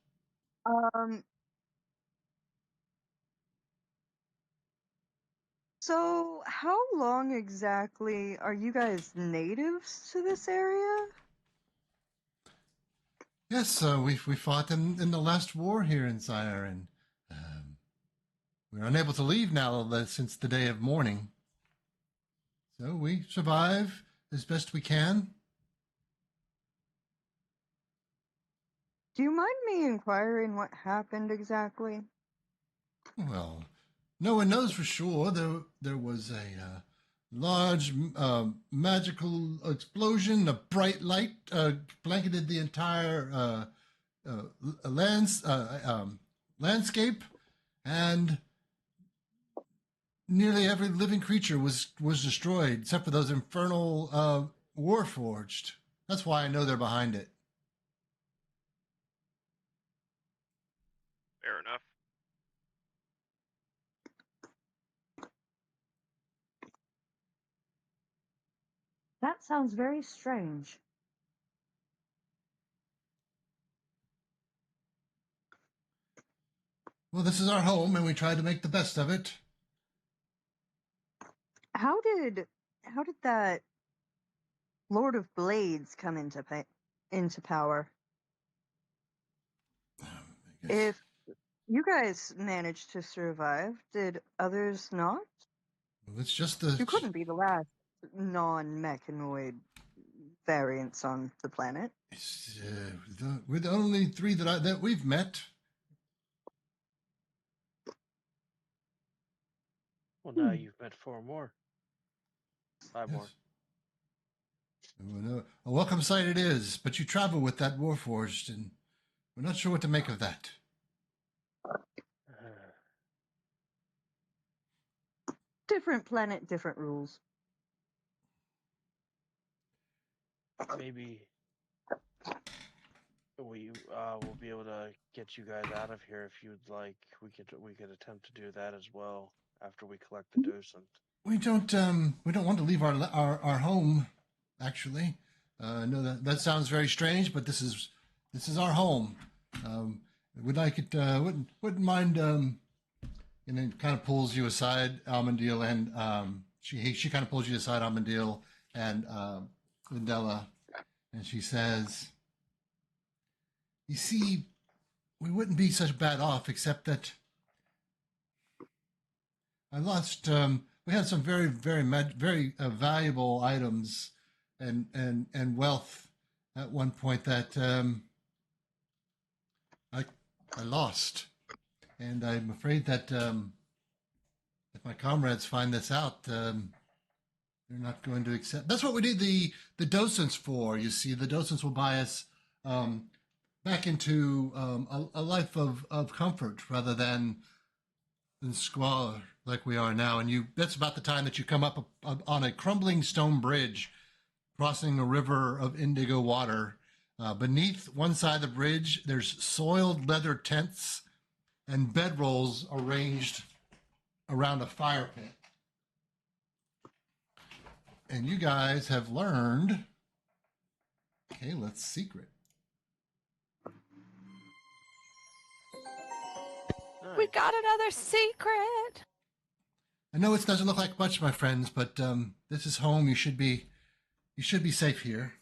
So how long exactly are you guys natives to this area? Yes, we fought in the last war here in Sire, and we're unable to leave now since the day of mourning. So we survive as best we can. Do you mind me inquiring what happened exactly? Well, no one knows for sure. There was a large magical explosion. A bright light blanketed the entire landscape, and nearly every living creature was destroyed, except for those infernal Warforged. That's why I know they're behind it. Fair enough. That sounds very strange. Well, this is our home, and we try to make the best of it. How did that Lord of Blades come into power? If you guys managed to survive, did others not? Well, it's just the... You couldn't be the last non-mechanoid variants on the planet. We're the only 3 that we've met. Well, now you've met 4 more. 5 more. Well, a welcome sight it is, but you travel with that Warforged, and we're not sure what to make of that. Different planet, different rules. Maybe we will be able to get you guys out of here if you'd like. We could attempt to do that as well after we collect the docent. We don't want to leave our home. Actually, I know that sounds very strange, but this is our home. We'd like it. Wouldn't mind. And then kind of pulls you aside, Almondale, and she kind of pulls you aside, Almondale and Vendela, and she says, "You see, we wouldn't be such bad off, except that I lost. We had some very valuable items and wealth at one point that I lost, and I'm afraid that if my comrades find this out, they're not going to accept. That's what we need the docents for. You see, the docents will buy us back into a life of comfort rather than squalor like we are now. And that's about the time that you come up on a crumbling stone bridge crossing a river of indigo water. Beneath one side of the bridge, there's soiled leather tents and bedrolls arranged around a fire pit. And you guys have learned Kalyth's secret. We got another secret. I know it doesn't look like much, my friends, but this is home. You should be safe here.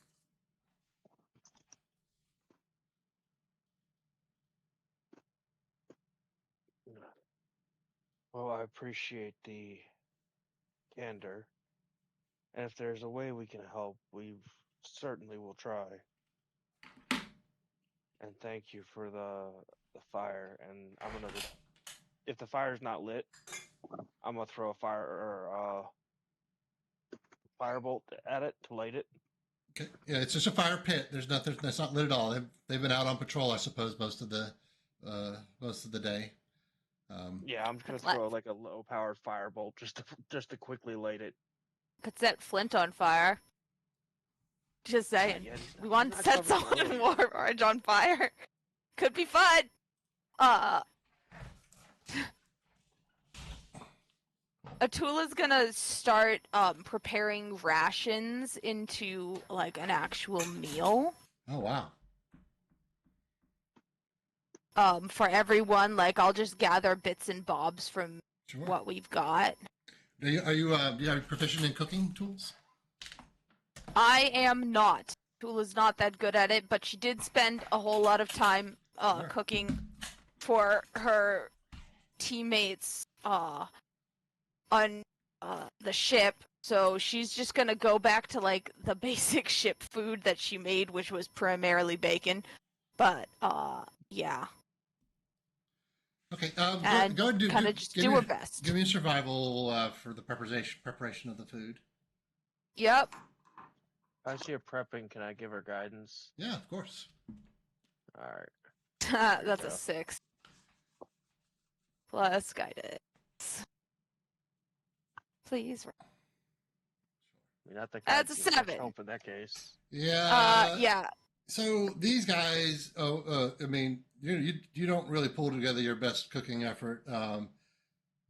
Well, I appreciate the candor, and if there's a way we can help, we certainly will try. And thank you for the fire. And I'm gonna, if the fire's not lit, I'm gonna throw a firebolt at it to light it. Okay. Yeah, it's just a fire pit. There's nothing. That's not lit at all. They've been out on patrol, I suppose, most of the day. Yeah, I'm just gonna throw like a low-powered firebolt just to quickly light it. Could set Flint on fire. Just saying. Yeah, We want to not set covered for someone oil. Orange on fire. Could be fun. Atula's gonna start preparing rations into like an actual meal. Oh wow. For everyone, like I'll just gather bits and bobs from Sure. what we've got. Do you proficient in cooking tools? I am not. Tula's not that good at it, but she did spend a whole lot of time Sure. cooking for her teammates on the ship. So she's just gonna go back to like the basic ship food that she made, which was primarily bacon. But yeah. Okay. And go and do her best. Give me a survival for the preparation of the food. Yep. As she prepping, can I give her guidance? Yeah, of course. All right. That's go. a 6. Plus guidance. Please. I mean, not the That's a guidance much 7. help in that case. Yeah. Yeah. So these guys, I mean, you don't really pull together your best cooking effort,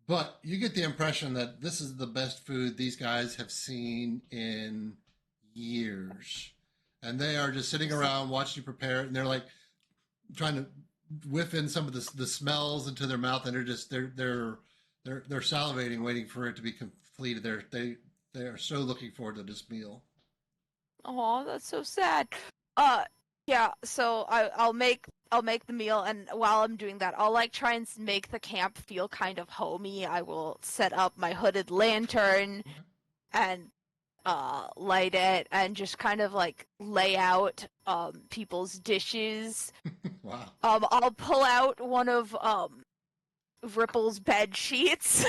but you get the impression that this is the best food these guys have seen in years, and they are just sitting around watching you prepare it, and they're like trying to whiff in some of the smells into their mouth, and they're salivating, waiting for it to be completed. They are so looking forward to this meal. Oh, that's so sad. Yeah. So I'll make the meal, and while I'm doing that, I'll like try and make the camp feel kind of homey. I will set up my hooded lantern, and light it, and just kind of like lay out people's dishes. Wow. I'll pull out one of Ripple's bed sheets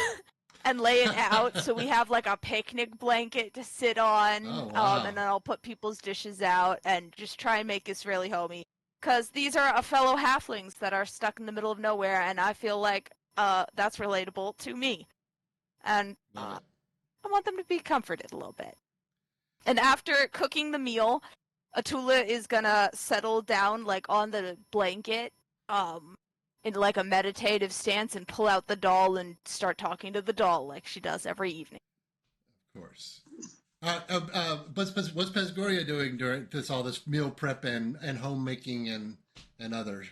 and lay it out so we have like a picnic blanket to sit on. Oh, wow. And then I'll put people's dishes out and just try and make this really homey. Because these are fellow halflings that are stuck in the middle of nowhere, and I feel like that's relatable to me. And I want them to be comforted a little bit. And after cooking the meal, Atula is gonna settle down like on the blanket, in like a meditative stance, and pull out the doll and start talking to the doll like she does every evening. course. What's Pesgoria doing during all this meal prep and homemaking and others?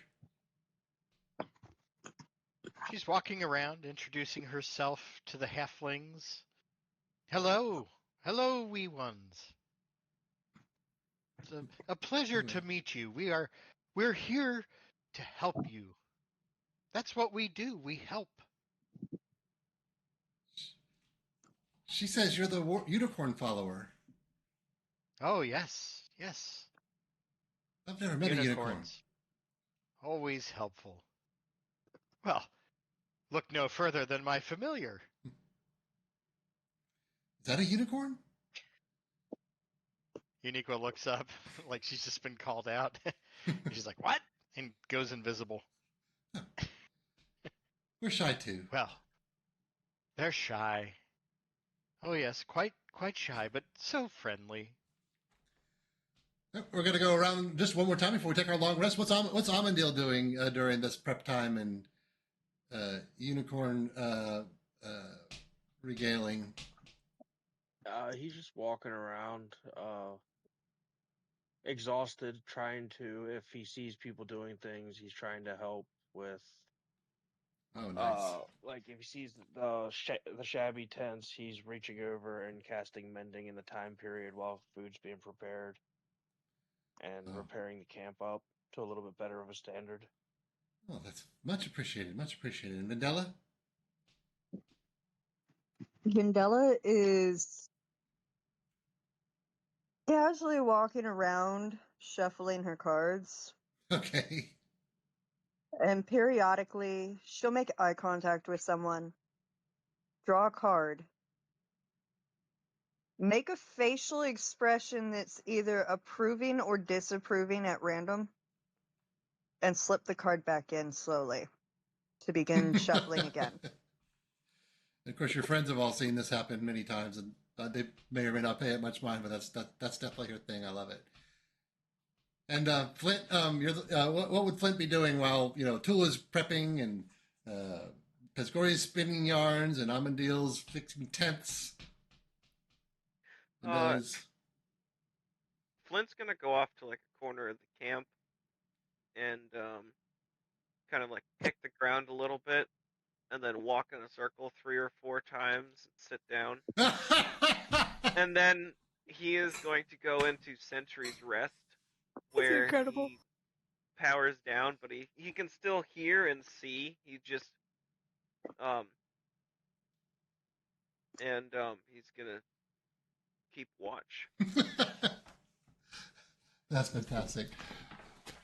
She's walking around, introducing herself to the halflings. Hello, hello, wee ones. It's a pleasure to meet you. We're here to help you. That's what we do. We help. She says you're the unicorn follower. Oh yes, yes. I've never met a unicorn. Always helpful. Well, look no further than my familiar. Is that a unicorn? Uniqua looks up like she's just been called out. She's like, what? And goes invisible. We're shy too. Well, they're shy. Oh yes, quite shy, but so friendly. We're going to go around just one more time before we take our long rest. What's Amandil doing during this prep time and unicorn regaling? He's just walking around, exhausted, trying to, if he sees people doing things, he's trying to help with. Oh, nice. Like if he sees the shabby tents, he's reaching over and casting mending in the time period while food's being prepared, and repairing the camp up to a little bit better of a standard. Oh, that's much appreciated. Much appreciated. And Vendella? Vendella is casually walking around, shuffling her cards. Okay. And periodically, she'll make eye contact with someone, draw a card, make a facial expression that's either approving or disapproving at random, and slip the card back in slowly to begin shuffling again. Of course, your friends have all seen this happen many times, and they may or may not pay it much mind, but that's definitely her thing. I love it. And Flint, what would Flint be doing while Tula's prepping and Pescori's spinning yarns and Amandil's fixing tents? Flint's gonna go off to like a corner of the camp and kind of like kick the ground a little bit, and then walk in a circle 3 or 4 times and sit down. And then he is going to go into Sentry's Rest, where he powers down, but he can still hear and see. He just he's gonna keep watch. That's fantastic.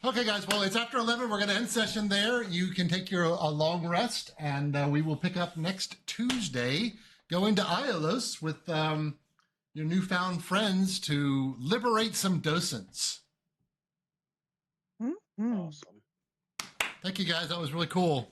Okay, guys. Well, it's after 11. We're going to end session there. You can take your long rest, and we will pick up next Tuesday, going to Iolos with your newfound friends to liberate some docents. Mm-hmm. Awesome. Thank you, guys. That was really cool.